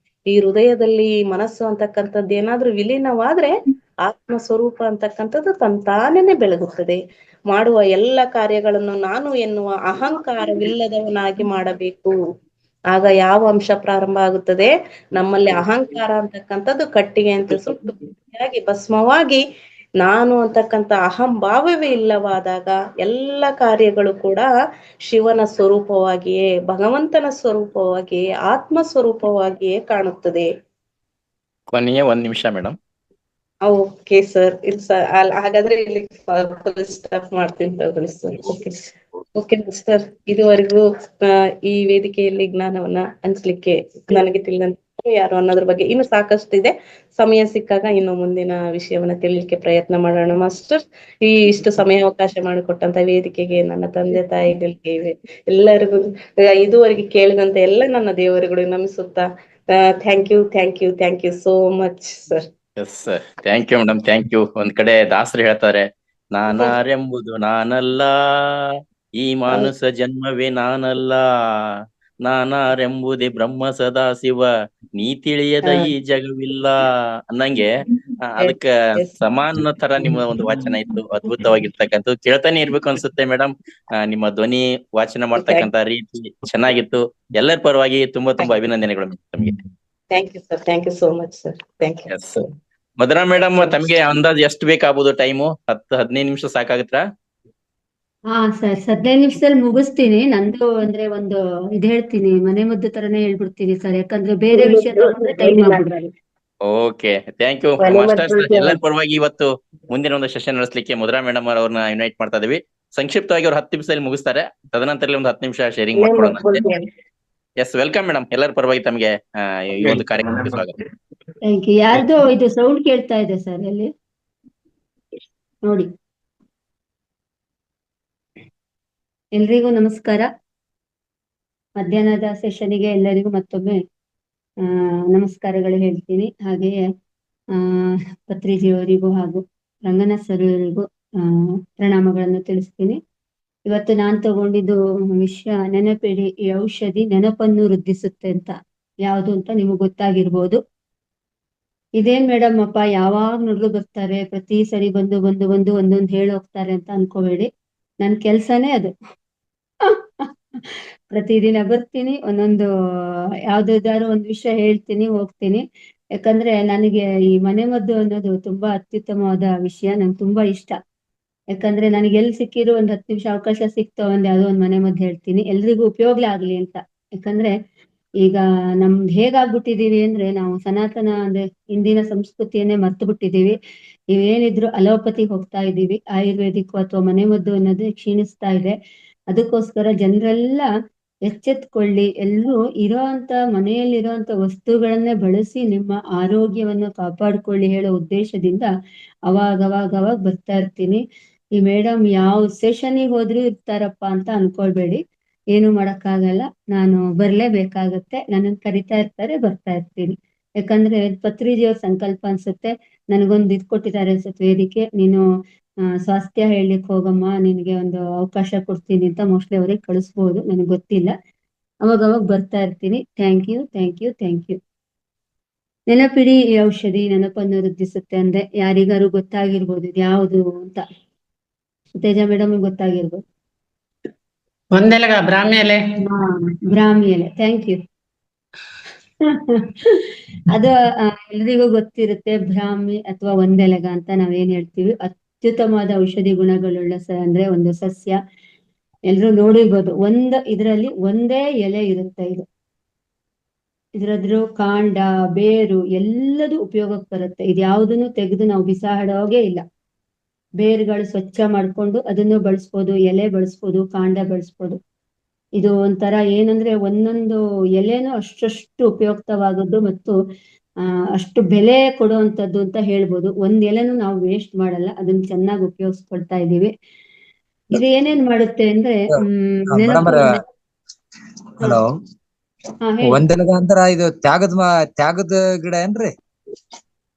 ಈ ಹೃದಯದಲ್ಲಿ ಮನಸ್ಸು ಅಂತಕ್ಕಂಥದ್ದು ಏನಾದ್ರೂ ವಿಲೀನವಾದ್ರೆ ಆತ್ಮ ಸ್ವರೂಪ ಅಂತಕ್ಕಂಥದ್ದು ತಂತಾನೇನೆ ಬೆಳಗುತ್ತದೆ. ಮಾಡುವ ಎಲ್ಲ ಕಾರ್ಯಗಳನ್ನು ನಾನು ಎನ್ನುವ ಅಹಂಕಾರವಿಲ್ಲದವನಾಗಿ ಮಾಡಬೇಕು. ಆಗ ಯಾವ ಅಂಶ ಪ್ರಾರಂಭ ಆಗುತ್ತದೆ? ನಮ್ಮಲ್ಲಿ ಅಹಂಕಾರ ಅಂತಕ್ಕಂಥದ್ದು ಕಟ್ಟಿಗೆ ಅಂತ ಸುಟ್ಟು ಭಸ್ಮವಾಗಿ ನಾನು ಅಂತಕ್ಕಂಥ ಅಹಂಭಾವವೇ ಇಲ್ಲವಾದಾಗ ಎಲ್ಲ ಕಾರ್ಯಗಳು ಕೂಡ ಶಿವನ ಸ್ವರೂಪವಾಗಿಯೇ, ಭಗವಂತನ ಸ್ವರೂಪವಾಗಿಯೇ, ಆತ್ಮ ಸ್ವರೂಪವಾಗಿಯೇ ಕಾಣುತ್ತದೆ. ಕೊನೆಯ 1 ನಿಮಿಷ ಮೇಡಮ್. ಓಕೆ ಸರ್, ಹಾಗಾದ್ರೆ ಇಲ್ಲಿ ಸ್ಟಾಪ್ ಮಾಡ್ತೀನಿ ತಗೊಳ್ಳಿ ಸರ್. ಓಕೆ ಸರ್, ಇದುವರೆಗೂ ಈ ವೇದಿಕೆಯಲ್ಲಿ ಜ್ಞಾನವನ್ನ ಹಂಚ್ಲಿಕ್ಕೆ ನನಗೆ ತಿಳಿದಂತ ಯಾರು ಅನ್ನೋದ್ರ ಬಗ್ಗೆ ಇನ್ನು ಸಾಕಷ್ಟು ಇದೆ. ಸಮಯ ಸಿಕ್ಕಾಗ ಇನ್ನು ಮುಂದಿನ ವಿಷಯವನ್ನ ತಿಳಿಲಿಕ್ಕೆ ಪ್ರಯತ್ನ ಮಾಡೋಣ ಮಾಸ್ಟರ್. ಇಷ್ಟು ಸಮಯಾವಕಾಶ ಮಾಡಿಕೊಟ್ಟಂತ ವೇದಿಕೆಗೆ, ನನ್ನ ತಂದೆ ತಾಯಿಗಳಿಗೆ, ಎಲ್ಲರಿಗೂ ಇದುವರೆಗೆ ಕೇಳಿದಂತ ಎಲ್ಲ ನನ್ನ ದೇವರುಗಳು ನಮಿಸುತ್ತಾ thank you so much sir. Yes sir, thank you madam, thank you. ಒಂದ್ ಕಡೆ ದಾಸರು ಹೇಳ್ತಾರೆ, ನಾನಾರೆಂಬುದು ನಾನಲ್ಲ, ಈ ಮಾನುಸ ಜನ್ಮವೇ ನಾನಲ್ಲ, ನಾನಾರೆಂಬುದೇ ಬ್ರಹ್ಮ ಸದಾ ಶಿವ, ನೀ ತಿಳಿಯದ ಈ ಜಗವಿಲ್ಲ ಅನ್ನಂಗೆ ಅದಕ್ಕ ಸಮಾನ ತರ ನಿಮ್ಮ ಒಂದು ವಾಚನ ಇತ್ತು. ಅದ್ಭುತವಾಗಿರ್ತಕ್ಕಂಥದ್ದು, ಕೇಳ್ತಾನೆ ಇರ್ಬೇಕು ಅನ್ಸುತ್ತೆ ಮೇಡಮ್. ನಿಮ್ಮ ಧ್ವನಿ ವಾಚನ ಮಾಡ್ತಕ್ಕಂತ ರೀತಿ ಚೆನ್ನಾಗಿತ್ತು. ಎಲ್ಲರ ಪರವಾಗಿ ತುಂಬಾ ತುಂಬಾ ಅಭಿನಂದನೆಗಳು ತಮಗೆ. Thank you sir, thank you so much sir, thank you. Yes sir. Madhura madam, ತಮ್ಗೆ ಅಂದಾಜ್ ಎಷ್ಟು ಬೇಕಾಗ್ಬೋದು ಟೈಮು? 10-15 ನಿಮಿಷ ಸಾಕಾಗತ್ತಾ? ಹಾ ಸರ್, 15 ನಿಮಿಷದಲ್ಲಿ ಮುಗಿಸ್ತೀನಿ. ನಂದು ಅಂದ್ರೆ ಒಂದು ಇದ್ ಹೇಳ್ತೀನಿ, ಮನೆ ಮದ್ದು ತರನೇ ಹೇಳ್ಬಿಡ್ತೀನಿ ಸರ್, ಯಾಕಂದ್ರೆ ಬೇರೆ ವಿಷಯ ತಗೊಂಡ್ರೆ ಟೈಮ್ ಆಗ್ಬಿಡ್ತಾರೆ. Okay, thank you masters. ಎಲ್ಲರ ಪರವಾಗಿ ಇವತ್ತು ಮುಂದಿನ ಒಂದು ಸೆಷನ್ ನಡೆಸಲಿಕ್ಕೆ ಮಧುರಾ ಮೇಡಮ್ ಅವ್ರನ್ನ ಇನ್ವೈಟ್ ಮಾಡ್ತಾ ಇದೀವಿ. ಸಂಕ್ಷಿಪ್ತವಾಗಿ ಅವ್ರು 10 ನಿಮಿಷದಲ್ಲಿ ಮುಗಿಸ್ತಾರೆ. ತದನಂತರ ಒಂದು 10 ನಿಮಿಷ ಶೇರಿಂಗ್ ಮಾಡ್ಕೊಡೋಣ. Yes, welcome madam. ಎಲ್ಲರ ಪರವಾಗಿ ತಮಗೆ ಈ ಒಂದು ಕಾರ್ಯಕ್ರಮಕ್ಕೆ ಸ್ವಾಗತ. Thank you. ಯಾರ್ದೋ ಇದು ಸೌಂಡ್ ಕೇಳ್ತಾ ಇದೆ ಸರ್, ಅಲ್ಲಿ ನೋಡಿ. ಎಲ್ರಿಗೂ ನಮಸ್ಕಾರ. ಮಧ್ಯಾಹ್ನದ ಸೆಷನ್ಗೆ ಎಲ್ಲರಿಗೂ ಮತ್ತೊಮ್ಮೆ ನಮಸ್ಕಾರಗಳು ಹೇಳ್ತೀನಿ. ಹಾಗೆಯೇ ಪತ್ರಿಜಿಯವರಿಗೂ ಹಾಗೂ ರಂಗನಾಥ್ ಸರ್ ಅವರಿಗೂ ಪ್ರಣಾಮಗಳನ್ನು ತಿಳಿಸ್ತೀನಿ. ಇವತ್ತು ನಾನು ತಗೊಂಡಿದ್ದು ವಿಷಯ ನೆನಪಿಡಿ, ಈ ಔಷಧಿ ನೆನಪನ್ನು ವೃದ್ಧಿಸುತ್ತೆ ಅಂತ. ಯಾವುದು ಅಂತ ನಿಮಗೆ ಗೊತ್ತಾಗಿರ್ಬೋದು. ಇದೇನ್ ಮೇಡಮ್ ಅಪ್ಪ ಯಾವಾಗ ನೋಡ್ಲು ಬರ್ತಾರೆ, ಪ್ರತಿ ಸರಿ ಬಂದು ಬಂದು ಬಂದು ಒಂದೊಂದು ಹೇಳಿ ಹೋಗ್ತಾರೆ ಅಂತ ಅನ್ಕೋಬೇಡಿ. ನನ್ ಕೆಲ್ಸನೇ ಅದು. ಪ್ರತಿದಿನ ಬರ್ತೀನಿ, ಒಂದೊಂದು ಯಾವ್ದಾದ್ರು ಒಂದು ವಿಷಯ ಹೇಳ್ತೀನಿ, ಹೋಗ್ತೀನಿ. ಯಾಕಂದ್ರೆ ನನಗೆ ಈ ಮನೆ ಮದ್ದು ಅನ್ನೋದು ತುಂಬಾ ಅತ್ಯುತ್ತಮವಾದ ವಿಷಯ, ನಂಗೆ ತುಂಬಾ ಇಷ್ಟ. ಯಾಕಂದ್ರೆ ನನಗೆ ಎಲ್ಲಿ ಸಿಕ್ಕಿರೋ ಒಂದ್ 10 ನಿಮಿಷ ಅವಕಾಶ ಸಿಕ್ತೋ ಒಂದ್ ಯಾವ್ದೋ ಒಂದ್ ಮನೆ ಮದ್ದು ಹೇಳ್ತೀನಿ, ಎಲ್ರಿಗೂ ಉಪಯೋಗ ಆಗ್ಲಿ ಅಂತ. ಯಾಕಂದ್ರೆ ಈಗ ನಮ್ದು ಹೇಗಾಗ್ಬಿಟ್ಟಿದೀವಿ ಅಂದ್ರೆ, ನಾವು ಸನಾತನ ಅಂದ್ರೆ ಹಿಂದಿನ ಸಂಸ್ಕೃತಿಯನ್ನೇ ಮರ್ತು ಬಿಟ್ಟಿದೀವಿ. ಇವೇನಿದ್ರು ಅಲೋಪತಿ ಹೋಗ್ತಾ ಇದೀವಿ, ಆಯುರ್ವೇದಿಕ್ ಅಥವಾ ಮನೆ ಮದ್ದು ಅನ್ನೋದು ಕ್ಷೀಣಿಸ್ತಾ ಇದೆ. ಅದಕ್ಕೋಸ್ಕರ ಜನರೆಲ್ಲ ಎಚ್ಚೆತ್ಕೊಳ್ಳಿ, ಎಲ್ಲರೂ ಇರೋಂತ ಮನೆಯಲ್ಲಿರೋಂತ ವಸ್ತುಗಳನ್ನೇ ಬಳಸಿ ನಿಮ್ಮ ಆರೋಗ್ಯವನ್ನು ಕಾಪಾಡ್ಕೊಳ್ಳಿ ಹೇಳೋ ಉದ್ದೇಶದಿಂದ ಅವಾಗ ಬರ್ತಾ ಇರ್ತೀನಿ. ಈ ಮೇಡಮ್ ಯಾವ ಸೆಷನ್ನಿಗೆ ಹೋದ್ರು ಇರ್ತಾರಪ್ಪ ಅಂತ ಅನ್ಕೊಳ್ಬೇಡಿ, ಏನು ಮಾಡಕ್ಕಾಗಲ್ಲ, ನಾನು ಬರ್ಲೇಬೇಕಾಗತ್ತೆ. ನನ್ನನ್ನು ಕರಿತಾ ಇರ್ತಾರೆ, ಬರ್ತಾ ಇರ್ತೀನಿ. ಯಾಕಂದ್ರೆ ಪತ್ರಿಜಿಯವ್ರ ಸಂಕಲ್ಪ ಅನ್ಸುತ್ತೆ. ನನಗೊಂದು ಇದ್ ಕೊಟ್ಟಿದ್ದಾರೆ ಅನ್ಸುತ್ತೆ ವೇದಿಕೆ, ನೀನು ಸ್ವಾಸ್ಥ್ಯ ಹೇಳಲಿಕ್ಕೆ ಹೋಗಮ್ಮ, ನಿನಗೆ ಒಂದು ಅವಕಾಶ ಕೊಡ್ತೀನಿ ಅಂತ ಮೋಸ್ಟ್ಲಿ ಅವ್ರಿಗೆ ಕಳಿಸ್ಬೋದು, ನನಗೆ ಗೊತ್ತಿಲ್ಲ. ಅವಾಗ ಬರ್ತಾ ಇರ್ತೀನಿ. Thank you, thank you, thank you. ನೆನಪಿಡಿ, ಈ ಔಷಧಿ ನೆನಪನ್ನು ವೃದ್ಧಿಸುತ್ತೆ ಅಂದ್ರೆ ಯಾರಿಗಾರು ಗೊತ್ತಾಗಿರ್ಬೋದು ಇದು ಯಾವುದು ಅಂತ. ತೇಜ ಮೇಡಮ್ ಗೊತ್ತಾಗಿರ್ಬೋದು. ಒಂದೆಲಗ ಬ್ರಾಹ್ಮಿ ಎಲೆ. ಬ್ರಾಹ್ಮಿ ಎಲೆ, ಥ್ಯಾಂಕ್ ಯು. ಅದು ಎಲ್ರಿಗೂ ಗೊತ್ತಿರುತ್ತೆ, ಬ್ರಾಹ್ಮಿ ಅಥವಾ ಒಂದೆಲಗ ಅಂತ ನಾವೇನ್ ಹೇಳ್ತೀವಿ. ಅತ್ಯುತ್ತಮವಾದ ಔಷಧಿ ಗುಣಗಳುಳ್ಳ ಅಂದ್ರೆ ಒಂದು ಸಸ್ಯ. ಎಲ್ರು ನೋಡಿರ್ಬೋದು, ಇದ್ರಲ್ಲಿ ಒಂದೇ ಎಲೆ ಇರುತ್ತೆ. ಇದ್ರದ್ದು ಕಾಂಡ, ಬೇರು ಎಲ್ಲದೂ ಉಪಯೋಗಕ್ಕೆ ಬರುತ್ತೆ. ಇದು ಯಾವುದನ್ನು ತೆಗೆದು ನಾವು ಬಿಸಾಡೋಗೆ ಇಲ್ಲ. ಬೇರುಗಳು ಸ್ವಚ್ಛ ಮಾಡ್ಕೊಂಡು ಅದನ್ನು ಬಳಸ್ಬೋದು, ಎಲೆ ಬಳಸ್ಬೋದು, ಕಾಂಡ ಬಳಸ್ಬೋದು. ಇದು ಒಂಥರ ಏನಂದ್ರೆ ಒಂದೊಂದು ಎಲೆನೂ ಅಷ್ಟು ಉಪಯುಕ್ತವಾದದ್ದು ಮತ್ತು ಅಷ್ಟು ಬೆಲೆ ಕೊಡುವಂಥದ್ದು ಅಂತ ಹೇಳ್ಬೋದು. ಒಂದ್ ಎಲೆನೂ ನಾವು ವೇಸ್ಟ್ ಮಾಡಲ್ಲ, ಅದನ್ನ ಚೆನ್ನಾಗಿ ಉಪಯೋಗಿಸ್ಕೊಳ್ತಾ ಇದೀವಿ. ಇದು ಏನೇನ್ ಮಾಡುತ್ತೆ ಅಂದ್ರೆ ಹಲೋ, ಒಂದೆಲಗ ಅಂದ್ರ ಇದು ತ್ಯಾಗದ ಗಿಡ ಏನ್ರಿ?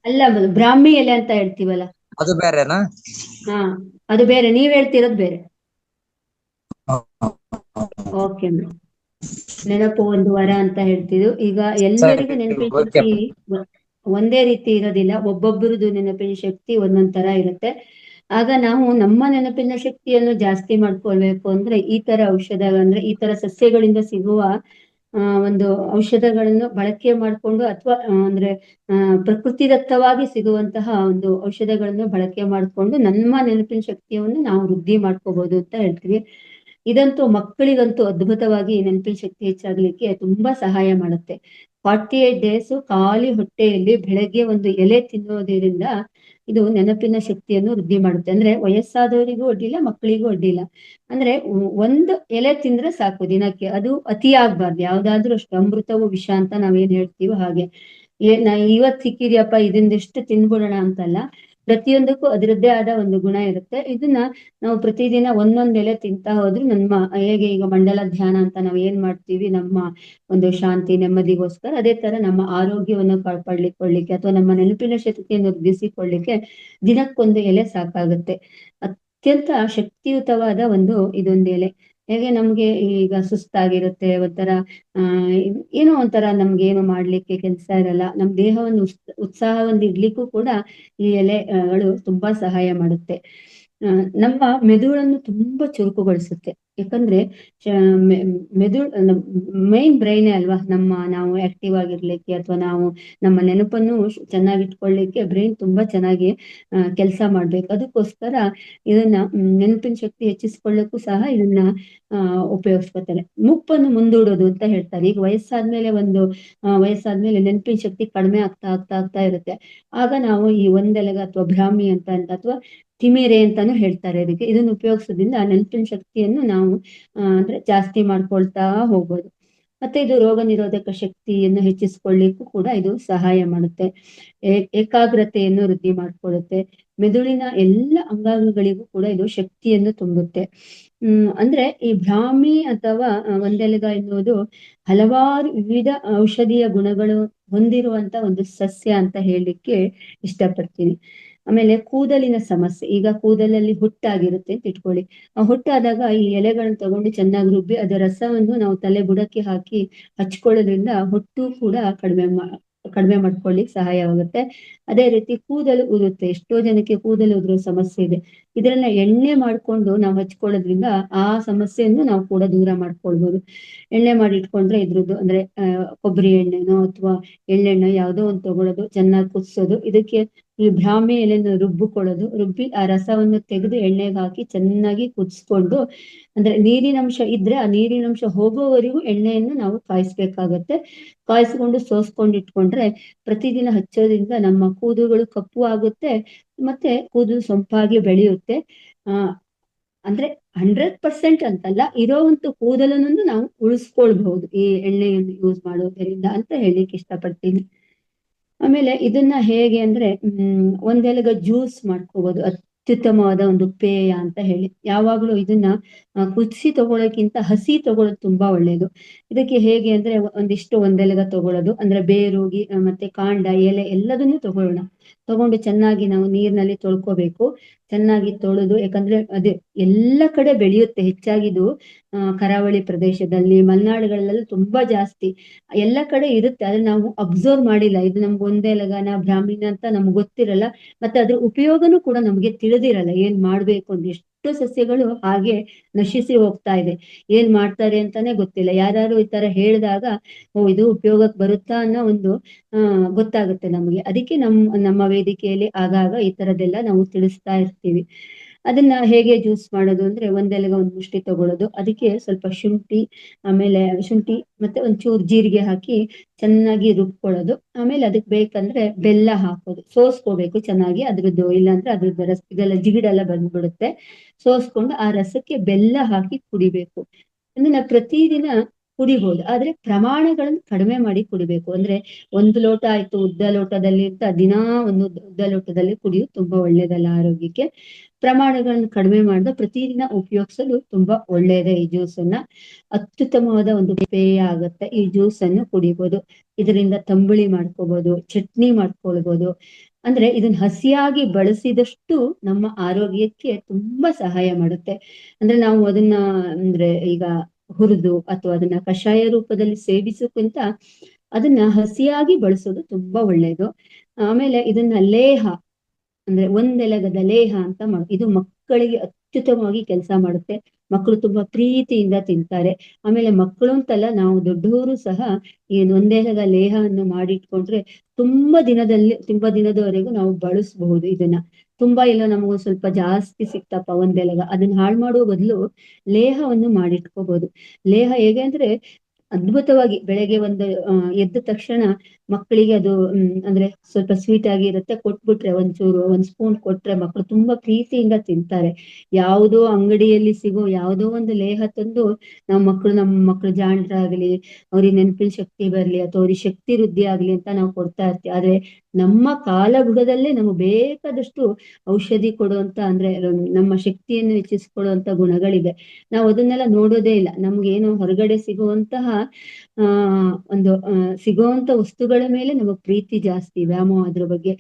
ಅಲ್ಲ, ಬ್ರಾಹ್ಮಿ ಎಲೆ ಅಂತ ಹೇಳ್ತೀವಲ್ಲ ಅದು ಬೇರೆನಾ? ಅದು ಬೇರೆ, ನೀವ್ ಹೇಳ್ತಿರೋದು ಬೇರೆ. Okay madam. ನೆನಪು ಒಂದು ವರ ಅಂತ ಹೇಳ್ತಿದ್ವು. ಈಗ ಎಲ್ಲರಿಗೂ ನೆನಪಿನ ಶಕ್ತಿ ಒಂದೇ ರೀತಿ ಇರೋದಿಲ್ಲ, ಒಬ್ಬೊಬ್ಬರದು ನೆನಪಿನ ಶಕ್ತಿ ಒಂದೊಂದ್ ತರ ಇರುತ್ತೆ. ಆಗ ನಾವು ನಮ್ಮ ನೆನಪಿನ ಶಕ್ತಿಯನ್ನು ಜಾಸ್ತಿ ಮಾಡ್ಕೊಳ್ಬೇಕು ಅಂದ್ರೆ ಈ ತರ ಔಷಧ ಈ ತರ ಸಸ್ಯಗಳಿಂದ ಸಿಗುವ ಒಂದು ಔಷಧಗಳನ್ನು ಬಳಕೆ ಮಾಡಿಕೊಂಡು ಅಥವಾ ಅಂದ್ರೆ ಪ್ರಕೃತಿದತ್ತವಾಗಿ ಸಿಗುವಂತಹ ಒಂದು ಔಷಧಗಳನ್ನು ಬಳಕೆ ಮಾಡಿಕೊಂಡು ನಮ್ಮ ನೆನಪಿನ ಶಕ್ತಿಯನ್ನು ನಾವು ವೃದ್ಧಿ ಮಾಡ್ಕೋಬಹುದು ಅಂತ ಹೇಳ್ತೀವಿ. ಇದಂತೂ ಮಕ್ಕಳಿಗಂತೂ ಅದ್ಭುತವಾಗಿ ನೆನಪಿನ ಶಕ್ತಿ ಹೆಚ್ಚಾಗ್ಲಿಕ್ಕೆ ತುಂಬಾ ಸಹಾಯ ಮಾಡುತ್ತೆ. 48 ಡೇಸ್ ಖಾಲಿ ಹೊಟ್ಟೆಯಲ್ಲಿ ಬೆಳಗ್ಗೆ ಒಂದು ಎಲೆ ತಿನ್ನೋದ್ರಿಂದ ಇದು ನೆನಪಿನ ಶಕ್ತಿಯನ್ನು ವೃದ್ಧಿ ಮಾಡುತ್ತೆ. ಅಂದ್ರೆ ವಯಸ್ಸಾದವರಿಗೂ ಅಡ್ಡಿಲ್ಲ, ಮಕ್ಕಳಿಗೂ ಅಡ್ಡಿಲ್ಲ. ಅಂದ್ರೆ ಒಂದು ಎಲೆ ತಿಂದ್ರೆ ಸಾಕು ದಿನಕ್ಕೆ, ಅದು ಅತಿ ಆಗ್ಬಾರ್ದು. ಯಾವ್ದಾದ್ರು ಅಷ್ಟು ಅಮೃತವು ವಿಷ ಅಂತ ನಾವೇನ್ ಹೇಳ್ತೀವೋ ಹಾಗೆ. ಇವತ್ ಸಿಕ್ಕಿದ್ಯಪ್ಪ ಇದೊಂದಿಷ್ಟು ತಿನ್ಬಿಡೋಣ ಅಂತಲ್ಲ, ಪ್ರತಿಯೊಂದಕ್ಕೂ ಅದರದ್ದೇ ಆದ ಒಂದು ಗುಣ ಇರುತ್ತೆ. ಇದನ್ನ ನಾವು ಪ್ರತಿದಿನ ಒಂದೊಂದ್ ಎಲೆ ತಿಂತಾ ಹೋದ್ರೆ ನಮ್ಮ ಹೇಗೆ ಈಗ ಮಂಡಲ ಧ್ಯಾನ ಅಂತ ನಾವು ಏನ್ ಮಾಡ್ತೀವಿ ನಮ್ಮ ಒಂದು ಶಾಂತಿ ನೆಮ್ಮದಿಗೋಸ್ಕರ, ಅದೇ ತರ ನಮ್ಮ ಆರೋಗ್ಯವನ್ನು ಕಾಪಾಡ್ಲಿಕ್ಕೆ ಅಥವಾ ನಮ್ಮ ನೆನಪಿನ ಶಕ್ತಿಯನ್ನು ವೃದ್ಧಿಸಿಕೊಳ್ಳಿಕ್ಕೆ ದಿನಕ್ಕೊಂದು ಎಲೆ ಸಾಕಾಗುತ್ತೆ. ಅತ್ಯಂತ ಶಕ್ತಿಯುತವಾದ ಒಂದು ಇದೊಂದು ಎಲೆ. ಹೇಗೆ ನಮ್ಗೆ ಈಗ ಸುಸ್ತಾಗಿರುತ್ತೆ, ಒಂಥರ ಏನೋ ಒಂಥರ ನಮ್ಗೆ ಏನು ಮಾಡ್ಲಿಕ್ಕೆ ಕೆಲಸ ಇರಲ್ಲ, ನಮ್ ದೇಹವನ್ನು ಉತ್ಸಾಹವನ್ನು ಇಡ್ಲಿಕ್ಕೂ ಕೂಡ ಈ ಎಲೆಗಳು ತುಂಬಾ ಸಹಾಯ ಮಾಡುತ್ತೆ. ನಮ್ಮ ಮೆದುಳನ್ನು ತುಂಬಾ ಚುರುಕುಗೊಳಿಸುತ್ತೆ. ಯಾಕಂದ್ರೆ ಮೆದುಳು ಮೈನ್ ಬ್ರೈನೇ ಅಲ್ವಾ ನಾವು ಆಕ್ಟಿವ್ ಆಗಿರ್ಲಿಕ್ಕೆ ಅಥವಾ ನಾವು ನಮ್ಮ ನೆನಪನ್ನು ಚೆನ್ನಾಗಿಟ್ಕೊಳ್ಳಿಕ್ಕೆ ಬ್ರೈನ್ ತುಂಬಾ ಚೆನ್ನಾಗಿ ಕೆಲಸ ಮಾಡ್ಬೇಕು. ಅದಕ್ಕೋಸ್ಕರ ಇದನ್ನ ನೆನಪಿನ ಶಕ್ತಿ ಹೆಚ್ಚಿಸ್ಕೊಳ್ಳಕ್ಕೂ ಸಹ ಇದನ್ನ ಉಪಯೋಗಿಸ್ಕೊತಾರೆ. ಮುಪ್ಪನ್ನು ಮುಂದೂಡೋದು ಅಂತ ಹೇಳ್ತಾರೆ. ಈಗ ವಯಸ್ಸಾದ್ಮೇಲೆ ನೆನಪಿನ ಶಕ್ತಿ ಕಡಿಮೆ ಆಗ್ತಾ ಆಗ್ತಾ ಆಗ್ತಾ ಇರುತ್ತೆ. ಆಗ ನಾವು ಈ ಒಂದೆಲಗ ಅಥವಾ ಬ್ರಾಹ್ಮಿ ಅಂತ ಅಥವಾ ತಿಮಿರೆ ಅಂತಾನು ಹೇಳ್ತಾರೆ ಅದಕ್ಕೆ. ಇದನ್ನು ಉಪಯೋಗಿಸೋದ್ರಿಂದ ನೆನಪಿನ ಶಕ್ತಿಯನ್ನು ನಾವು ಅಂದ್ರೆ ಜಾಸ್ತಿ ಮಾಡ್ಕೊಳ್ತಾ ಹೋಗ್ಬೋದು. ಮತ್ತೆ ಇದು ರೋಗ ನಿರೋಧಕ ಶಕ್ತಿಯನ್ನು ಹೆಚ್ಚಿಸ್ಕೊಳ್ಳಿಕ್ಕೂ ಕೂಡ ಇದು ಸಹಾಯ ಮಾಡುತ್ತೆ. ಏಕಾಗ್ರತೆಯನ್ನು ವೃದ್ಧಿ ಮಾಡ್ಕೊಳ್ಳುತ್ತೆ. ಮೆದುಳಿನ ಎಲ್ಲ ಅಂಗಾಂಗಗಳಿಗೂ ಕೂಡ ಇದು ಶಕ್ತಿಯನ್ನು ತುಂಬುತ್ತೆ. ಅಂದ್ರೆ ಈ ಬ್ರಾಹ್ಮಿ ಅಥವಾ ಒಂದೆಲಗ ಎನ್ನುವುದು ಹಲವಾರು ವಿವಿಧ ಔಷಧೀಯ ಗುಣಗಳು ಹೊಂದಿರುವಂತ ಒಂದು ಸಸ್ಯ ಅಂತ ಹೇಳಲಿಕ್ಕೆ ಇಷ್ಟಪಡ್ತೀನಿ. ಆಮೇಲೆ ಕೂದಲಿನ ಸಮಸ್ಯೆ, ಈಗ ಕೂದಲಲ್ಲಿ ಹುಟ್ಟಾಗಿರುತ್ತೆ ಅಂತ ಇಟ್ಕೊಳ್ಳಿ. ಆ ಹುಟ್ಟಾದಾಗ ಈ ಎಲೆಗಳನ್ನ ತಗೊಂಡು ಚೆನ್ನಾಗಿ ರುಬ್ಬಿ ಅದರ ರಸವನ್ನು ನಾವು ತಲೆ ಬುಡಕ್ಕೆ ಹಾಕಿ ಹಚ್ಕೊಳ್ಳೋದ್ರಿಂದ ಹೊಟ್ಟು ಕೂಡ ಕಡಿಮೆ ಮಾಡ್ಕೊಳ್ಳಿಕ್ ಸಹಾಯವಾಗುತ್ತೆ. ಅದೇ ರೀತಿ ಕೂದಲು ಉದುರುತ್ತೆ. ಎಷ್ಟೋ ಜನಕ್ಕೆ ಕೂದಲು ಉದುರೋ ಸಮಸ್ಯೆ ಇದೆ. ಇದನ್ನ ಎಣ್ಣೆ ಮಾಡ್ಕೊಂಡು ನಾವು ಹಚ್ಕೊಳ್ಳೋದ್ರಿಂದ ಆ ಸಮಸ್ಯೆಯನ್ನು ನಾವು ಕೂಡ ದೂರ ಮಾಡ್ಕೊಳ್ಬೋದು. ಎಣ್ಣೆ ಮಾಡಿ ಇಟ್ಕೊಂಡ್ರೆ ಇದ್ರದ್ದು ಅಂದ್ರೆ ಕೊಬ್ಬರಿ ಎಣ್ಣೆನೋ ಅಥವಾ ಎಳ್ಳೆಣ್ಣೆ ಯಾವುದೋ ಒಂದು ತಗೊಳ್ಳೋದು, ಚೆನ್ನಾಗಿ ಕುದಿಸೋದು, ಇದಕ್ಕೆ ಈ ಬ್ರಾಹ್ಮಿ ಎಲೆಯನ್ನು ರುಬ್ಬಿ ಆ ರಸವನ್ನು ತೆಗೆದು ಎಣ್ಣೆಗೆ ಹಾಕಿ ಚೆನ್ನಾಗಿ ಕುದಿಸ್ಕೊಂಡು, ಅಂದ್ರೆ ನೀರಿನಂಶ ಇದ್ರೆ ಆ ನೀರಿನಂಶ ಹೋಗೋವರೆಗೂ ಎಣ್ಣೆಯನ್ನು ನಾವು ಕಾಯಿಸ್ಬೇಕಾಗತ್ತೆ. ಕಾಯಿಸ್ಕೊಂಡು ಸೋಸ್ಕೊಂಡು ಇಟ್ಕೊಂಡ್ರೆ ಪ್ರತಿದಿನ ಹಚ್ಚೋದ್ರಿಂದ ನಮ್ಮ ಕೂದಲುಗಳು ಕಪ್ಪು ಆಗುತ್ತೆ, ಮತ್ತೆ ಕೂದಲು ಸೊಂಪಾಗಿ ಬೆಳೆಯುತ್ತೆ. ಅಂದ್ರೆ 100% ಅಂತಲ್ಲ, ಇರೋವಂತ ಕೂದಲನ್ನು ನಾವು ಉಳಿಸ್ಕೊಳ್ಬಹುದು ಈ ಎಣ್ಣೆಯನ್ನು ಯೂಸ್ ಮಾಡೋದರಿಂದ ಅಂತ ಹೇಳಿಕ್ಕೆ ಇಷ್ಟಪಡ್ತೀನಿ. ಆಮೇಲೆ ಇದನ್ನ ಹೇಗೆ ಅಂದ್ರೆ ಒಂದೆಲಗ ಜ್ಯೂಸ್ ಮಾಡ್ಕೋಬಹುದು. ಅತ್ಯುತ್ತಮವಾದ ಒಂದು ಪೇಯ ಅಂತ ಹೇಳಿ. ಯಾವಾಗ್ಲೂ ಇದನ್ನ ಕುದಿಸಿ ತಗೊಳ್ಳೋಕ್ಕಿಂತ ಹಸಿ ತಗೊಳ್ಳೋದು ತುಂಬಾ ಒಳ್ಳೇದು. ಇದಕ್ಕೆ ಹೇಗೆ ಅಂದ್ರೆ ಒಂದಿಷ್ಟು ಒಂದೆಲಗ ತಗೊಳ್ಳೋದು, ಅಂದ್ರೆ ಬೇರುಗಿ ಮತ್ತೆ ಕಾಂಡ ಎಲೆ ಎಲ್ಲದನ್ನು ತಗೊಂಡು ಚೆನ್ನಾಗಿ ನಾವು ನೀರಿನಲ್ಲಿ ತೊಳ್ಕೋಬೇಕು. ಚೆನ್ನಾಗಿ ತೊಳೆದು, ಯಾಕಂದ್ರೆ ಅದೇ ಎಲ್ಲ ಕಡೆ ಬೆಳೆಯುತ್ತೆ ಹೆಚ್ಚಾಗಿದು. ಕರಾವಳಿ ಪ್ರದೇಶದಲ್ಲಿ, ಮಲೆನಾಡುಗಳಲ್ಲೆಲ್ಲ ತುಂಬಾ ಜಾಸ್ತಿ ಎಲ್ಲ ಕಡೆ ಇರುತ್ತೆ. ಆದ್ರೆ ನಾವು ಅಬ್ಸರ್ವ್ ಮಾಡಿಲ್ಲ. ಇದು ನಮ್ಗೆ ಒಂದೆಲಗನ ಬ್ರಾಹ್ಮಿನ ಅಂತ ನಮ್ಗೆ ಗೊತ್ತಿರಲ್ಲ. ಮತ್ತೆ ಅದ್ರ ಉಪಯೋಗನೂ ಕೂಡ ನಮ್ಗೆ ತಿಳಿದಿರಲ್ಲ, ಏನ್ ಮಾಡ್ಬೇಕು ಅಂತ. ಎಷ್ಟೋ ಸಸ್ಯಗಳು ಹಾಗೆ ನಶಿಸಿ ಹೋಗ್ತಾ ಇದೆ, ಏನ್ ಮಾಡ್ತಾರೆ ಅಂತಾನೆ ಗೊತ್ತಿಲ್ಲ. ಯಾರು ಈ ತರ ಹೇಳಿದಾಗ ಇದು ಉಪಯೋಗಕ್ಕೆ ಬರುತ್ತಾ ಅನ್ನೋ ಒಂದು ಗೊತ್ತಾಗುತ್ತೆ ನಮ್ಗೆ. ಅದಕ್ಕೆ ನಮ್ಮ ವೇದಿಕೆಯಲ್ಲಿ ಆಗಾಗ ಈ ತರದೆಲ್ಲ ನಾವು ತಿಳಿಸ್ತಾ ಇರ್ತೀವಿ. ಅದನ್ನ ಹೇಗೆ ಜ್ಯೂಸ್ ಮಾಡೋದು ಅಂದ್ರೆ, ಒಂದೆಲಗ ಒಂದ್ ಮುಷ್ಟಿ ತಗೊಳ್ಳೋದು, ಅದಕ್ಕೆ ಸ್ವಲ್ಪ ಶುಂಠಿ ಮತ್ತೆ ಒಂಚೂರು ಜೀರಿಗೆ ಹಾಕಿ ಚೆನ್ನಾಗಿ ರುಬ್ಕೊಳ್ಳೋದು. ಆಮೇಲೆ ಅದಕ್ಕೆ ಬೇಕಂದ್ರೆ ಬೆಲ್ಲ ಹಾಕೋದು, ಸೋಸ್ಕೋಬೇಕು ಚೆನ್ನಾಗಿ ಅದ್ರದ್ದು, ಇಲ್ಲಾಂದ್ರೆ ಅದ್ರದ್ದು ರಸ ಇದೆಲ್ಲ ಜಿಗಿಡೆಲ್ಲ ಬಂದ್ಬಿಡುತ್ತೆ. ಸೋಸ್ಕೊಂಡು ಆ ರಸಕ್ಕೆ ಬೆಲ್ಲ ಹಾಕಿ ಕುಡಿಬೇಕು. ಅದನ್ನ ಪ್ರತಿದಿನ ಕುಡಿಬಹುದು, ಆದ್ರೆ ಪ್ರಮಾಣಗಳನ್ನು ಕಡಿಮೆ ಮಾಡಿ ಕುಡಿಬೇಕು. ಅಂದ್ರೆ 1 ಲೋಟ ಆಯ್ತು ಉದ್ದ ಲೋಟದಲ್ಲಿ ಅಂತ ದಿನಾ ಒಂದು ಉದ್ದ ಲೋಟದಲ್ಲಿ ಕುಡಿಯೋದು ತುಂಬಾ ಒಳ್ಳೇದಲ್ಲ ಆರೋಗ್ಯಕ್ಕೆ. ಪ್ರಮಾಣಗಳನ್ನು ಕಡಿಮೆ ಮಾಡಿದ ಪ್ರತಿದಿನ ಉಪಯೋಗಿಸಲು ತುಂಬಾ ಒಳ್ಳೆಯದೇ ಈ ಜ್ಯೂಸ್ ಅನ್ನ. ಅತ್ಯುತ್ತಮವಾದ ಒಂದು ಪೇಯ ಆಗುತ್ತೆ. ಈ ಜ್ಯೂಸ್ ಅನ್ನು ಕುಡಿಬಹುದು. ಇದರಿಂದ ತಂಬುಳಿ ಮಾಡ್ಕೋಬಹುದು, ಚಟ್ನಿ ಮಾಡ್ಕೊಳ್ಬಹುದು. ಅಂದ್ರೆ ಇದನ್ನ ಹಸಿಯಾಗಿ ಬಳಸಿದಷ್ಟು ನಮ್ಮ ಆರೋಗ್ಯಕ್ಕೆ ತುಂಬಾ ಸಹಾಯ ಮಾಡುತ್ತೆ. ಅಂದ್ರೆ ನಾವು ಅದನ್ನ ಅಂದ್ರೆ ಈಗ ಹುರಿದು ಅಥವಾ ಅದನ್ನ ಕಷಾಯ ರೂಪದಲ್ಲಿ ಸೇವಿಸೋಕ್ಕಿಂತ ಅದನ್ನ ಹಸಿಯಾಗಿ ಬಳಸೋದು ತುಂಬಾ ಒಳ್ಳೇದು. ಆಮೇಲೆ ಇದನ್ನ ಲೇಹ ಅಂದ್ರೆ ಒಂದೆಲಗದ ಲೇಹ ಅಂತ ಇದು ಮಕ್ಕಳಿಗೆ ಅತ್ಯುತ್ತಮವಾಗಿ ಕೆಲಸ ಮಾಡುತ್ತೆ. ಮಕ್ಕಳು ತುಂಬಾ ಪ್ರೀತಿಯಿಂದ ತಿಂತಾರೆ. ಆಮೇಲೆ ಮಕ್ಕಳು ಅಂತಲ್ಲ, ನಾವು ದೊಡ್ಡವರು ಸಹ ಈ ಒಂದೆಲಗ ಲೇಹವನ್ನು ಮಾಡಿಟ್ಕೊಂಡ್ರೆ ತುಂಬಾ ದಿನದವರೆಗೂ ನಾವು ಬಳಸಬಹುದು ಇದನ್ನ. ತುಂಬಾ ಇಲ್ಲ ನಮಗೊಂದು ಸ್ವಲ್ಪ ಜಾಸ್ತಿ ಸಿಕ್ತಪ್ಪ ಒಂದೆಲಗ, ಅದನ್ನ ಹಾಳು ಮಾಡುವ ಬದಲು ಲೇಹವನ್ನು ಮಾಡಿಟ್ಕೋಬಹುದು. ಲೇಹ ಹೇಗೆ ಅಂದ್ರೆ ಅದ್ಭುತವಾಗಿ ಬೆಳಗ್ಗೆ ಎದ್ದ ತಕ್ಷಣ ಮಕ್ಕಳಿಗೆ ಅದು ಅಂದ್ರೆ ಸ್ವಲ್ಪ ಸ್ವೀಟ್ ಆಗಿ ಇರುತ್ತೆ, ಕೊಟ್ಬಿಟ್ರೆ ಒಂಚೂರು ಒಂದ್ ಸ್ಪೂನ್ ಕೊಟ್ರೆ ಮಕ್ಕಳು ತುಂಬಾ ಪ್ರೀತಿಯಿಂದ ತಿಂತಾರೆ. ಯಾವುದೋ ಅಂಗಡಿಯಲ್ಲಿ ಸಿಗೋ ಯಾವುದೋ ಒಂದು ಲೇಹ ತಂದು ನಮ್ಮ ಮಕ್ಕಳು ಜಾಣರಾಗ್ಲಿ, ಅವ್ರಿಗೆ ನೆನಪಿನ ಶಕ್ತಿ ಬರ್ಲಿ ಅಥವಾ ಅವ್ರಿಗೆ ಶಕ್ತಿ ವೃದ್ಧಿ ಆಗ್ಲಿ ಅಂತ ನಾವು ಕೊಡ್ತಾ ಇರ್ತೀವಿ. ಆದ್ರೆ ನಮ್ಮ ಕಾಲಬುಡದಲ್ಲೇ ನಮಗೆ ಬೇಕಾದಷ್ಟು ಔಷಧಿ ಕೊಡುವಂತ ಅಂದ್ರೆ ನಮ್ಮ ಶಕ್ತಿಯನ್ನು ಹೆಚ್ಚಿಸಿಕೊಡುವಂತ ಗುಣಗಳಿದೆ. ನಾವು ಅದನ್ನೆಲ್ಲ ನೋಡೋದೇ ಇಲ್ಲ. ನಮ್ಗೆ ಏನು ಹೊರಗಡೆ ಸಿಗುವಂತಹ ಸಿಗುವಂತ ವಸ್ತುಗಳ ಮೇಲೆ ನಮಗ್ ಪ್ರೀತಿ ಜಾಸ್ತಿ, ವ್ಯಾಮೋಹ ಅದ್ರ ಬಗ್ಗೆ.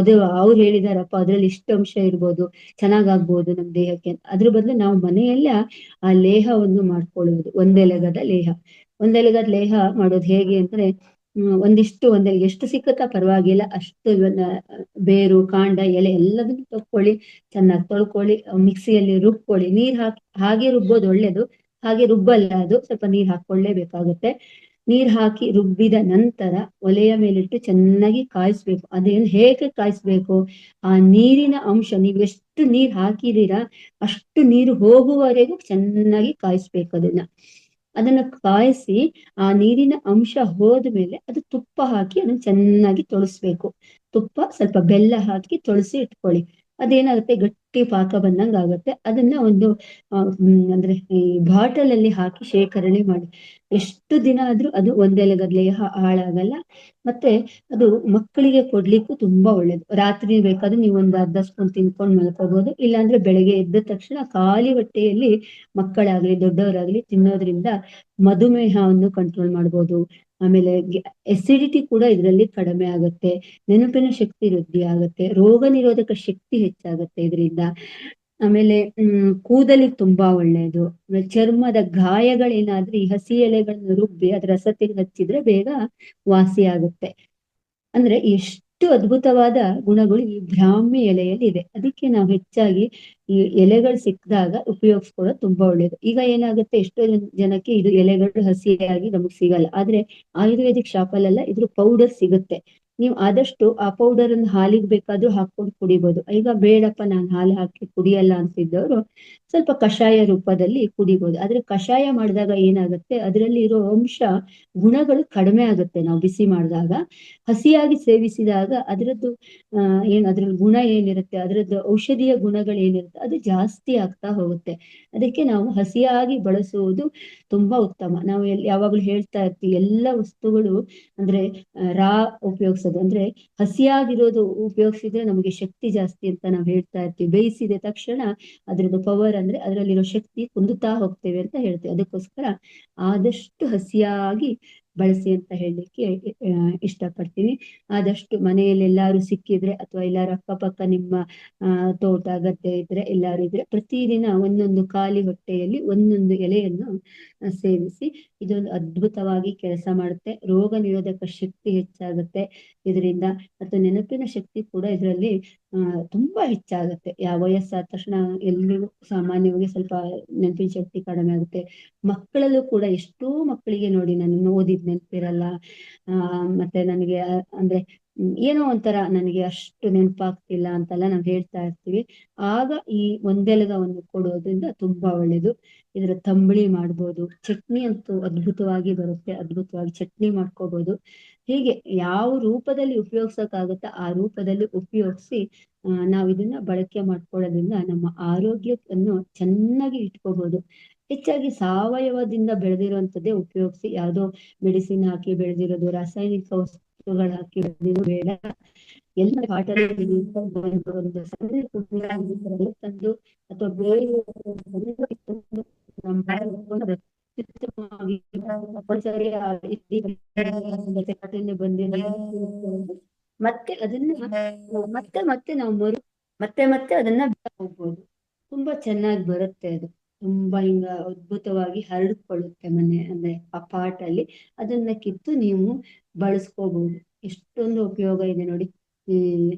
ಅದು ಅವ್ರು ಹೇಳಿದಾರಪ್ಪ ಅದ್ರಲ್ಲಿ ಇಷ್ಟು ಅಂಶ ಇರ್ಬೋದು, ಚೆನ್ನಾಗಾಗ್ಬೋದು ನಮ್ ದೇಹಕ್ಕೆ ಅಂತ. ಅದ್ರ ಬದಲು ನಾವು ಮನೆಯಲ್ಲೇ ಆ ಲೇಹವನ್ನು ಮಾಡ್ಕೊಳ್ಳುವುದು. ಒಂದೆಲಗದ ಲೇಹ. ಒಂದೆಲಗದ ಲೇಹ ಮಾಡೋದು ಹೇಗೆ ಅಂದ್ರೆ ಒಂದೆಲೆ ಎಷ್ಟು ಸಿಕ್ಕುತ್ತಾ ಪರವಾಗಿಲ್ಲ, ಅಷ್ಟು ಬೇರು, ಕಾಂಡ, ಎಲೆ ಎಲ್ಲದನ್ನು ತಕ್ಕೊಳ್ಳಿ, ಚೆನ್ನಾಗಿ ತೊಳ್ಕೊಳ್ಳಿ, ಮಿಕ್ಸಿಯಲ್ಲಿ ರುಬ್ಕೊಳ್ಳಿ. ನೀರ್ ಹಾಗೆ ರುಬ್ಬೋದು ಒಳ್ಳೇದು. ಹಾಗೆ ರುಬ್ಬಲ್ಲ, ಅದು ಸ್ವಲ್ಪ ನೀರ್ ಹಾಕೊಳ್ಳೇಬೇಕಾಗುತ್ತೆ. ನೀರ್ ಹಾಕಿ ರುಬ್ಬಿದ ನಂತರ ಒಲೆಯ ಮೇಲಿಟ್ಟು ಚೆನ್ನಾಗಿ ಕಾಯಿಸ್ಬೇಕು. ಅದೇನು ಹೇಗೆ ಕಾಯಿಸ್ಬೇಕು, ಆ ನೀರಿನ ಅಂಶ ನೀವು ಎಷ್ಟು ನೀರ್ ಹಾಕಿದೀರಾ ಅಷ್ಟು ನೀರು ಹೋಗುವವರೆಗೂ ಚೆನ್ನಾಗಿ ಕಾಯಿಸ್ಬೇಕು. ಅದನ್ನ ಕಾಯಿಸಿ ಆ ನೀರಿನ ಅಂಶ ಹೋದ್ಮೇಲೆ ಅದು ತುಪ್ಪ ಹಾಕಿ ಅದನ್ನ ಚೆನ್ನಾಗಿ ತೊಳಸ್ಬೇಕು. ತುಪ್ಪ ಸ್ವಲ್ಪ ಬೆಲ್ಲ ಹಾಕಿ ತೊಳಸಿ ಇಟ್ಕೊಳ್ಳಿ. ಅದೇನಾಗುತ್ತೆ, ಗಟ್ಟಿ ಪಾಕ ಬಂದಂಗ ಆಗುತ್ತೆ. ಅದನ್ನ ಒಂದು ಅಂದ್ರೆ ಈ ಬಾಟಲ್ ಅಲ್ಲಿ ಹಾಕಿ ಶೇಖರಣೆ ಮಾಡಿ ಎಷ್ಟು ದಿನ ಆದ್ರೂ ಅದು ಒಂದೆಲಗದ್ಲೆ ಹಾಳಾಗಲ್ಲ. ಮತ್ತೆ ಅದು ಮಕ್ಕಳಿಗೆ ಕೊಡ್ಲಿಕ್ಕೂ ತುಂಬಾ ಒಳ್ಳೇದು. ರಾತ್ರಿ ಬೇಕಾದ್ರೆ ನೀವು ಒಂದು ಅರ್ಧ ಸ್ಪೂನ್ ತಿನ್ಕೊಂಡು ಮಲ್ಕೋಬಹುದು. ಇಲ್ಲಾಂದ್ರೆ ಬೆಳಗ್ಗೆ ಎದ್ದ ತಕ್ಷಣ ಖಾಲಿ ಹೊಟ್ಟೆಯಲ್ಲಿ ಮಕ್ಕಳಾಗ್ಲಿ ದೊಡ್ಡವರಾಗ್ಲಿ ತಿನ್ನೋದ್ರಿಂದ ಮಧುಮೇಹವನ್ನು ಕಂಟ್ರೋಲ್ ಮಾಡ್ಬೋದು. ಆಮೇಲೆ ಎಸಿಡಿಟಿ ಕೂಡ ಇದರಲ್ಲಿ ಕಡಿಮೆ ಆಗುತ್ತೆ. ನೆನಪಿನ ಶಕ್ತಿ ವೃದ್ಧಿ ಆಗುತ್ತೆ. ರೋಗ ನಿರೋಧಕ ಶಕ್ತಿ ಹೆಚ್ಚಾಗುತ್ತೆ ಇದರಿಂದ. ಆಮೇಲೆ ಕೂದಲಿಗೆ ತುಂಬಾ ಒಳ್ಳೆಯದು. ಚರ್ಮದ ಗಾಯಗಳೇನಾದ್ರೂ ಈ ಹಸಿ ಎಲೆಗಳನ್ನು ರುಬ್ಬಿ ಅದ್ರ ರಸ ತೆಗೆದು ಹಚ್ಚಿದ್ರೆ ಬೇಗ ವಾಸಿ ಆಗುತ್ತೆ. ಅಂದ್ರೆ ಎಷ್ಟು ಅದ್ಭುತವಾದ ಗುಣಗಳು ಈ ಬ್ರಾಹ್ಮಿ ಎಲೆಯಲ್ಲಿ ಇದೆ. ಅದಕ್ಕೆ ನಾವು ಹೆಚ್ಚಾಗಿ ಈ ಎಲೆಗಳು ಸಿಕ್ಕಿದಾಗ ಉಪಯೋಗಿಸ್ಕೊಳ್ಳೋದು ತುಂಬಾ ಒಳ್ಳೇದು. ಈಗ ಏನಾಗುತ್ತೆ, ಎಷ್ಟೋ ಜನಕ್ಕೆ ಇದು ಎಲೆಗಳು ಹಸಿಯಾಗಿ ನಮಗ್ ಸಿಗಲ್ಲ. ಆದ್ರೆ ಆಯುರ್ವೇದಿಕ್ ಶಾಪಲ್ಲೆಲ್ಲ ಇದ್ರ ಪೌಡರ್ ಸಿಗುತ್ತೆ. ನೀವು ಆದಷ್ಟು ಆ ಪೌಡರ್ ಅನ್ನು ಹಾಲಿಗೆ ಬೇಕಾದ್ರೂ ಹಾಕೊಂಡು ಕುಡಿಬಹುದು. ಈಗ ಬೇಡಪ್ಪ ನಾನು ಹಾಲು ಹಾಕಿ ಕುಡಿಯಲ್ಲ ಅಂತಿದ್ದವರು ಸ್ವಲ್ಪ ಕಷಾಯ ರೂಪದಲ್ಲಿ ಕುಡಿಬಹುದು. ಆದ್ರೆ ಕಷಾಯ ಮಾಡಿದಾಗ ಏನಾಗುತ್ತೆ, ಅದರಲ್ಲಿ ಇರೋ ಅಂಶ ಗುಣಗಳು ಕಡಿಮೆ ಆಗುತ್ತೆ. ನಾವು ಬಿಸಿ ಮಾಡಿದಾಗ, ಹಸಿಯಾಗಿ ಸೇವಿಸಿದಾಗ ಅದರದ್ದು ಅದ್ರಲ್ಲಿ ಗುಣ ಏನಿರುತ್ತೆ, ಅದರದ್ದು ಔಷಧೀಯ ಗುಣಗಳು ಏನಿರುತ್ತೆ ಅದು ಜಾಸ್ತಿ ಆಗ್ತಾ ಹೋಗುತ್ತೆ. ಅದಕ್ಕೆ ನಾವು ಹಸಿಯಾಗಿ ಬಳಸುವುದು ತುಂಬಾ ಉತ್ತಮ. ನಾವು ಯಾವಾಗ್ಲೂ ಹೇಳ್ತಾ ಇರ್ತೀವಿ, ಎಲ್ಲ ವಸ್ತುಗಳು ಅಂದ್ರೆ ರಾ ಉಪಯೋಗಿಸೋದು ಅಂದ್ರೆ ಹಸಿಯಾಗಿರೋದು ಉಪಯೋಗಿಸಿದ್ರೆ ನಮಗೆ ಶಕ್ತಿ ಜಾಸ್ತಿ ಅಂತ ನಾವು ಹೇಳ್ತಾ ಇರ್ತೀವಿ. ಬೇಯಿಸಿದ ತಕ್ಷಣ ಅದ್ರದ್ದು ಪವರ್ ಅಂದ್ರೆ ಅದರಲ್ಲಿರೋ ಶಕ್ತಿ ಕುಂದುತ್ತಾ ಹೋಗ್ತೇವೆ ಅಂತ ಹೇಳ್ತೇವೆ. ಅದಕ್ಕೋಸ್ಕರ ಆದಷ್ಟು ಹಸಿಯಾಗಿ ಬಳಸಿ ಅಂತ ಹೇಳಲಿಕ್ಕೆ ಇಷ್ಟಪಡ್ತೀನಿ. ಆದಷ್ಟು ಮನೆಯಲ್ಲಿ ಎಲ್ಲಾರು ಸಿಕ್ಕಿದ್ರೆ ಅಥವಾ ಎಲ್ಲಾರು ಅಕ್ಕಪಕ್ಕ ನಿಮ್ಮ ತೋಟ ಗದ್ದೆ ಇದ್ರೆ ಎಲ್ಲಾರು ಇದ್ರೆ ಪ್ರತಿದಿನ ಒಂದೊಂದು ಖಾಲಿ ಹೊಟ್ಟೆಯಲ್ಲಿ ಒಂದೊಂದು ಎಲೆಯನ್ನು ಸೇವಿಸಿ. ಇದೊಂದು ಅದ್ಭುತವಾಗಿ ಕೆಲಸ ಮಾಡುತ್ತೆ. ರೋಗ ನಿರೋಧಕ ಶಕ್ತಿ ಹೆಚ್ಚಾಗುತ್ತೆ ಇದರಿಂದ. ಮತ್ತು ನೆನಪಿನ ಶಕ್ತಿ ಕೂಡ ಇದರಲ್ಲಿ ತುಂಬಾ ಹೆಚ್ಚಾಗುತ್ತೆ. ಯಾವ ವಯಸ್ಸಾದ ತಕ್ಷಣ ಎಲ್ರಿಗೂ ಸಾಮಾನ್ಯವಾಗಿ ಸ್ವಲ್ಪ ನೆನಪಿನ ಶಕ್ತಿ ಕಡಿಮೆ ಆಗುತ್ತೆ. ಮಕ್ಕಳಲ್ಲೂ ಕೂಡ ಎಷ್ಟೋ ಮಕ್ಕಳಿಗೆ ನೋಡಿ, ನಾನು ಓದಿದ್ ನೆನಪಿರಲ್ಲ, ಮತ್ತೆ ನನಗೆ ಅಂದ್ರೆ ಏನೋ ಒಂಥರ ನನಗೆ ಅಷ್ಟು ನೆನಪಾಗ್ತಿಲ್ಲ ಅಂತೆಲ್ಲ ನಾವು ಹೇಳ್ತಾ ಇರ್ತೀವಿ. ಆಗ ಈ ಒಂದೆಲಗವನ್ನು ಕೊಡೋದ್ರಿಂದ ತುಂಬಾ ಒಳ್ಳೇದು. ಇದರ ತಂಬಳಿ ಮಾಡ್ಬೋದು. ಚಟ್ನಿ ಅಂತೂ ಅದ್ಭುತವಾಗಿ ಬರುತ್ತೆ, ಅದ್ಭುತವಾಗಿ ಚಟ್ನಿ ಮಾಡ್ಕೋಬಹುದು. ಹೀಗೆ ಯಾವ ರೂಪದಲ್ಲಿ ಉಪಯೋಗಿಸಕ್ಕಾಗುತ್ತ ಆ ರೂಪದಲ್ಲಿ ಉಪಯೋಗಿಸಿ ನಾವು ಇದನ್ನ ಬಳಕೆ ಮಾಡ್ಕೊಳ್ಳೋದ್ರಿಂದ ನಮ್ಮ ಆರೋಗ್ಯವನ್ನು ಚೆನ್ನಾಗಿ ಇಟ್ಕೋಬಹುದು. ಹೆಚ್ಚಾಗಿ ಸಾವಯವದಿಂದ ಬೆಳೆದಿರುವಂತದ್ದೇ ಉಪಯೋಗಿಸಿ. ಯಾವುದೋ ಮೆಡಿಸಿನ್ ಹಾಕಿ ಬೆಳೆದಿರೋದು, ರಾಸಾಯನಿಕ ವಸ್ತುಗಳು ಹಾಕಿ ಬೆಳೆದಿರೋದು ಬೇಡ. ಎಲ್ಲ ತಂದು ಅಥವಾ ಬೇರೆ ಮತ್ತೆ ಅದನ್ನ ಮತ್ತೆ ನಾವು ಮತ್ತೆ ಅದನ್ನ ಹೋಗ್ಬೋದು. ತುಂಬಾ ಚೆನ್ನಾಗಿ ಬರುತ್ತೆ ಅದು. ತುಂಬಾ ಹಿಂಗ ಅದ್ಭುತವಾಗಿ ಹರಡ್ಕೊಳ್ಳುತ್ತೆ ಮನೆ ಅಂದ್ರೆ ಆ ಪಾಟ್ ಅಲ್ಲಿ. ಅದನ್ನ ಕಿತ್ತು ನೀವು ಬಳಸ್ಕೋಬಹುದು. ಎಷ್ಟೊಂದು ಉಪಯೋಗ ಇದೆ ನೋಡಿ.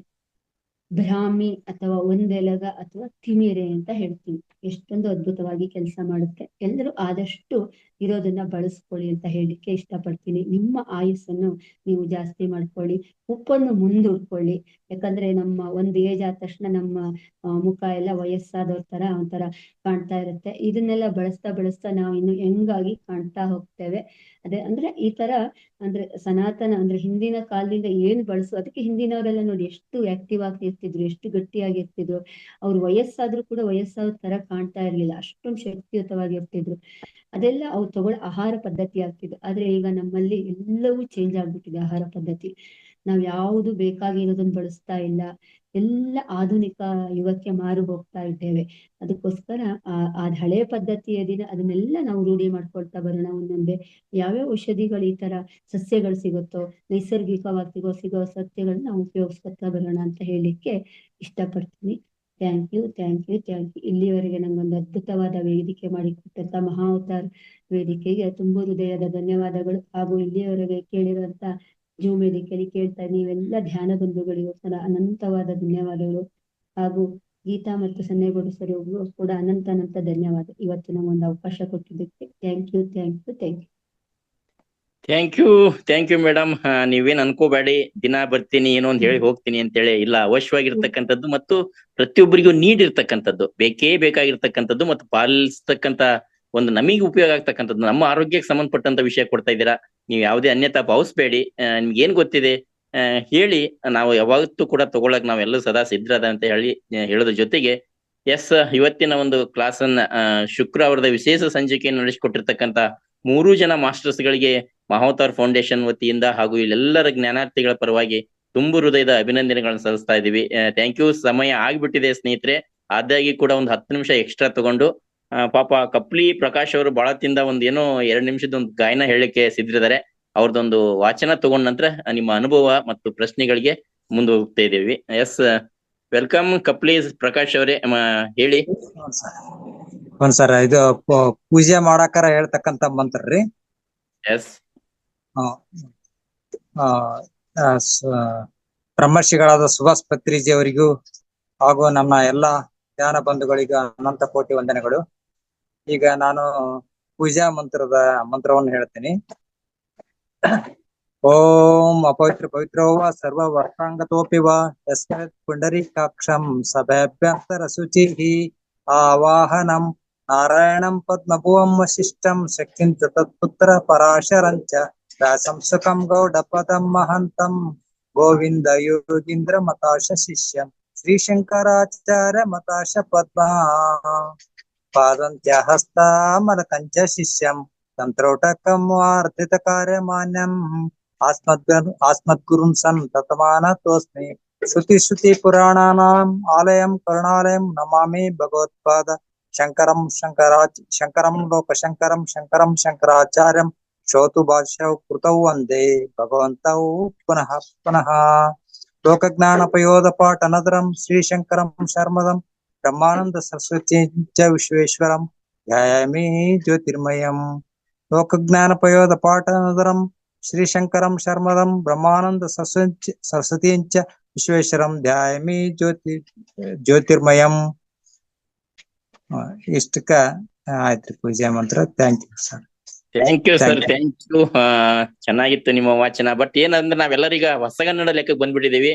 ಬ್ರಾಹ್ಮಿ ಅಥವಾ ಒಂದೆಲಗ ಅಥವಾ ತಿಮಿರೆ ಅಂತ ಹೇಳ್ತೀವಿ. ಎಷ್ಟೊಂದು ಅದ್ಭುತವಾಗಿ ಕೆಲಸ ಮಾಡುತ್ತೆ. ಎಲ್ಲರೂ ಆದಷ್ಟು ಇರೋದನ್ನ ಬಳಸ್ಕೊಳ್ಳಿ ಅಂತ ಹೇಳಿಕ್ಕೆ ಇಷ್ಟಪಡ್ತೀನಿ. ನಿಮ್ಮ ಆಯುಸ್ಸನ್ನು ನೀವು ಜಾಸ್ತಿ ಮಾಡ್ಕೊಳ್ಳಿ, ಉಪ್ಪನ್ನು ಮುಂದೂಡ್ಕೊಳ್ಳಿ. ಯಾಕಂದ್ರೆ ನಮ್ಮ ಒಂದು ಏಜ್ ಆದ ತಕ್ಷಣ ನಮ್ಮ ಮುಖ ಎಲ್ಲ ವಯಸ್ಸಾದವ್ರ ತರ ಒಂಥರ ಕಾಣ್ತಾ ಇರುತ್ತೆ. ಇದನ್ನೆಲ್ಲ ಬಳಸ್ತಾ ಬಳಸ್ತಾ ನಾವು ಇನ್ನು ಹೆಂಗಾಗಿ ಕಾಣ್ತಾ ಹೋಗ್ತೇವೆ. ಅದೇ ಅಂದ್ರೆ ಈ ತರ ಅಂದ್ರೆ ಸನಾತನ ಅಂದ್ರೆ ಹಿಂದಿನ ಕಾಲದಿಂದ ಏನ್ ಬಳಸು, ಅದಕ್ಕೆ ಹಿಂದಿನವರೆಲ್ಲ ನೋಡಿ ಎಷ್ಟು ಆಕ್ಟಿವ್ ಆಗಿ ಇರ್ತಿದ್ರು, ಎಷ್ಟು ಗಟ್ಟಿಯಾಗಿ ಇರ್ತಿದ್ರು. ಅವ್ರು ವಯಸ್ಸಾದ್ರೂ ಕೂಡ ವಯಸ್ಸಾದ ತರ ಕಾಣ್ತಾ ಇರ್ಲಿಲ್ಲ, ಅಷ್ಟೊಂದು ಶಕ್ತಿಯುತವಾಗಿ ಇರ್ತಿದ್ರು. ಅದೆಲ್ಲ ಅವ್ರು ತಗೊಳ್ಳೋ ಆಹಾರ ಪದ್ಧತಿ ಆಗ್ತಿದೆ. ಆದ್ರೆ ಈಗ ನಮ್ಮಲ್ಲಿ ಎಲ್ಲವೂ ಚೇಂಜ್ ಆಗ್ಬಿಟ್ಟಿದೆ ಆಹಾರ ಪದ್ಧತಿ. ನಾವ್ ಯಾವುದು ಬೇಕಾಗಿರೋದನ್ನ ಬಳಸ್ತಾ ಇಲ್ಲ, ಎಲ್ಲ ಆಧುನಿಕ ಯುಗಕ್ಕೆ ಮಾರು ಹೋಗ್ತಾ ಇದ್ದೇವೆ. ಅದಕ್ಕೋಸ್ಕರ ಅದ್ ಹಳೆ ಪದ್ಧತಿಯ ದಿನ ಅದನ್ನೆಲ್ಲ ನಾವು ರೂಢಿ ಮಾಡ್ಕೊಳ್ತಾ ಬರೋಣ. ಒಂದೊಂದೇ ಯಾವ್ಯಾವ ಔಷಧಿಗಳು ಈ ತರ ಸಸ್ಯಗಳು ಸಿಗುತ್ತೋ, ನೈಸರ್ಗಿಕವಾಗಿ ಸಿಗೋ ಸಸ್ಯಗಳನ್ನ ನಾವು ಉಪಯೋಗಿಸ್ಕೊತಾ ಬರೋಣ ಅಂತ ಹೇಳಿಕ್ಕೆ ಇಷ್ಟಪಡ್ತೀನಿ. Thank you, thank you, thank you. ಇಲ್ಲಿವರೆಗೆ ನಂಗೊಂದು ಅದ್ಭುತವಾದ ವೇದಿಕೆ ಮಾಡಿಕೊಟ್ಟಂತ ಮಹಾವತಾರ್ ವೇದಿಕೆಗೆ ತುಂಬ ಹೃದಯದ ಧನ್ಯವಾದಗಳು. ಹಾಗೂ ಇಲ್ಲಿಯವರೆಗೆ ಕೇಳಿರುವಂತ ಜೂಮ್ ವೇದಿಕೆಯಲ್ಲಿ ಕೇಳ್ತಾ ನೀವೆಲ್ಲ ಧ್ಯಾನ ಬಂಧುಗಳಿಗೂ ಕೂಡ ಅನಂತವಾದ ಧನ್ಯವಾದಗಳು. ಹಾಗೂ ಗೀತಾ ಮತ್ತು ಸನ್ನೇಗೌಡ ಸರ್ ಕೂಡ ಅನಂತ ಧನ್ಯವಾದ ಇವತ್ತು ನಮಗೊಂದು ಅವಕಾಶ ಕೊಟ್ಟಿದ್ದಕ್ಕೆ. Thank you, thank you, thank you. Thank you madam. ನೀವೇನ್ ಅನ್ಕೋಬೇಡಿ ದಿನ ಬರ್ತೀನಿ ಏನೋ ಒಂದ್ ಹೇಳಿ ಹೋಗ್ತೀನಿ ಅಂತೇಳಿ. ಇಲ್ಲ, ಅವಶ್ಯವಾಗಿರ್ತಕ್ಕಂಥದ್ದು ಮತ್ತು ಪ್ರತಿಯೊಬ್ಬರಿಗೂ ನೀಡಿರ್ತಕ್ಕಂಥದ್ದು, ಬೇಕೇ ಬೇಕಾಗಿರ್ತಕ್ಕಂಥದ್ದು ಮತ್ತು ಪಾಲಿಸ್ತಕ್ಕಂತ ಒಂದು ನಮಗೆ ಉಪಯೋಗ ಆಗ್ತಕ್ಕಂಥದ್ದು, ನಮ್ಮ ಆರೋಗ್ಯಕ್ಕೆ ಸಂಬಂಧಪಟ್ಟಂತ ವಿಷಯ ಕೊಡ್ತಾ ಇದ್ದೀರಾ. ನೀವು ಯಾವುದೇ ಅನ್ಯತಾ ಭಾವಿಸ್ಬೇಡಿ. ನಿಮ್ಗೆ ಏನ್ ಗೊತ್ತಿದೆ ಹೇಳಿ, ನಾವು ಯಾವತ್ತೂ ಕೂಡ ತಗೊಳಕ್ ನಾವೆಲ್ಲರೂ ಸದಾ ಸಿದ್ಧರಾದ ಅಂತ ಹೇಳೋದ್ರ ಜೊತೆಗೆ ಇವತ್ತಿನ ಒಂದು ಕ್ಲಾಸ್ ಅನ್ನ ಶುಕ್ರವಾರದ ವಿಶೇಷ ಸಂಚಿಕೆಯನ್ನು ನಡೆಸಿಕೊಟ್ಟಿರ್ತಕ್ಕಂತ 3 ಜನ ಮಾಸ್ಟರ್ಸ್ ಗಳಿಗೆ ಮಹಾವತಾರ್ ಫೌಂಡೇಶನ್ ವತಿಯಿಂದ ಹಾಗೂ ಇಲ್ಲೆಲ್ಲರ ಜ್ಞಾನಾರ್ಥಿಗಳ ಪರವಾಗಿ ತುಂಬು ಹೃದಯದ ಅಭಿನಂದನೆಗಳನ್ನು ಸಲ್ಲಿಸ್ತಾ ಇದೀವಿ. Thank you. ಸಮಯ ಆಗ್ಬಿಟ್ಟಿದೆ ಸ್ನೇಹಿತರೆ, ಆದಾಗಿ ಕೂಡ ಒಂದು 10 ನಿಮಿಷ ಎಕ್ಸ್ಟ್ರಾ ತಗೊಂಡು ಪಾಪ ಕಪ್ಲಿ ಪ್ರಕಾಶ್ ಅವರು ಬಾಳತಿಂದ ಏನೋ 2 ನಿಮಿಷದ ಒಂದು ಗಾಯನ ಹೇಳಲಿಕ್ಕೆ ಸಿದ್ಧರಿದ್ದಾರೆ. ಅವ್ರದ್ದೊಂದು ವಾಚನ ತಗೊಂಡ ನಂತರ ನಿಮ್ಮ ಅನುಭವ ಮತ್ತು ಪ್ರಶ್ನೆಗಳಿಗೆ ಮುಂದೆ ಹೋಗ್ತಾ ಇದ್ದೀವಿ. ವೆಲ್ಕಮ್ ಕಪ್ಲಿ ಪ್ರಕಾಶ್ ಅವರೇ, ಹೇಳಿ. ಒಂದ್ ಸರ್ ಇದು ಪೂಜೆ ಮಾಡಾಕರ ಹೇಳ್ತಕ್ಕಂತ ಮಂತ್ರ ರೀ. ಬ್ರಹ್ಮರ್ಷಿಗಳಾದ ಸುಭಾಷ್ ಪತ್ರಿಜಿ ಅವರಿಗೂ ಹಾಗೂ ನಮ್ಮ ಎಲ್ಲಾ ಧ್ಯಾನ ಬಂಧುಗಳಿಗೂ ಅನಂತ ಕೋಟಿ ವಂದನೆಗಳು. ಈಗ ನಾನು ಪೂಜಾ ಮಂತ್ರವನ್ನು ಹೇಳ್ತೀನಿ. ಓಂ ಅಪವಿತ್ರ ಪವಿತ್ರೋ ವಾ ಸರ್ವ ವರ್ಷಾಂಗತೋಪಿ ವಾ ಯಸ್ಮಿತ್ ಪುಂಡರೀಕಾಕ್ಷಂ ಸಭಾಭ್ಯಂತರ ಶುಚಿಹಿ ಆವಾಹನಂ ನಾರಾಯಣಂ ಪದ್ಮಭುವಂ ವಶಿಷ್ಠಂ ಶಕ್ತಿಂ ಚ ತತ್ಪುತ್ರ ಪರಾಶರಂಚ ವ್ಯಾಸಂಸುಕಂ ಗೌಡಪದಂ ಮಹಂತಂ ಗೋವಿಂದ ಯೋಗೀಂದ್ರ ಮತಾಶ ಶಿಷ್ಯಂ ಶ್ರೀ ಶಂಕರಾಚಾರ್ಯ ಮತಾಶ ಪದ್ಮ ಪಾದಂತ್ಯ ಹಸ್ತಾಮಲಕಂಚ ಶಿಷ್ಯಂ ತಂತ್ರೋಟಕಂ ವಾರ್ಧಿತ ಕಾರ್ಯಮಾನ್ಯಂ ಆಸ್ಮದ್ಗುರುಂ ಸಂತತಮಾನತೋಸ್ಮಿ ಶ್ರುತಿ ಪುರಾಣಾನಾಂ ಆಲಯಂ ಕರುಣಾಲಯಂ ನಮಾಮಿ ಭಗವತ್ಪಾದ ಶಂಕರಂ ಲೋಕಶಂಕರಂ ಶಂಕರಾಚಾರ್ಯಂ ಶ್ರೋತು ಭಾಷ್ಯೌ ಕೃತೌ ವಂದೇ ಭಗವಂತೌ ಪುನಃ ಪುನಃ. ಲೋಕಜ್ಞಾನಪಯೋಧ ಪಾಠನದರಂ ಶ್ರೀಶಂಕರಂ ಶರ್ಮದಂ ಬ್ರಹ್ಮಾನಂದ ಸರಸ್ವತಿ ಚ ವಿಶ್ವೇಶ್ವರಂ ಧ್ಯಾಯಾಮಿ ಜ್ಯೋತಿರ್ಮಯಂ. ಲೋಕಜ್ಞಾನಪಯೋಧ ಪಾಠನದರಂ ಶ್ರೀಶಂಕರಂ ಶರ್ಮದಂ ಬ್ರಹ್ಮಾನಂದ ಸರಸ್ವತಿ ಚ ವಿಶ್ವೇಶ್ವರಂ ಧ್ಯಾಯಾಮಿ ಜ್ಯೋತಿರ್ಮಯಂ. ಇಷ್ಟಕ್ಕ ಆಯ್ತ್ರಿ ಪೂಜೆ ಮಂತ್ರ. Thank you sir. Thank you sir, thank you. ಚೆನ್ನಾಗಿತ್ತು ನಿಮ್ಮ ವಾಚನ. ಬಟ್ ಏನಂದ್ರೆ ನಾವೆಲ್ಲರೀಗ ಹೊಸಗನ್ನಡ ಲೆಕ್ಕಕ್ಕೆ ಬಂದ್ಬಿಟ್ಟಿದೀವಿ.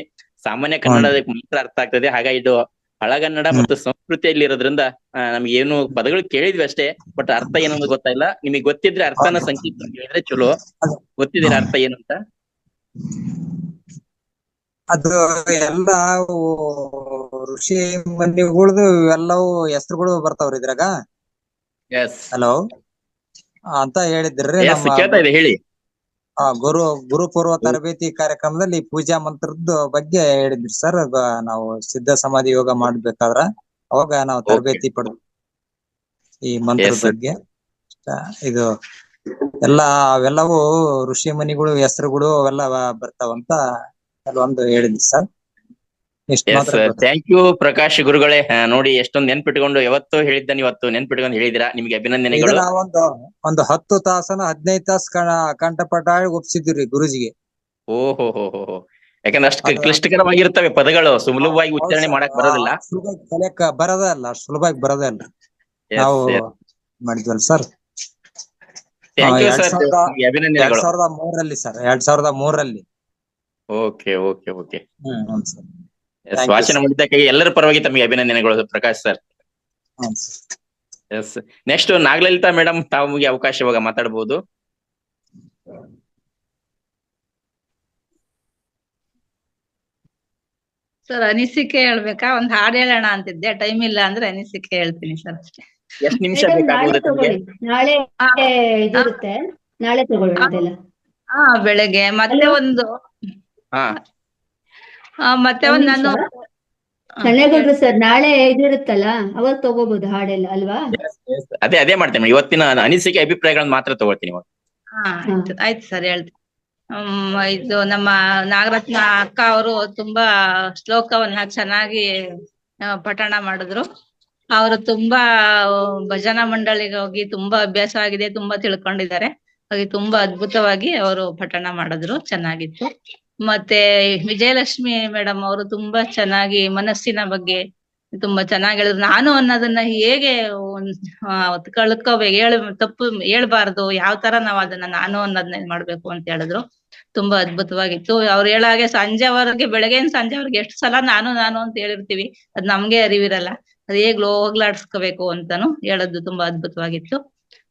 ಸಾಮಾನ್ಯ ಕನ್ನಡ ಮಾತ್ರ ಅರ್ಥ ಆಗ್ತದೆ. ಹಾಗಾಗಿ ಇದು ಹಳಗನ್ನಡ ಮತ್ತು ಸಂಸ್ಕೃತಿಯಲ್ಲಿ ಇರೋದ್ರಿಂದ ನಮ್ಗೆ ಏನು ಪದಗಳು ಕೇಳಿದ್ವಿ ಅಷ್ಟೇ, ಬಟ್ ಅರ್ಥ ಏನಂತ ಗೊತ್ತಾಯಿಲ್ಲ. ನಿಮಗೆ ಗೊತ್ತಿದ್ರೆ ಅರ್ಥನ ಸಂಕ್ಷಿಪ್ತ ಹೇಳಿದ್ರೆ ಚಲೋ. ಗೊತ್ತಿದ್ದೀರಾ ಅರ್ಥ ಏನು ಅಂತ? ಅದು ಎಲ್ಲ ಋಷಿ ಮನಿಗಳದು ಎಲ್ಲವೂ ಹೆಸರುಗಳು ಬರ್ತಾವ್ರಿ ಇದ್ರಾಗ. ಹಲೋ ಅಂತ ಹೇಳಿದ್ರಿ. ಕೇಳ್ತಾ ಇದೆ, ಹೇಳಿ. ಗುರುಪೂರ್ವ ತರಬೇತಿ ಕಾರ್ಯಕ್ರಮದಲ್ಲಿ ಪೂಜಾ ಮಂತ್ರದ ಬಗ್ಗೆ ಹೇಳಿದ್ರಿ ಸರ್. ನಾವು ಸಿದ್ಧ ಸಮಾಧಿ ಯೋಗ ಮಾಡ್ಬೇಕಾದ್ರ ಅವಾಗ ನಾವು ತರಬೇತಿ ಪಡೆದ ಈ ಮಂತ್ರದ ಬಗ್ಗೆ. ಇದು ಅವೆಲ್ಲವೂ ಋಷಿ ಮುನಿಗಳು ಹೆಸರುಗಳು ಅವೆಲ್ಲ ಬರ್ತಾವಂತ ಕೆಲವೊಂದು ಹೇಳಿದ್ರಿ ಸರ್. ಥ್ಯಾಂಕ್ ಯು ಪ್ರಕಾಶ್ ಗುರುಗಳೇ. ನೋಡಿ ಎಷ್ಟೊಂದು ನೆನ್ಪಿಟ್ಕೊಂಡು ಯಾವತ್ತೂ ಹೇಳಿದ್ದಾನೆ ಇವತ್ತು ನೆನ್ಪಿಟ್ಕೊಂಡು ಹೇಳಿದಿರಾ. ನಿಮ್ಗೆ ಅಭಿನಂದನೆಗಳು. ಒಂದು 10 ತಾಸನ 15 ತಾಸು ಕಂಠಪಾಠ ಒಪ್ಸಿದ್ರಿ ಗುರುಜಿಗೆ. ಓಹೋ. ಯಾಕಂದ್ರೆ ಅಷ್ಟು ಕ್ಲಿಷ್ಟಕರವಾಗಿರ್ತವೆ ಪದಗಳು, ಸುಲಭವಾಗಿ ಉಚ್ಚಾರಣೆ ಮಾಡಕ್ ಬರೋದಿಲ್ಲ. ಸುಲಭವಾಗಿ ಕಲಿಯಕ್ ಬರೋದೇ ಅಲ್ಲ, ಸುಲಭವಾಗಿ ಬರೋದೇ ಅಲ್ಲ. ನಾವು ಮಾಡಿದ್ವಲ್ಲ ಸರ್. ಥ್ಯಾಂಕ್ ಯು ಸರ್, ಅಭಿನಂದನೆಗಳು. 2003ರಲ್ಲಿ ಸರ್, 2003ರಲ್ಲಿ. Okay okay okay. ಭಾಷಣ ಮಾಡಿದ್ದಕ್ಕಾಗಿ ಎಲ್ಲರ ಪರವಾಗಿ ತಮಗೆ ಅಭಿನಂದನೆಗಳು Prakash sir. Yes, next Nagalalitha madam, ತಾವಿಗೆ ಅವಕಾಶ ಇವಾಗ ಮಾತಾಡಬಹುದು. ಸರ್ ಅನಿಸಿಕೆ ಹೇಳ್ಬೇಕಾ? ಒಂದ್ ಹಾಡು ಹೇಳೋಣ ಅಂತಿದ್ದೆ, ಟೈಮ್ ಇಲ್ಲ ಅಂದ್ರೆ ಅನಿಸಿಕೆ ಹೇಳ್ತೀನಿ ಸರ್ ಅಷ್ಟೇ. ಎಷ್ಟು ನಿಮಿಷ ನಾಳೆ ಬೇಕಾಗಬಹುದು ತಗೊಳ್ಳಿ, ನಾಳೆ ಇದಿರುತ್ತೆ, ನಾಳೆ ತಗೊಳ್ಳೋದೆಲ್ಲ. ಬೆಳಗ್ಗೆ ಮತ್ತೆ ಒಂದು ಮತ್ತೆ ಒಂದು ನಾನು ನನ್ನೇಗೌಡ್ರು ಸರ್, ನಾಳೆ ಇದಿರುತ್ತಲ್ಲ ಅವಾಗ ತಗೋಬಹುದು ಹಾಡೆಲ್ಲ ಅಲ್ವಾ? ಅದೇ ಮಾಡ್ತೇನೆ. ಇವತ್ತಿನ ಅನಿಸಿಕೆ ಅಭಿಪ್ರಾಯಗಳನ್ನ ಮಾತ್ರ ತಗೊಳ್ತೀನಿ ಇವಾಗ. ಆಯ್ತು ಸರ್, ಹೇಳ್ತೀನಿ. ಇದು ನಮ್ಮ ನಾಗರತ್ನ ಅಕ್ಕ ಅವರು ತುಂಬಾ ಶ್ಲೋಕವನ್ನ ಚೆನ್ನಾಗಿ ಪಠಣ ಮಾಡಿದ್ರು. ಅವರು ತುಂಬಾ ಭಜನಾ ಮಂಡಳಿಗೆ ಹೋಗಿ ತುಂಬಾ ಅಭ್ಯಾಸ ಆಗಿದೆ, ತುಂಬಾ ತಿಳ್ಕೊಂಡಿದ್ದಾರೆ. ಹಾಗೆ ತುಂಬಾ ಅದ್ಭುತವಾಗಿ ಅವರು ಪಠಣ ಮಾಡಿದ್ರು, ಚೆನ್ನಾಗಿತ್ತು. ಮತ್ತೆ ವಿಜಯಲಕ್ಷ್ಮಿ ಮೇಡಮ್ ಅವರು ತುಂಬಾ ಚೆನ್ನಾಗಿ ಮನಸ್ಸಿನ ಬಗ್ಗೆ ತುಂಬಾ ಚೆನ್ನಾಗಿ ಹೇಳಿದ್ರು. ನಾನು ಅನ್ನೋದನ್ನ ಹೇಗೆ ಕಳ್ಕೋಬೇಕು, ತಪ್ಪು ಹೇಳ್ಬಾರ್ದು, ಯಾವ ತರ ನಾವ್ ಅದನ್ನ ನಾನು ಅನ್ನೋದನ್ನ ಮಾಡ್ಬೇಕು ಅಂತ ಹೇಳಿದ್ರು. ತುಂಬಾ ಅದ್ಭುತವಾಗಿತ್ತು. ಅವ್ರು ಹೇಳಾಗೆ ಸಂಜೆವರೆಗೆ, ಬೆಳಗ್ಗೆಯಿಂದ ಸಂಜೆವರೆಗೆ ಎಷ್ಟು ಸಲ ನಾನು ಅಂತ ಹೇಳಿರ್ತೀವಿ, ಅದ್ ನಮ್ಗೆ ಅರಿವಿರಲ್ಲ. ಅದ್ ಹೇಗ್ ಹೋಗ್ಲಾಡ್ಸ್ಕೋಬೇಕು ಅಂತಾನು ಹೇಳೋದು ತುಂಬಾ ಅದ್ಭುತವಾಗಿತ್ತು.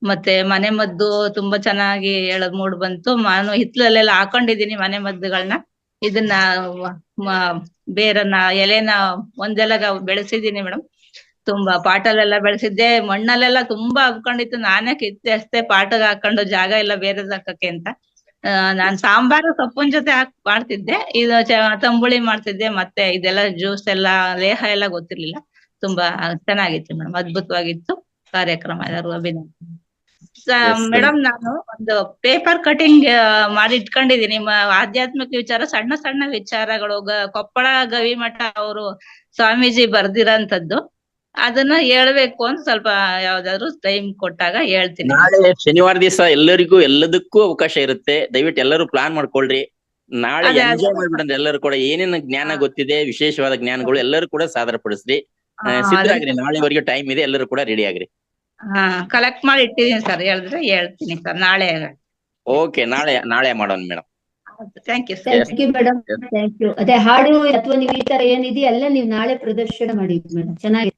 ಮತ್ತೆ ಮನೆ ಮದ್ದು ತುಂಬಾ ಚೆನ್ನಾಗಿ ಹೇಳೋದ್ ಮೂಡ್ ಬಂತು. ನಾನು ಹಿತ್ಲಲ್ಲೆಲ್ಲ ಹಾಕೊಂಡಿದೀನಿ ಮನೆ ಮದ್ದುಗಳನ್ನ. ಇದನ್ನ ಬೇರನ್ನ ಎಲೆನ ಒಂದೆಲಗ ಬೆಳೆಸಿದೀನಿ ಮೇಡಮ್. ತುಂಬಾ ಪಾಟಲ್ಲೆಲ್ಲ ಬೆಳೆಸಿದ್ದೆ, ಮಣ್ಣಲ್ಲೆಲ್ಲ ತುಂಬಾ ಹಬ್ಕೊಂಡಿತ್ತು. ನಾನೇ ಕಿತ್ತೆ ಅಷ್ಟೇ ಪಾಟಗ್ ಹಾಕೊಂಡು, ಜಾಗ ಎಲ್ಲ ಬೇರೆದ್ ಹಾಕಕ್ಕೆ ಅಂತ. ನಾನ್ ಸಾಂಬಾರು ಸೊಪ್ಪಿನ ಜೊತೆ ಮಾಡ್ತಿದ್ದೆ, ಇದು ತಂಬುಳಿ ಮಾಡ್ತಿದ್ದೆ. ಮತ್ತೆ ಇದೆಲ್ಲ ಜ್ಯೂಸ್ ಎಲ್ಲ, ಲೇಹ ಎಲ್ಲ ಗೊತ್ತಿರ್ಲಿಲ್ಲ. ತುಂಬಾ ಚೆನ್ನಾಗಿತ್ತು ಮೇಡಮ್, ಅದ್ಭುತವಾಗಿತ್ತು ಕಾರ್ಯಕ್ರಮ. ಎಲ್ಲರೂ ಅಭಿನಂದನೆ ಮೇಡಮ್. ನಾನು ಒಂದು ಪೇಪರ್ ಕಟಿಂಗ್ ಮಾಡಿ ಇಟ್ಕೊಂಡಿದೀನಿ. ಆಧ್ಯಾತ್ಮಿಕ ವಿಚಾರ, ಸಣ್ಣ ಸಣ್ಣ ವಿಚಾರಗಳು, ಕೊಪ್ಪಳ ಗವಿಮಠ ಅವರು ಸ್ವಾಮೀಜಿ ಬರ್ದಿರಂತದ್ದು, ಅದನ್ನ ಹೇಳ್ಬೇಕು ಅಂತ ಸ್ವಲ್ಪ ಯಾವ್ದಾದ್ರು ಟೈಮ್ ಕೊಟ್ಟಾಗ ಹೇಳ್ತೀನಿ. ನಾಳೆ ಶನಿವಾರ ದಿವಸ ಎಲ್ಲರಿಗೂ ಎಲ್ಲದಕ್ಕೂ ಅವಕಾಶ ಇರುತ್ತೆ. ದಯವಿಟ್ಟು ಎಲ್ಲರೂ ಪ್ಲಾನ್ ಮಾಡ್ಕೊಳ್ರಿ. ನಾಳೆ ಎಂಜಾಯ್ ಮಾಡ್ಬಿಡಂದ್ರೆ ಎಲ್ಲರೂ ಕೂಡ ಏನೇನು ಜ್ಞಾನ ಗೊತ್ತಿದೆ, ವಿಶೇಷವಾದ ಜ್ಞಾನಗಳು ಎಲ್ಲರೂ ಕೂಡ ಸಾದರ ಪಡಿಸ್ರಿ. ಸಿದ್ಧರಾಗ್ರಿ, ನಾಳೆವರೆಗೆ ಟೈಮ್ ಇದೆ, ಎಲ್ಲರೂ ಕೂಡ ರೆಡಿ ಆಗ್ರಿ. ಕಲೆಕ್ಟ್ ಮಾಡಿ ಇಟ್ಟಿದೀನಿ ಸರ್, ಹೇಳಿದ್ರೆ ಹೇಳ್ತೀನಿ ಸರ್ ನಾಳೆ. ಓಕೆ, ನಾಳೆ ಮಾಡೋಣ madam. Thank you thank you madam, thank you. ಅದೇ ಹಾಡು ಅಥವಾ ನೀವು ಈ ತರ ಏನಿದೆಯಲ್ಲ ನೀವು ನಾಳೆ ಪ್ರದರ್ಶನ ಮಾಡಿ ಮೇಡಮ್, ಚೆನ್ನಾಗಿದೆ.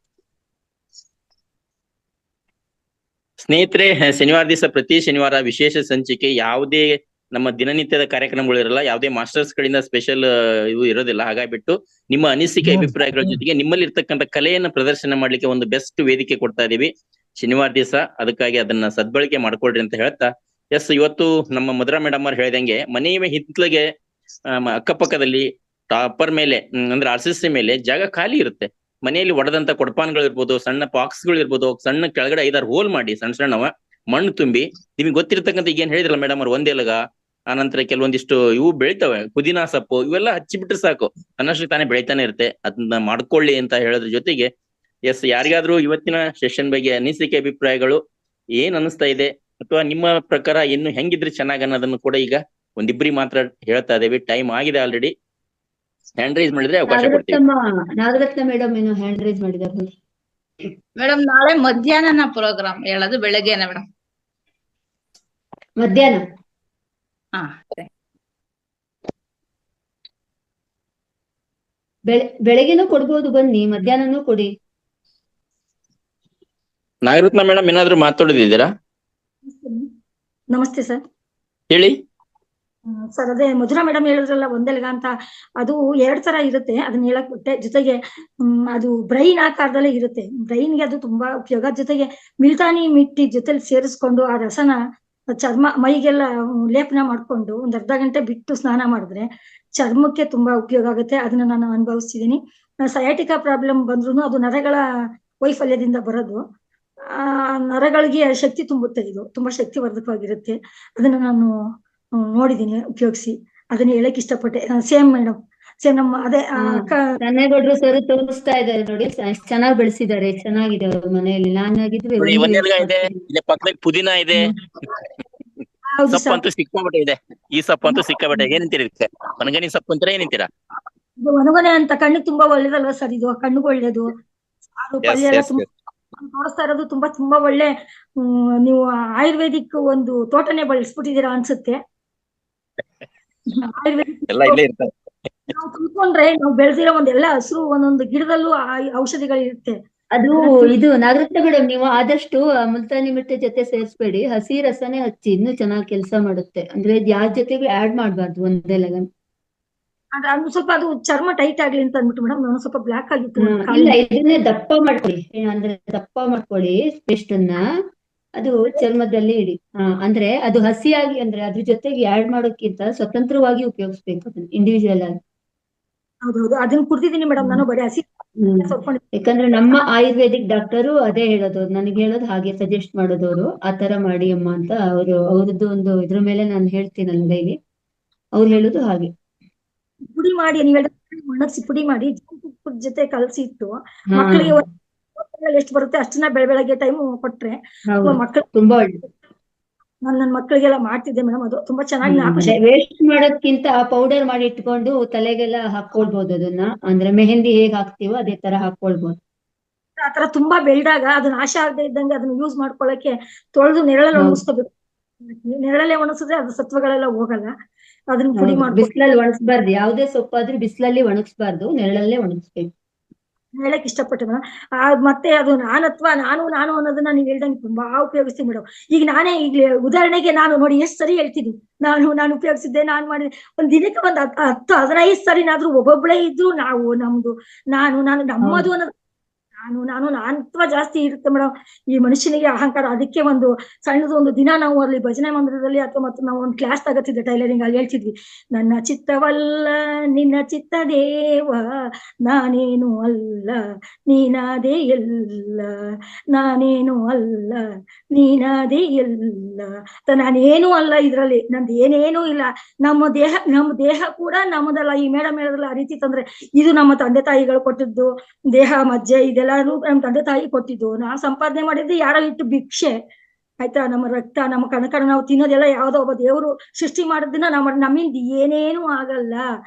ಸ್ನೇಹಿತರೆ, ಶನಿವಾರ ದಿವಸ ಪ್ರತಿ ಶನಿವಾರ ವಿಶೇಷ ಸಂಚಿಕೆ. ಯಾವುದೇ ನಮ್ಮ ದಿನನಿತ್ಯದ ಕಾರ್ಯಕ್ರಮಗಳು ಇರಲ್ಲ, ಯಾವುದೇ ಮಾಸ್ಟರ್ಸ್ ಗಳಿಂದ ಸ್ಪೆಷಲ್ ಇವು ಇರೋದಿಲ್ಲ. ಹಾಗಾಗಿಬಿಟ್ಟು ನಿಮ್ಮ ಅನಿಸಿಕೆ ಅಭಿಪ್ರಾಯಗಳ ಜೊತೆಗೆ ನಿಮ್ಮಲ್ಲಿ ಇರ್ತಕ್ಕಂಥ ಕಲೆಯನ್ನು ಪ್ರದರ್ಶನ ಮಾಡ್ಲಿಕ್ಕೆ ಒಂದು ಬೆಸ್ಟ್ ವೇದಿಕೆ ಕೊಡ್ತಾ ಇದೀವಿ ಶನಿವಾರ ದಿವಸ. ಅದಕ್ಕಾಗಿ ಅದನ್ನ ಸದ್ಬಳಕೆ ಮಾಡ್ಕೊಳ್ರಿ ಅಂತ ಹೇಳ್ತಾ, ಎಸ್, ಇವತ್ತು ನಮ್ಮ ಮಧುರಾ ಮೇಡಮ್ ಅವ್ರು ಹೇಳ್ದಂಗೆ ಮನೆಯ ಹಿತ್ಲಿಗೆ ಅಕ್ಕಪಕ್ಕದಲ್ಲಿ ಟಾಪರ್ ಮೇಲೆ ಅಂದ್ರೆ RCC ಮೇಲೆ ಜಾಗ ಖಾಲಿ ಇರುತ್ತೆ. ಮನೆಯಲ್ಲಿ ಒಡೆದಂತ ಕೊಡಪಾನ್ಗಳು ಇರ್ಬೋದು, ಸಣ್ಣ ಬಾಕ್ಸ್ಗಳು ಇರ್ಬೋದು, ಸಣ್ಣ ಕೆಳಗಡೆ 5-6 ಹೋಲ್ ಮಾಡಿ ಸಣ್ಣವ ಮಣ್ಣು ತುಂಬಿ, ನಿಮ್ಗೆ ಗೊತ್ತಿರ್ತಕ್ಕಂಥ ಈಗ ಏನ್ ಹೇಳಿದ್ರಲ್ಲ ಮೇಡಮ್ ಅವ್ರು, ಒಂದೇಲಗ, ಆನಂತರ ಕೆಲವೊಂದಿಷ್ಟು ಇವು ಬೆಳಿತಾವೆ, ಪುದೀನಾ ಸೊಪ್ಪು, ಇವೆಲ್ಲ ಹಚ್ಚಿಬಿಟ್ರೆ ಸಾಕು, ತನ್ನಷ್ಟು ತಾನೇ ಬೆಳಿತಾನೆ ಇರುತ್ತೆ. ಅದನ್ನ ಮಾಡ್ಕೊಳ್ಳಿ ಅಂತ ಹೇಳೋದ್ರ ಜೊತೆಗೆ, ಎಸ್, ಯಾರಿಗಾದ್ರೂ ಇವತ್ತಿನ ಸೆಷನ್ ಬಗ್ಗೆ ಅನಿಸಿಕೆ ಅಭಿಪ್ರಾಯಗಳು ಏನ್ ಅನಿಸ್ತಾ ಇದೆ, ಅಥವಾ ನಿಮ್ಮ ಪ್ರಕಾರ ಇನ್ನು ಹೆಂಗಿದ್ರೆ ಚೆನ್ನಾಗಿ ಅನ್ನೋದನ್ನು ಕೂಡ ಈಗ ಒಂದಿಬ್ರಿಗೆ ಮಾತ್ರ ಹೇಳ್ತಾ ಇದೇವಿ. ಟೈಮ್ ಆಗಿದೆ ಆಲ್ರೆಡಿ. ಹ್ಯಾಂಡ್ ರೈಸ್ ಮಾಡಿದ್ರೆ ಅವಕಾಶ ಕೊಡ್ತೀವಿ. ನಾಗರತ್ನ ಮೇಡಮ್ ಏನೋ ಹ್ಯಾಂಡ್ ರೈಸ್ ಮಾಡಿದ್ದಾರೆ ಮೇಡಮ್. ನಾಳೆ ಮಧ್ಯಾಹ್ನ ಪ್ರೋಗ್ರಾಮ್ ಹೇಳೋದು, ಬೆಳಗ್ಗೆನ ಮೇಡಮ್? ಮಧ್ಯಾಹ್ನ. ಬೆಳಗ್ಗೆನೂ ಕೊಡ್ಬೋದು, ಬನ್ನಿ, ಮಧ್ಯಾಹ್ನನೂ ಕೊಡಿ. ನಾಗರತ್ನ ಮೇಡಮ್ ಏನಾದ್ರು ಮಾತಾಡೋದಿದ್ದೀರಾ? ನಮಸ್ತೆ ಸರ್. ಹೇಳಿ ಸರ್. ಅದೇ ಮಧುರಾ ಮೇಡಮ್ ಹೇಳಿದ್ರಲ್ಲ ಒಂದೆಲಗ ಅಂತ, ಅದು 2 ತರ ಇರುತ್ತೆ, ಅದನ್ನ ಹೇಳಕ್ ಬಿಟ್ಟೆ. ಜೊತೆಗೆ ಅದು ಬ್ರೈನ್ ಆಕಾರದಲ್ಲೇ ಇರುತ್ತೆ. ಬ್ರೈನ್ಗೆ ಅದು ತುಂಬಾ ಉಪಯೋಗ. ಜೊತೆಗೆ ಮಿಲ್ತಾನಿ ಮಿಟ್ಟಿ ಜೊತೆಲಿ ಸೇರಿಸ್ಕೊಂಡು ಆ ರಸನ ಚರ್ಮ ಮೈಗೆಲ್ಲ ಲೇಪನ ಮಾಡ್ಕೊಂಡು ಒಂದ್ ಅರ್ಧ ಗಂಟೆ ಬಿಟ್ಟು ಸ್ನಾನ ಮಾಡಿದ್ರೆ ಚರ್ಮಕ್ಕೆ ತುಂಬಾ ಉಪಯೋಗ ಆಗುತ್ತೆ. ಅದನ್ನ ನಾನು ಅನುಭವಿಸ್ತಿದ್ದೀನಿ. ಸಯಾಟಿಕಾ ಪ್ರಾಬ್ಲಮ್ ಬಂದ್ರು ಅದು ನರಗಳ ವೈಫಲ್ಯದಿಂದ ಬರೋದು. ನರಗಳಿಗೆ ಶಕ್ತಿ ತುಂಬುತ್ತೆ. ಇದು ತುಂಬಾ ಶಕ್ತಿವರ್ಧಕವಾಗಿರುತ್ತೆ. ಅದನ್ನ ನಾನು ನೋಡಿದೀನಿ ಉಪಯೋಗಿಸಿ. ಅದನ್ನ ಹೇಳಕ್ ಇಷ್ಟಪಟ್ಟೆ. ಸೇಮ್ ಮೇಡಮ್, ಸೇಮ್ ನಮ್ಮ ಅದೇ ನನ್ನೇಗೌಡ್ರು ಸರ್ ತೋರಿಸ್ತಾ ಇದ್ದಾರೆ ನೋಡಿ, ಚೆನ್ನಾಗಿ ಬೆಳೆಸಿದ್ದಾರೆ, ಚೆನ್ನಾಗಿದೆ ಅವ್ರ ಮನೆಯಲ್ಲಿ. ನಾನಾಗಿದ್ರೆ ಪುದೀನಾ ಇದೆ. ಹೌದು ಸರ್. ಸಪ್ಪಂತೂ ಸಿಕ್ಕಾಪಟ್ಟೆ ಇದೆ. ಈ ಸಪ್ಪಂತೂ ಸಿಕ್ಕಾಪಟ್ಟೆ. ಏನಂತೀರಿ ಇದಕ್ಕೆ? ಒಣಗಣಿ ಸೊಪ್ಪು ಅಂತೀರಾ ಏನಂತೀರಾ? ಇದು ಒಣಗೊನೆ ಅಂತ ಕಣ್ಣಿಗೆ ತುಂಬಾ ಒಳ್ಳೇದಲ್ವಾ ಸರ್? ಇದು ಕಣ್ಣಿಗೆ ಒಳ್ಳೇದು. ಅದು ಎಸ್ ಪಲ್ಯ ಎಲ್ಲ ಎಸ್ ತುಂಬಾ ತೋರಿಸ್ತಾ ಇರೋದು ತುಂಬಾ ತುಂಬಾ ಒಳ್ಳೆ. ನೀವು ಆಯುರ್ವೇದಿಕ್ ಒಂದು ತೋಟನೇ ಬಳಸ್ಬಿಟ್ಟಿದ್ದೀರಾ ಅನ್ಸುತ್ತೆ. ಆಯುರ್ವೇದಿಕ್ ಎಲ್ಲ ಇಲ್ಲೇ ಇರ್ತದೆ. ನಾವು ತಿಳ್ಕೊಂಡ್ರೆ ನಾವು ಬೆಳೆದಿರೋ ಒಂದೆಲ್ಲ ಹಸಿರು ಒಂದೊಂದು ಗಿಡದಲ್ಲೂ ಔಷಧಿಗಳಿರುತ್ತೆ. ಅದು ಇದು ನಾಗರತ್ನ ಮೇಡಮ್, ನೀವು ಆದಷ್ಟು ಮುಲ್ತಾನಿ ಮಿಟ್ಟಿ ಜೊತೆ ಸೇರಿಸ್ಬೇಡಿ, ಹಸಿ ರಸನೇ ಹಚ್ಚಿ ಇನ್ನೂ ಚೆನ್ನಾಗಿ ಕೆಲಸ ಮಾಡುತ್ತೆ. ಅಂದ್ರೆ ಯಾರ ಜೊತೆಗೂ ಆಡ್ ಮಾಡ್ಬಾರ್ದು ಒಂದೇ ಲಗನ್. ಅದು ಸ್ವಲ್ಪ ಅದು ಚರ್ಮ ಟೈಟ್ ಆಗ್ಲಿ ಅಂತ ಅಂದ್ಬಿಟ್ಟು ಮೇಡಮ್ ನಾನು ಸ್ವಲ್ಪ ಬ್ಲಾಕ್ ಆಗಿತ್ತು. ಇಲ್ಲ, ಇದನ್ನೇ ದಪ್ಪ ಮಾಡ್ಕೊಳ್ಳಿ. ಅಂದ್ರೆ ದಪ್ಪ ಮಾಡ್ಕೊಳ್ಳಿ ಪೇಸ್ಟ್ ಅನ್ನ, ಅದು ಚರ್ಮದಲ್ಲಿ ಇಡಿ. ಅಂದ್ರೆ ಅದು ಹಸಿಯಾಗಿ, ಅಂದ್ರೆ ಅದ್ರ ಜೊತೆಗೆ ಆಡ್ ಮಾಡೋಕ್ಕಿಂತ ಸ್ವತಂತ್ರವಾಗಿ ಉಪಯೋಗಿಸ್ಬೇಕು ಅದನ್ನ ಇಂಡಿವಿಜುವಲ್ ಆಗಿ. ಹೌದೌದು, ಅದನ್ನ ಕುಡ್ದಿದ್ದೀನಿ ಮೇಡಮ್ ನಾನು ಬರೀ ಹಸಿ. ಯಾಕಂದ್ರೆ ನಮ್ಮ ಆಯುರ್ವೇದಿಕ್ ಡಾಕ್ಟರು ಅದೇ ಹೇಳೋದು, ನನಗೆ ಹೇಳೋದು ಹಾಗೆ ಸಜೆಸ್ಟ್ ಮಾಡೋದವ್ರು, ಆ ತರ ಮಾಡಿ ಅಮ್ಮ ಅಂತ. ಅವ್ರದ್ದು ಒಂದು ಇದ್ರ ಮೇಲೆ ನಾನು ಹೇಳ್ತೀನಲ್ಲ ಡೈಲಿ, ಅವ್ರು ಹೇಳುದು ಹಾಗೆ. ಪುಡಿ ಮಾಡಿ ನೀವು ಒಣಗಿಸಿ ಪುಡಿ ಮಾಡಿ ತುಪ್ಪದ ಜೊತೆ ಕಲಸಿ ಇಟ್ಟು ಮಕ್ಕಳಿಗೆ ಎಷ್ಟು ಬರುತ್ತೆ ಅಷ್ಟನ್ನ ಬೆಳಗ್ಗೆ ಟೈಮ್ ಕೊಟ್ರೆ ಮಕ್ಕಳು ತುಂಬಾ ಒಳ್ಳೆ. ನನ್ನ ಮಕ್ಕಳಿಗೆಲ್ಲ ಮಾಡ್ತಿದ್ದೆ ಮೇಡಮ್, ಅದು ತುಂಬಾ ಚೆನ್ನಾಗಿ. ವೇಸ್ಟ್ ಮಾಡೋದ್ಕಿಂತ ಪೌಡರ್ ಮಾಡಿ ಇಟ್ಕೊಂಡು ತಲೆಗೆಲ್ಲ ಹಾಕೊಳ್ಬಹುದು ಅದನ್ನ. ಅಂದ್ರೆ ಮೆಹಂದಿ ಹೇಗ್ ಹಾಕ್ತಿವೋ ಅದೇ ತರ ಹಾಕೊಳ್ಬಹುದು. ಆತರ ತುಂಬಾ ಬೆಳೆದಾಗ ಅದು ನಾಶ ಆಗದೆ ಇದ್ದಂಗೆ ಅದನ್ನ ಯೂಸ್ ಮಾಡ್ಕೊಳಕ್ಕೆ ತೊಳೆದು ನೆರಳಲ್ಲಿ ಒಣಗಿಸ್ಕೋಬೇಕು. ನೆರಳಲ್ಲೇ ಒಣಗಿಸಿದ್ರೆ ಅದು ಸತ್ವಗಳೆಲ್ಲ ಹೋಗಲ್ಲ. ಅದನ್ನ ಪುಡಿ ಮಾಡಿ ಬಿಸಿಲಲ್ಲಿ ಒಣಗಿಸ್ಬಾರ್ದು. ಯಾವುದೇ ಸೊಪ್ಪಾದ್ರೂ ಬಿಸಿಲಲ್ಲಿ ಒಣಗಿಸ್ಬಾರ್ದು, ನೆರಳಲ್ಲೇ ಒಣಗಿಸ್ಬೇಕು. ಹೇಳಕ್ ಇಷ್ಟಪಟ್ಟೆ ಮೇಡಮ್. ಮತ್ತೆ ಅದು ನಾನು ಅನ್ನೋದನ್ನ ನೀವ್ ಹೇಳ್ದಂಗೆ ತುಂಬಾ ಉಪಯೋಗಿಸ್ತೀನಿ ಮೇಡಮ್. ಈಗ ನಾನೇ ಈಗ ಉದಾಹರಣೆಗೆ ನಾನು ನೋಡಿ ಎಷ್ಟು ಸರಿ ಹೇಳ್ತೀನಿ, ನಾನು ಉಪಯೋಗಿಸಿದ್ದೆ, ನಾನು ಮಾಡಿದೆ. ಒಂದ್ ದಿನಕ್ಕೆ ಒಂದ್ 10-15 ಸರಿನಾದ್ರೂ ಒಬ್ಬೊಬ್ಬಳೇ ಇದ್ರು ನಾವು ನಮ್ದು ನಮ್ಮದು ಅನ್ನೋದು ನಾನತ್ವ ಜಾಸ್ತಿ ಇರುತ್ತೆ ಮೇಡಮ್. ಈ ಮನುಷ್ಯನಿಗೆ ಅಹಂಕಾರ. ಅದಕ್ಕೆ ಒಂದು ಸಣ್ಣದು ಒಂದು ದಿನ ನಾವು ಅಲ್ಲಿ ಭಜನೆ ಮಂದಿರದಲ್ಲಿ ಅಥವಾ ಮತ್ತೆ ನಾವು ಒಂದು ಕ್ಲಾಸ್ ತಗೋತಿದ್ದೆ ಟೈಲರಿಂಗ್, ಅಲ್ಲಿ ಹೇಳ್ತಿದ್ವಿ, ನನ್ನ ಚಿತ್ತವಲ್ಲ ನಿನ್ನ ಚಿತ್ತ ದೇವ, ನಾನೇನು ಅಲ್ಲ ನೀನಾದೇ ಎಲ್ಲ, ನಾನೇನು ಅಲ್ಲ ನೀನಾದೇ ಎಲ್ಲ. ನಾನೇನು ಅಲ್ಲ, ಇದ್ರಲ್ಲಿ ನಂದು ಏನೇನೂ ಇಲ್ಲ. ನಮ್ಮ ದೇಹ ಕೂಡ ನಮ್ಮದಲ್ಲ. ಈ ಮೇಡಮ್ ಹೇಳೋದ್ರಲ್ಲ ಆ ರೀತಿ ತಂದ್ರೆ, ಇದು ನಮ್ಮ ತಂದೆ ತಾಯಿಗಳು ಕೊಟ್ಟಿದ್ದು ದೇಹ, ಮಜ್ಜೆ, ಇದೆಲ್ಲ ನಮ್ ತಂದೆ ತಾಯಿ ಕೊಟ್ಟಿದ್ದು. ನಾವು ಸಂಪಾದನೆ ಮಾಡಿದ್ದು ಯಾರೋ ಇಟ್ಟು ಭಿಕ್ಷೆ ಆಯ್ತಾ. ನಮ್ಮ ರಕ್ತ, ನಮ್ಮ ಕಣಕಣ ನಾವು ತಿನ್ನೋದೆಲ್ಲ ಯಾವ್ದೋ ಒಬ್ಬ ದೇವರು ಸೃಷ್ಟಿ ಮಾಡೋದನ್ನ ನಮ್ಮಿಂದ ಏನೇನು ಆಗಲ್ಲ.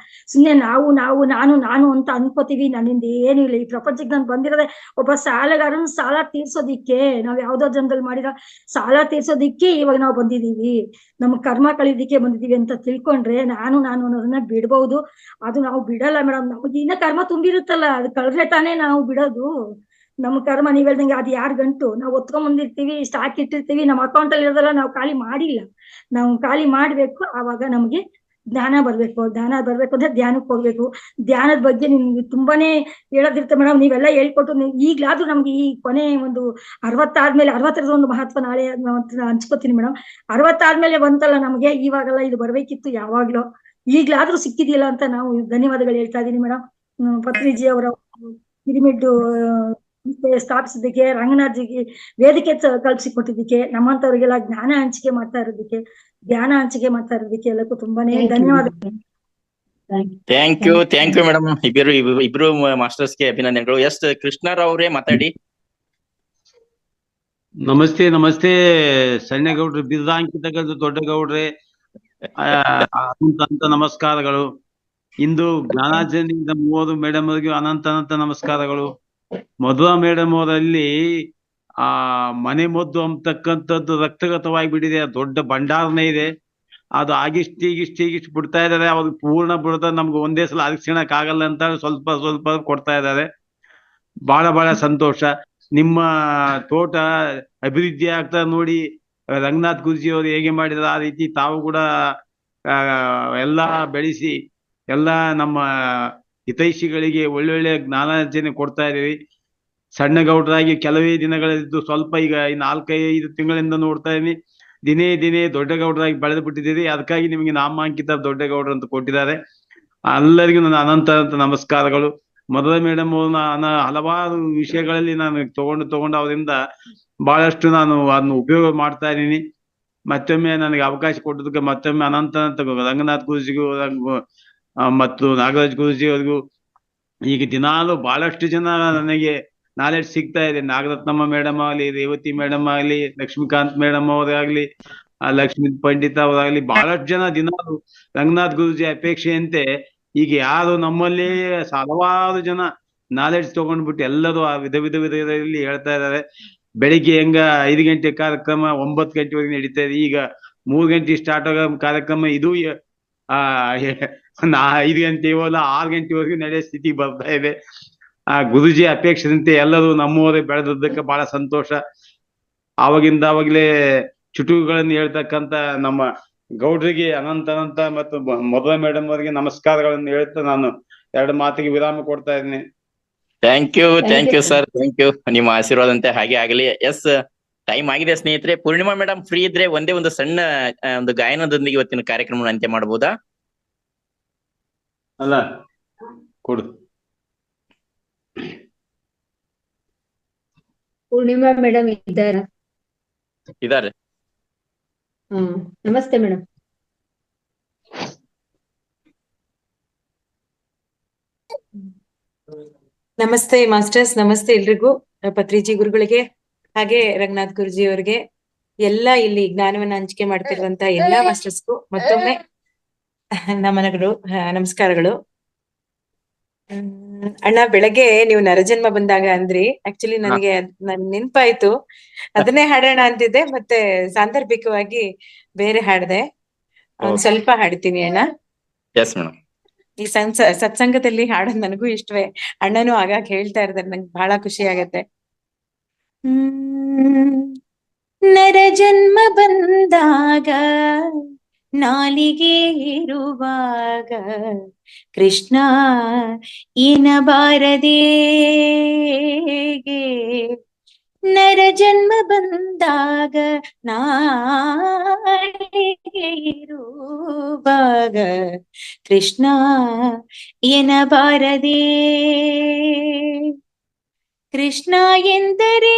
ಸುಮ್ನೆ ನಾನು ಅಂತ ಅನ್ಕೋತೀವಿ. ನನ್ನಿಂದ ಏನು ಇಲ್ಲ. ಈ ಪ್ರಪಂಚಕ್ಕೆ ನಾನು ಬಂದಿರೋದೆ ಒಬ್ಬ ಸಾಲಗಾರನ ಸಾಲ ತೀರ್ಸೋದಿಕ್ಕೆ. ನಾವ್ ಯಾವ್ದೋ ಜನ್ಮದಲ್ಲಿ ಮಾಡಿರೋ ಸಾಲ ತೀರ್ಸೋದಿಕ್ಕೆ ಇವಾಗ ನಾವು ಬಂದಿದೀವಿ. ನಮ್ಮ ಕರ್ಮ ಕಳೀದಿಕ್ಕೆ ಬಂದಿದೀವಿ ಅಂತ ತಿಳ್ಕೊಂಡ್ರೆ ನಾನು ಅನ್ನೋದನ್ನ ಬಿಡ್ಬಹುದು. ಅದು ನಾವು ಬಿಡಲ್ಲ ಮೇಡಮ್. ನಮಗೆ ಇನ್ನ ಕರ್ಮ ತುಂಬಿರುತ್ತಲ್ಲ, ಅದು ಕಳೆದ್ರೆ ತಾನೇ ನಾವು ಬಿಡೋದು. ನಮ್ಮ ಕರ್ಮ ನೀವ್ ಹೇಳ್ದಂಗೆ ಅದು ಯಾರ್ ಗಂಟು ನಾವು ಒತ್ಕೊಂಡ್ ಬಂದಿರ್ತೀವಿ, ಸ್ಟಾಕ್ ಇಟ್ಟಿರ್ತೀವಿ, ನಮ್ಮ ಅಕೌಂಟ್ ಅಲ್ಲಿ ಇರೋದೆಲ್ಲ ನಾವು ಖಾಲಿ ಮಾಡಿಲ್ಲ. ನಾವು ಖಾಲಿ ಮಾಡ್ಬೇಕು. ಆವಾಗ ನಮ್ಗೆ ಜ್ಞಾನ ಬರ್ಬೇಕು ಅಂದ್ರೆ ಧ್ಯಾನಕ್ಕೆ ಹೋಗ್ಬೇಕು. ಧ್ಯಾನದ ಬಗ್ಗೆ ನಿಮ್ಗೆ ತುಂಬಾನೇ ಹೇಳೋದಿರುತ್ತೆ ಮೇಡಮ್. ನೀವೆಲ್ಲ ಹೇಳ್ಕೊಟ್ಟು ಈಗ್ಲಾದ್ರೂ ನಮ್ಗೆ ಈ ಕೊನೆ ಒಂದು 60 ಆದ್ಮೇಲೆ, 60ರದ ಒಂದು ಮಹತ್ವ ನಾಳೆ ಹಂಚ್ಕೋತೀನಿ ಮೇಡಮ್. 60 ಆದ್ಮೇಲೆ ಬಂತಲ್ಲ ನಮ್ಗೆ, ಇವಾಗೆಲ್ಲ ಇದು ಬರ್ಬೇಕಿತ್ತು ಯಾವಾಗ್ಲೂ. ಈಗ್ಲಾದ್ರೂ ಸಿಕ್ಕಿದೆಯಲ್ಲ ಅಂತ ನಾವು ಧನ್ಯವಾದಗಳು ಹೇಳ್ತಾ ಇದೀನಿ ಮೇಡಮ್. ಪತ್ರಿಜಿ ಅವರ ಪಿರಿಮಿಡ್ ಸ್ಥಾಪಿಸಿದ್ದಕ್ಕೆ, ರಂಗನಾಥ್ಜಿಗೆ ವೇದಿಕೆ ಕಲ್ಪಿಸಿಕೊಟ್ಟಿದ್ದಕ್ಕೆ, ನಮ್ಮಂತವ್ರಿಗೆಲ್ಲ ಜ್ಞಾನ ಹಂಚಿಕೆ ಮಾಡ್ತಾ ಇರೋದಕ್ಕೆ, ಧ್ಯಾನ ಹಂಚಿಕೆ ಮಾಡ್ತಾ ಇರೋದಕ್ಕೆ ಎಲ್ಲಕ್ಕೂ ತುಂಬಾನೇ ಧನ್ಯವಾದಗಳು. Thank you madam. ಇಬ್ರು ಮಾಸ್ಟರ್ಸ್ಗೆ ಅಭಿನಂದನೆಗಳು. ಎಸ್ ಕೃಷ್ಣರಾವ್ ಅವರೇ ಮಾತಾಡಿ. ನಮಸ್ತೆ ಸಣ್ಣಗೌಡ್ರೆ, ಬಿರುದಾಂಕಿತಗಳು ದೊಡ್ಡಗೌಡ್ರೆ, ಅನಂತ ನಮಸ್ಕಾರಗಳು. ಇಂದು ಜ್ಞಾನಾರ್ಜನೆಯಿಂದ 30 ಮೇಡಮ್ ಅವರಿಗೂ ಅನಂತ ನಮಸ್ಕಾರಗಳು. ಮಧುರಾ ಮೇಡಮ್ ಅವರಲ್ಲಿ ಮನೆ ಮದ್ದು ಅಂತಕ್ಕಂಥದ್ದು ರಕ್ತಗತವಾಗಿ ಬಿಟ್ಟಿದೆ. ದೊಡ್ಡ ಭಂಡಾರನೇ ಇದೆ. ಅದು ಆಗಿಷ್ಟು ಬಿಡ್ತಾ ಇದ್ದಾರೆ. ಅವ್ರಿಗೆ ಪೂರ್ಣ ಬಿಡದ ನಮ್ಗೆ ಒಂದೇ ಸಲ ಅರಿಕ್ಷಣಕ್ ಆಗಲ್ಲ ಅಂತ ಸ್ವಲ್ಪ ಕೊಡ್ತಾ ಇದ್ದಾರೆ. ಬಹಳ ಸಂತೋಷ. ನಿಮ್ಮ ತೋಟ ಅಭಿವೃದ್ಧಿ ಆಗ್ತಾ ನೋಡಿ ರಂಗನಾಥ್ ಗುರುಜಿ ಅವರು ಹೇಗೆ ಮಾಡಿದಾರೆ ಆ ರೀತಿ ತಾವು ಕೂಡ ಎಲ್ಲ ಬೆಳೆಸಿ ಎಲ್ಲ ನಮ್ಮ ಹಿತೈಷಿಗಳಿಗೆ ಒಳ್ಳೊಳ್ಳೆ ಜ್ಞಾನಾರ್ಜನೆ ಕೊಡ್ತಾ ಇದೀವಿ. ಸಣ್ಣ ಗೌಡರಾಗಿ ಕೆಲವೇ ದಿನಗಳಿದ್ದು ಸ್ವಲ್ಪ ಈಗ 4-5 ತಿಂಗಳಿಂದ ನೋಡ್ತಾ ಇದೀನಿ. ದಿನೇ ದೊಡ್ಡ ಗೌಡರಾಗಿ ಬೆಳೆದು ಬಿಟ್ಟಿದ್ದೀರಿ. ಅದಕ್ಕಾಗಿ ನಿಮಗೆ ನಾಮಾಂಕಿತ ದೊಡ್ಡ ಗೌಡ್ರು ಅಂತ ಕೊಟ್ಟಿದ್ದಾರೆ. ಎಲ್ಲರಿಗೂ ನನ್ನ ಅನಂತ ನಮಸ್ಕಾರಗಳು. ಮಧುರಾ ಮೇಡಮ್ ಅವ್ರನ್ನ ಹಲವಾರು ವಿಷಯಗಳಲ್ಲಿ ನಾನು ತಗೊಂಡು ಅವರಿಂದ ಬಹಳಷ್ಟು ನಾನು ಅದನ್ನ ಉಪಯೋಗ ಮಾಡ್ತಾ ಇದ್ದೀನಿ. ಮತ್ತೊಮ್ಮೆ ನನಗೆ ಅವಕಾಶ ಕೊಟ್ಟದಕ್ಕೆ ಮತ್ತೊಮ್ಮೆ ಅನಂತ ರಂಗನಾಥ್ ಗುರುಜಿಗೂ ಮತ್ತು ನಾಗರಾಜ್ ಗುರುಜಿ ಅವ್ರಿಗೂ ಈಗ ದಿನಾಲು ಬಹಳಷ್ಟು ಜನ ನನಗೆ ನಾಲೆಡ್ಜ್ ಸಿಗ್ತಾ ಇದೆ. ನಾಗರತ್ನಮ್ಮ ಮೇಡಮ್ ಆಗಲಿ, ರೇವತಿ ಮೇಡಮ್ ಆಗಲಿ, ಲಕ್ಷ್ಮೀಕಾಂತ್ ಮೇಡಮ್ ಅವರಾಗ್ಲಿ, ಲಕ್ಷ್ಮೀ ಪಂಡಿತ ಅವರಾಗ್ಲಿ ಬಹಳಷ್ಟು ಜನ ದಿನ ರಂಗನಾಥ್ ಗುರೂಜಿ ಅಪೇಕ್ಷೆಯಂತೆ ಈಗ ಯಾರು ನಮ್ಮಲ್ಲಿ ಹಲವಾರು ಜನ ನಾಲೆಡ್ಜ್ ತಗೊಂಡ್ಬಿಟ್ಟು ಎಲ್ಲರೂ ಆ ವಿಧ ವಿಧದಲ್ಲಿ ಹೇಳ್ತಾ ಇದ್ದಾರೆ. ಬೆಳಿಗ್ಗೆ 5 ಗಂಟೆ ಕಾರ್ಯಕ್ರಮ 9 ಗಂಟೆವರೆಗೆ ನಡೀತಾ ಇದೆ. ಈಗ 3 ಗಂಟೆ ಸ್ಟಾರ್ಟ್ ಆಗೋ ಕಾರ್ಯಕ್ರಮ ಇದು 5 ಗಂಟೆ 6 ಗಂಟೆವರೆಗೂ ನಡೆಯೋ ಸ್ಥಿತಿ ಬರ್ತಾ ಇದೆ. ಆ ಗುರುಜಿ ಅಪೇಕ್ಷೆಯಂತೆ ಎಲ್ಲರೂ ನಮ್ಮವರೇ ಬೆಳೆದದ್ದಕ್ಕೆ ಬಹಳ ಸಂತೋಷ. ಅವಾಗಲೇ ಚುಟುಕುಗಳನ್ನು ಹೇಳ್ತಕ್ಕಂತ ನಮ್ಮ ಗೌಡ್ರಿಗೆ ಅನಂತ ಮತ್ತು ಮಧುರಾ ಮೇಡಮ್ ಅವರಿಗೆ ನಮಸ್ಕಾರಗಳನ್ನು ಹೇಳ್ತಾ ನಾನು 2 ಮಾತಿಗೆ ವಿರಾಮ ಕೊಡ್ತಾ ಇದ್ದೀನಿ. Thank you sir, thank you. ನಿಮ್ಮ ಆಶೀರ್ವಾದಂತೆ ಹಾಗೆ ಆಗಲಿ. ಎಸ್, ಟೈಮ್ ಆಗಿದೆ ಸ್ನೇಹಿತರೆ. ಪೂರ್ಣಿಮಾ ಮೇಡಮ್ ಫ್ರೀ ಇದ್ರೆ ಒಂದೇ ಒಂದು ಸಣ್ಣ ಒಂದು ಗಾಯನದೊಂದಿಗೆ ಇವತ್ತಿನ ಕಾರ್ಯಕ್ರಮ ಅಂತ್ಯ ಮಾಡಬಹುದಾ? ಅಲ್ಲ ಕೊಡು. ಪೂರ್ಣಿಮಾ ಮೇಡಮ್ ಇದ್ದಾರಾ? ಇದಾರೆ. ನಮಸ್ತೆ ಮೇಡಮ್. ನಮಸ್ತೆ ಮಾಸ್ಟರ್ಸ್, ನಮಸ್ತೆ ಎಲ್ರಿಗೂ, ಪತ್ರಿಜಿ ಗುರುಗಳಿಗೆ ಹಾಗೆ ರಂಗನಾಥ್ ಗುರುಜಿ ಅವರಿಗೆ, ಎಲ್ಲ ಇಲ್ಲಿ ಜ್ಞಾನವನ್ನ ಹಂಚಿಕೆ ಮಾಡ್ತಿರುವಂತ ಎಲ್ಲಾ ಮಾಸ್ಟರ್ಸ್ಗೂ ಮತ್ತೊಮ್ಮೆ ನಮನಗಳು, ನಮಸ್ಕಾರಗಳು. ಅಣ್ಣ, ಬೆಳಗ್ಗೆ ನೀವು ನರಜನ್ಮ ಬಂದಾಗ ಅಂದ್ರಿ, ಆಕ್ಚುಲಿ ನನಗೆ ನನ್ ನೆನ್ಪಾಯ್ತು, ಅದನ್ನೇ ಹಾಡೋಣ ಅಂತಿದ್ದೆ, ಮತ್ತೆ ಸಾಂದರ್ಭಿಕವಾಗಿ ಬೇರೆ ಹಾಡ್ದೆ. ಒಂದ್ ಸ್ವಲ್ಪ ಹಾಡ್ತೀನಿ ಅಣ್ಣ. Yes madam. ಈ ಸತ್ಸಂಗದಲ್ಲಿ ಹಾಡೋದ್ ನನಗೂ ಇಷ್ಟವೇ, ಅಣ್ಣನೂ ಆಗಾಗ ಹೇಳ್ತಾ ಇರ್ತಾರೆ, ನಂಗೆ ಬಹಳ ಖುಷಿ ಆಗತ್ತೆ. ನರ ಜನ್ಮ ಬಂದಾಗ ನಾಲಿಗೆ ಇರುವಾಗ ಕೃಷ್ಣ ಏನಬಾರದೆ, ನರ ಜನ್ಮ ಬಂದಾಗ ನಾಲಿಗೆ ಇರುವಾಗ ಕೃಷ್ಣ ಏನಬಾರದೆ, ಕೃಷ್ಣ ಎಂದರೆ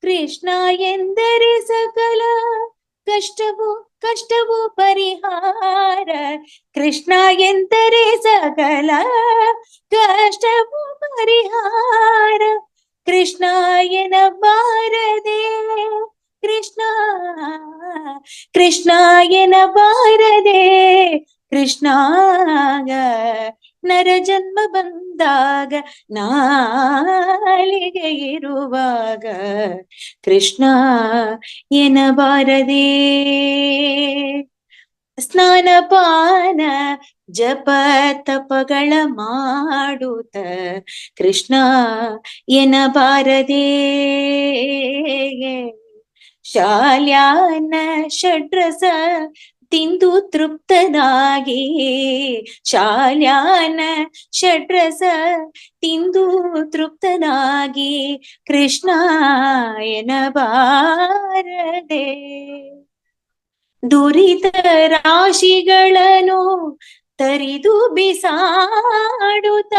ಕೃಷ್ಣ ಎಂದರೆ ಸಕಲ ಕಷ್ಟವು ಪರಿಹಾರ, ಕೃಷ್ಣ ಎಂದರೆ ಸಕಲ ಕಷ್ಟವು ಪರಿಹಾರ, ಕೃಷ್ಣ ಎನ್ನಬಾರದೆ, ಕೃಷ್ಣ ಎನ್ನಬಾರದೆ, ಕೃಷ್ಣಾಗ ನರ ಜನ್ಮ ಬಂದಾಗ ನಾಲಿಗೆ ಇರುವಾಗ ಕೃಷ್ಣ ಎನ್ನಬಾರದೆ, ಸ್ನಾನಪಾನ ಜಪ ತಪಗಳ ಮಾಡುತ್ತ ಕೃಷ್ಣ ಎನ್ನಬಾರದೆ, ಶಾಲ್ಯಾನ ಷಡ್ರಸ ತಿಂದು ತೃಪ್ತನಾಗಿ, ಶಾಲ್ಯಾನ ಷಡ್ರಸ ತಿಂದು ತೃಪ್ತನಾಗಿ ಕೃಷ್ಣ ಎನ್ನಬಾರದೆ, ದುರಿತ ರಾಶಿಗಳನ್ನು ತರಿದು ಬಿಸಾಡುತ್ತ,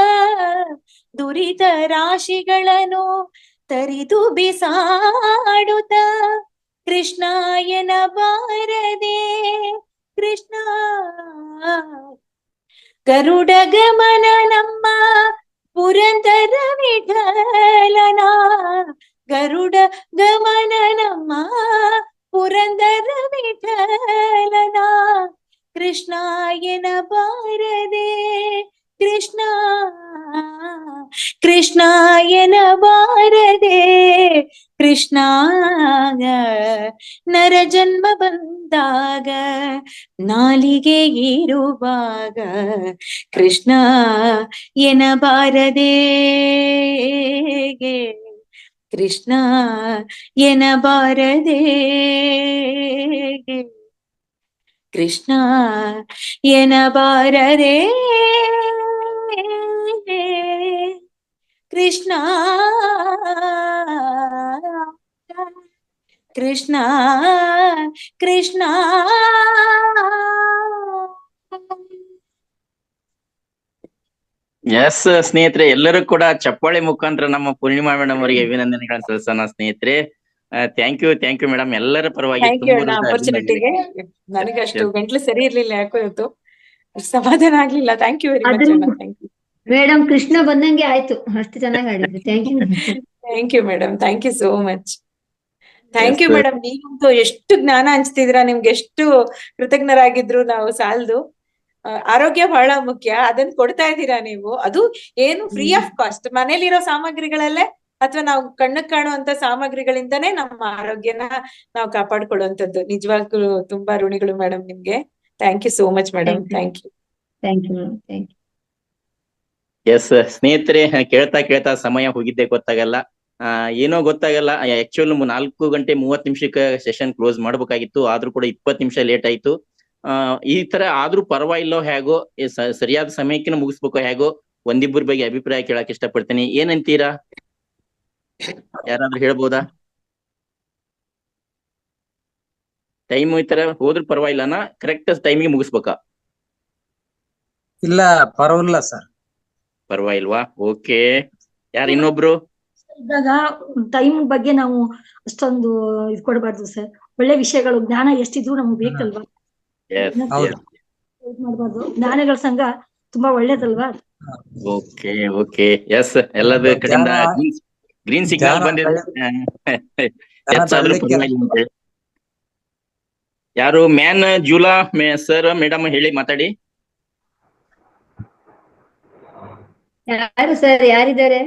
ದುರಿತ ರಾಶಿಗಳನ್ನು ತರಿದು ಬಿಸಾಡುತ್ತ ಕೃಷ್ಣ ಎನ್ನಬಾರದೆ, ಕೃಷ್ಣ ಗರುಡ ಗಮನ ನಮ್ಮ ಪುರಂದರ ವಿಠಲನ, ಗರುಡ ಗಮನ ನಮ್ಮ ಪುರಂದರ ವಿಠಲನ, ಕೃಷ್ಣ ಎನ್ನಬಾರದೆ, ಕೃಷ್ಣ ಎನ್ನಬಾರದೆ, ಕೃಷ್ಣ ನರ ಜನ್ಮ ಬಂದಾಗ ನಾಲಿಗೆ ಇರುವಾಗ ಕೃಷ್ಣ ಎನ್ನಬಾರದೆ, ಕೃಷ್ಣ ಎನ್ನಬಾರದೆ, ಕೃಷ್ಣ ಎನ್ನಬಾರದೆ, ಕೃಷ್ಣ ಕೃಷ್ಣ ಕೃಷ್ಣ. ಎಸ್ ಸ್ನೇಹಿತರೆ, ಎಲ್ಲರೂ ಕೂಡ ಚಪ್ಪಾಳೆ ಮುಖಾಂತರ ನಮ್ಮ ಪೂರ್ಣಿಮಾ ಮೇಡಮ್ ಅವರಿಗೆ ಅಭಿನಂದನೆಗಳನ್ನು ಸಲ್ಲಿಸೋಣ ಸ್ನೇಹಿತರೆ. ಥ್ಯಾಂಕ್ ಯು ಮೇಡಮ್, ಎಲ್ಲರ ಪರವಾಗಿ ಅಪರ್ಚುನಿಟಿಗೆ. ನನಗೆ ಅಷ್ಟು ಗಂಟ್ಲು ಸರಿ ಇರ್ಲಿಲ್ಲ, ಯಾಕೋ ಇವತ್ತು ಸಮಾಧಾನ ಆಗ್ಲಿಲ್ಲ. Thank you very much. Madam, Krishna ಬಂದಂಗೆ ಆಯ್ತು, ಅಷ್ಟು ಚೆನ್ನಾಗಿ ಆಡಿದ್ರು. Thank you madam, thank you so much. Thank you Yes. Madam. ನೀವಂತೂ ಎಷ್ಟು ಜ್ಞಾನ ಹಂಚ್ತಿದ್ದೀರಾ, ನಿಮ್ಗೆ ಎಷ್ಟು ಕೃತಜ್ಞರಾಗಿದ್ರು ನಾವು ಸಾಲದು. ಆರೋಗ್ಯ ಬಹಳ ಮುಖ್ಯ, ಅದನ್ನ ಕೊಡ್ತಾ ಇದ್ದೀರಾ ನೀವು. ಅದು ಏನು ಫ್ರೀ ಆಫ್ ಕಾಸ್ಟ್, ಮನೇಲಿರೋ ಸಾಮಗ್ರಿಗಳಲ್ಲೇ ಅಥವಾ ನಾವು ಕಣ್ಣಕ್ ಕಾಣುವಂತ ಸಾಮಗ್ರಿಗಳಿಂದನೇ ನಮ್ಮ ಆರೋಗ್ಯನ ನಾವು ಕಾಪಾಡ್ಕೊಳ್ಳುವಂಥದ್ದು. ನಿಜವಾಗ್ಲೂ ತುಂಬಾ ಋಣಿಗಳು ಮೇಡಮ್ ನಿಮ್ಗೆ. Thank you so much madam. Thank you. Thank you madam. Thank you. Yes ಸ್ನೇಹಿತರೆ, ಕೇಳ್ತಾ ಸಮಯ ಹೋಗಿದ್ದೆ ಗೊತ್ತಾಗಲ್ಲ. ಏನೋ ಗೊತ್ತಾಗಲ್ಲ. ಆಕ್ಚುಲ್ 4:30 ಸೆಷನ್ ಕ್ಲೋಸ್ ಮಾಡ್ಬೇಕಾಗಿತ್ತು, ಆದ್ರೂ ಕೂಡ 20 ನಿಮಿಷ ಲೇಟ್ ಆಯ್ತು. ಈ ತರ ಆದ್ರೂ ಪರವಾಗಿಲ್ಲೋ ಹೇಗೋ ಸರಿಯಾದ ಸಮಯಕ್ಕಿನ ಮುಗಿಸ್ಬೇಕೋ ಹೇಗೋ ಒಂದಿಬ್ಬರ ಬಗ್ಗೆ ಅಭಿಪ್ರಾಯ ಕೇಳಕ್ ಇಷ್ಟಪಡ್ತೀನಿ. ಏನಂತೀರಾ? ಯಾರಾದ್ರೂ ಹೇಳ್ಬೋದಾ? ಟೈಮ್ ಈ ತರ ಹೋದ್ರೂ ಪರವಾಗಿಲ್ಲನಾ? ಕರೆಕ್ಟ್ ಟೈಮಿಗೆ ಮುಗಿಸ್ಬೇಕಾ? ಇಲ್ಲ ಪರವಾಗಿಲ್ಲ ಸರ್. ಪರವಾಗಿಲ್ವಾ? ಓಕೆ, ಯಾರು ಇನ್ನೊಬ್ರು? ಇದ್ದಾಗ ಟೈಮ್ ಬಗ್ಗೆ ನಾವು ಅಷ್ಟೊಂದು ಇದು ಕೊಡಬಾರ್ದು ಸರ್. ಒಳ್ಳೆ ವಿಷಯಗಳು, ಜ್ಞಾನ ಎಷ್ಟಿದ್ರು ನಮ್ಗೆ ಬೇಕಲ್ವಾ, ಮಾಡ್ಬಾರ್ದು. ಜ್ಞಾನಗಳ ಸಂಘ ತುಂಬಾ ಒಳ್ಳೇದಲ್ವಾ. ಓಕೆ ಓಕೆ, ಎಸ್ ಎಲ್ಲದ ಕಡೆಯಿಂದ ಗ್ರೀನ್ ಸಿಗ್ನಲ್ ಬಂದಿದೆ. ಯಾರು ಮ್ಯಾನ್ ಜೂಲಾ ಸರ್ ಮೇಡಮ್ ಹೇಳಿ ಮಾತಾಡಿ. ಯಾರು ಸರ್, ಯಾರಿದ್ದಾರೆ?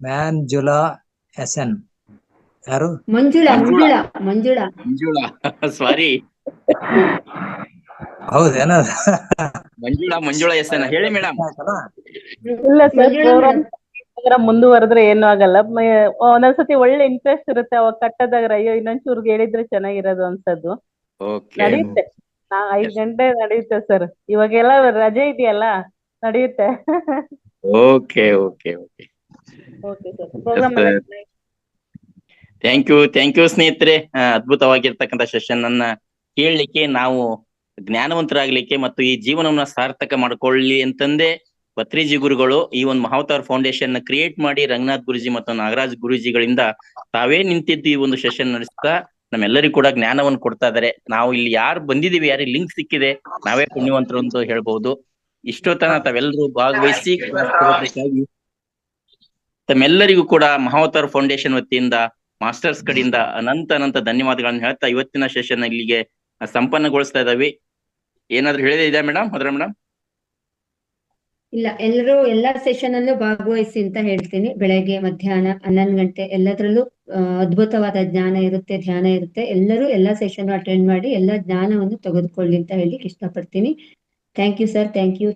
Manjula SN. ಯಾರು? ಮಂಜುಳಾ. ಸಾರಿ, ಹೌದೇನ? ಮಂಜುಳಾ ಎಸ್ ಹೇಳಿ ಮೇಡಮ್. ಇಲ್ಲ ಸರ್, ಪ್ರೋಗ್ರಾಮ್ ಮುಂದುವರೆದ್ರೆ ಏನು ಆಗಲ್ಲ. ಒಂದೊಂದ್ಸತಿ ಒಳ್ಳೆ ಇಂಟ್ರೆಸ್ಟ್ ಇರುತ್ತೆ, ಅವಾಗ ಕಟ್ಟದಾಗ ಅಯ್ಯೋ ಇನ್ನೊಂಚೂರ್ಗೆ ಹೇಳಿದ್ರೆ ಚೆನ್ನಾಗಿರೋದು ಅನ್ಸದ್ದು. ನಡೆಯುತ್ತೆ, 5 ಗಂಟೆ ನಡೆಯುತ್ತೆ ಸರ್. ಇವಾಗೆಲ್ಲ ರಜೆ ಇದೆಯಲ್ಲ, ನಡೆಯುತ್ತೆ. Okay okay okay, thank you ಸ್ನೇಹಿತರೆ. ಅದ್ಭುತವಾಗಿರ್ತಕ್ಕಂಥ ಸೆಷನ್ ಅನ್ನ ಕೇಳಲಿಕ್ಕೆ, ನಾವು ಜ್ಞಾನವಂತರಾಗ್ಲಿಕ್ಕೆ ಮತ್ತು ಈ ಜೀವನವನ್ನ ಸಾರ್ಥಕ ಮಾಡ್ಕೊಳ್ಳಿ ಅಂತಂದೇ ಪತ್ರಿಜಿ ಗುರುಗಳು ಈ ಒಂದು ಮಹಾವತಾರ್ ಫೌಂಡೇಶನ್ ಕ್ರಿಯೇಟ್ ಮಾಡಿ ರಂಗನಾಥ್ ಗುರುಜಿ ಮತ್ತು ನಾಗರಾಜ್ ಗುರುಜಿಗಳಿಂದ ತಾವೇ ನಿಂತಿದ್ದು ಈ ಒಂದು ಸೆಷನ್ ನಡೆಸ್ತಾ ನಮ್ಮೆಲ್ಲರಿಗೂ ಕೂಡ ಜ್ಞಾನವನ್ನು ಕೊಡ್ತಾ ಇದಾರೆ. ನಾವು ಇಲ್ಲಿ ಯಾರು ಬಂದಿದೀವಿ, ಯಾರಿಗೆ ಲಿಂಕ್ ಸಿಕ್ಕಿದೆ, ನಾವೇ ಪುಣ್ಯವಂತರು ಅಂತ ಹೇಳ್ಬಹುದು. ಇಷ್ಟೊತ್ತನ ತಾವೆಲ್ಲರೂ ಭಾಗವಹಿಸಿ ತಮ್ಮೆಲ್ಲರಿಗೂ ಕೂಡ ಮಹಾವತಾರ್ ಫೌಂಡೇಶನ್ ವತಿಯಿಂದ, ಮಾಸ್ಟರ್ಸ್ ಕಡೆಯಿಂದ ಅನಂತ ಧನ್ಯವಾದಗಳನ್ನ ಹೇಳ್ತಾ ಇವತ್ತಿನ ಸೆಷನ್ ಇಲ್ಲಿಗೆ ಸಂಪನ್ನಗೊಳಿಸ್ತಾ ಇದಾವೆ. ಏನಾದ್ರು ಹೇಳಿದೆ ಇದೆ ಮೇಡಮ್? ಮೇಡಮ್ ಇಲ್ಲ, ಎಲ್ಲರೂ ಎಲ್ಲಾ ಸೆಷನ್ ಅಲ್ಲೂ ಭಾಗವಹಿಸಿ ಅಂತ ಹೇಳ್ತೀನಿ. ಬೆಳಗ್ಗೆ, ಮಧ್ಯಾಹ್ನ, 11 ಗಂಟೆ ಎಲ್ಲದರಲ್ಲೂ ಅದ್ಭುತವಾದ ಜ್ಞಾನ ಇರುತ್ತೆ, ಧ್ಯಾನ ಇರುತ್ತೆ. ಎಲ್ಲರೂ ಎಲ್ಲಾ ಸೆಷನ್ ಅಟೆಂಡ್ ಮಾಡಿ ಎಲ್ಲಾ ಜ್ಞಾನವನ್ನು ತೆಗೆದುಕೊಳ್ಳಿ ಅಂತ ಹೇಳಿಕ್ಕೆ ಇಷ್ಟಪಡ್ತೀನಿ. Thank you sir. Thank you.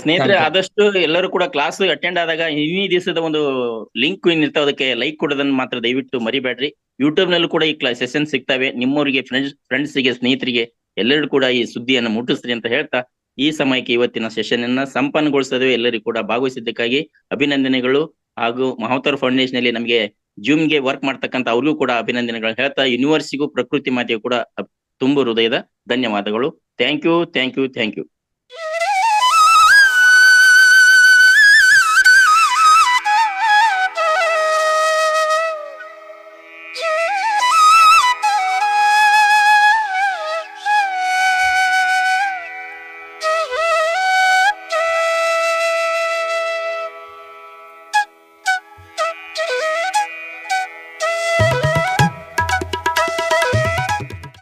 ಸ್ನೇಹಿತರೆ, ಆದಷ್ಟು ಎಲ್ಲರೂ ಕೂಡ ಕ್ಲಾಸ್ ಅಟೆಂಡ್ ಆದಾಗ ಈ ದಿವಸದ ಒಂದು ಲಿಂಕ್ ಏನಿರ್ತಾವ ಅದಕ್ಕೆ ಲೈಕ್ ಕೊಡೋದನ್ನ ಮಾತ್ರ ದಯವಿಟ್ಟು ಮರಿಬೇಡ್ರಿ. ಯೂಟ್ಯೂಬ್ ನಲ್ಲೂ ಕೂಡ ಈ ಸೆಷನ್ ಸಿಗ್ತವೆ. ನಿಮ್ಮವರಿಗೆ, ಫ್ರೆಂಡ್ಸ್ಗೆ, ಸ್ನೇಹಿತರಿಗೆ ಎಲ್ಲರೂ ಕೂಡ ಈ ಸುದ್ದಿಯನ್ನು ಮುಟ್ಟಿಸ್ರಿ ಅಂತ ಹೇಳ್ತಾ ಈ ಸಮಯಕ್ಕೆ ಇವತ್ತಿನ ಸೆಷನ್ ಅನ್ನ ಸಂಪನ್ನಗೊಳಿಸಿದ್ವಿ. ಎಲ್ಲರಿಗೂ ಕೂಡ ಭಾಗವಹಿಸಿದ್ದಕ್ಕಾಗಿ ಅಭಿನಂದನೆಗಳು. ಹಾಗೂ ಮಹಾವತಾರ್ ಫೌಂಡೇಶನ್ ಅಲ್ಲಿ ನಮಗೆ ಜೂಮ್ಗೆ ವರ್ಕ್ ಮಾಡ್ತಕ್ಕಂಥ ಅವ್ರಿಗೂ ಕೂಡ ಅಭಿನಂದನೆಗಳು ಹೇಳ್ತಾ, ಯೂನಿವರ್ಸಿಗೂ ಪ್ರಕೃತಿ ಮಾತೆಗೂ ಕೂಡ ತುಂಬ ಹೃದಯದ ಧನ್ಯವಾದಗಳು. Thank you.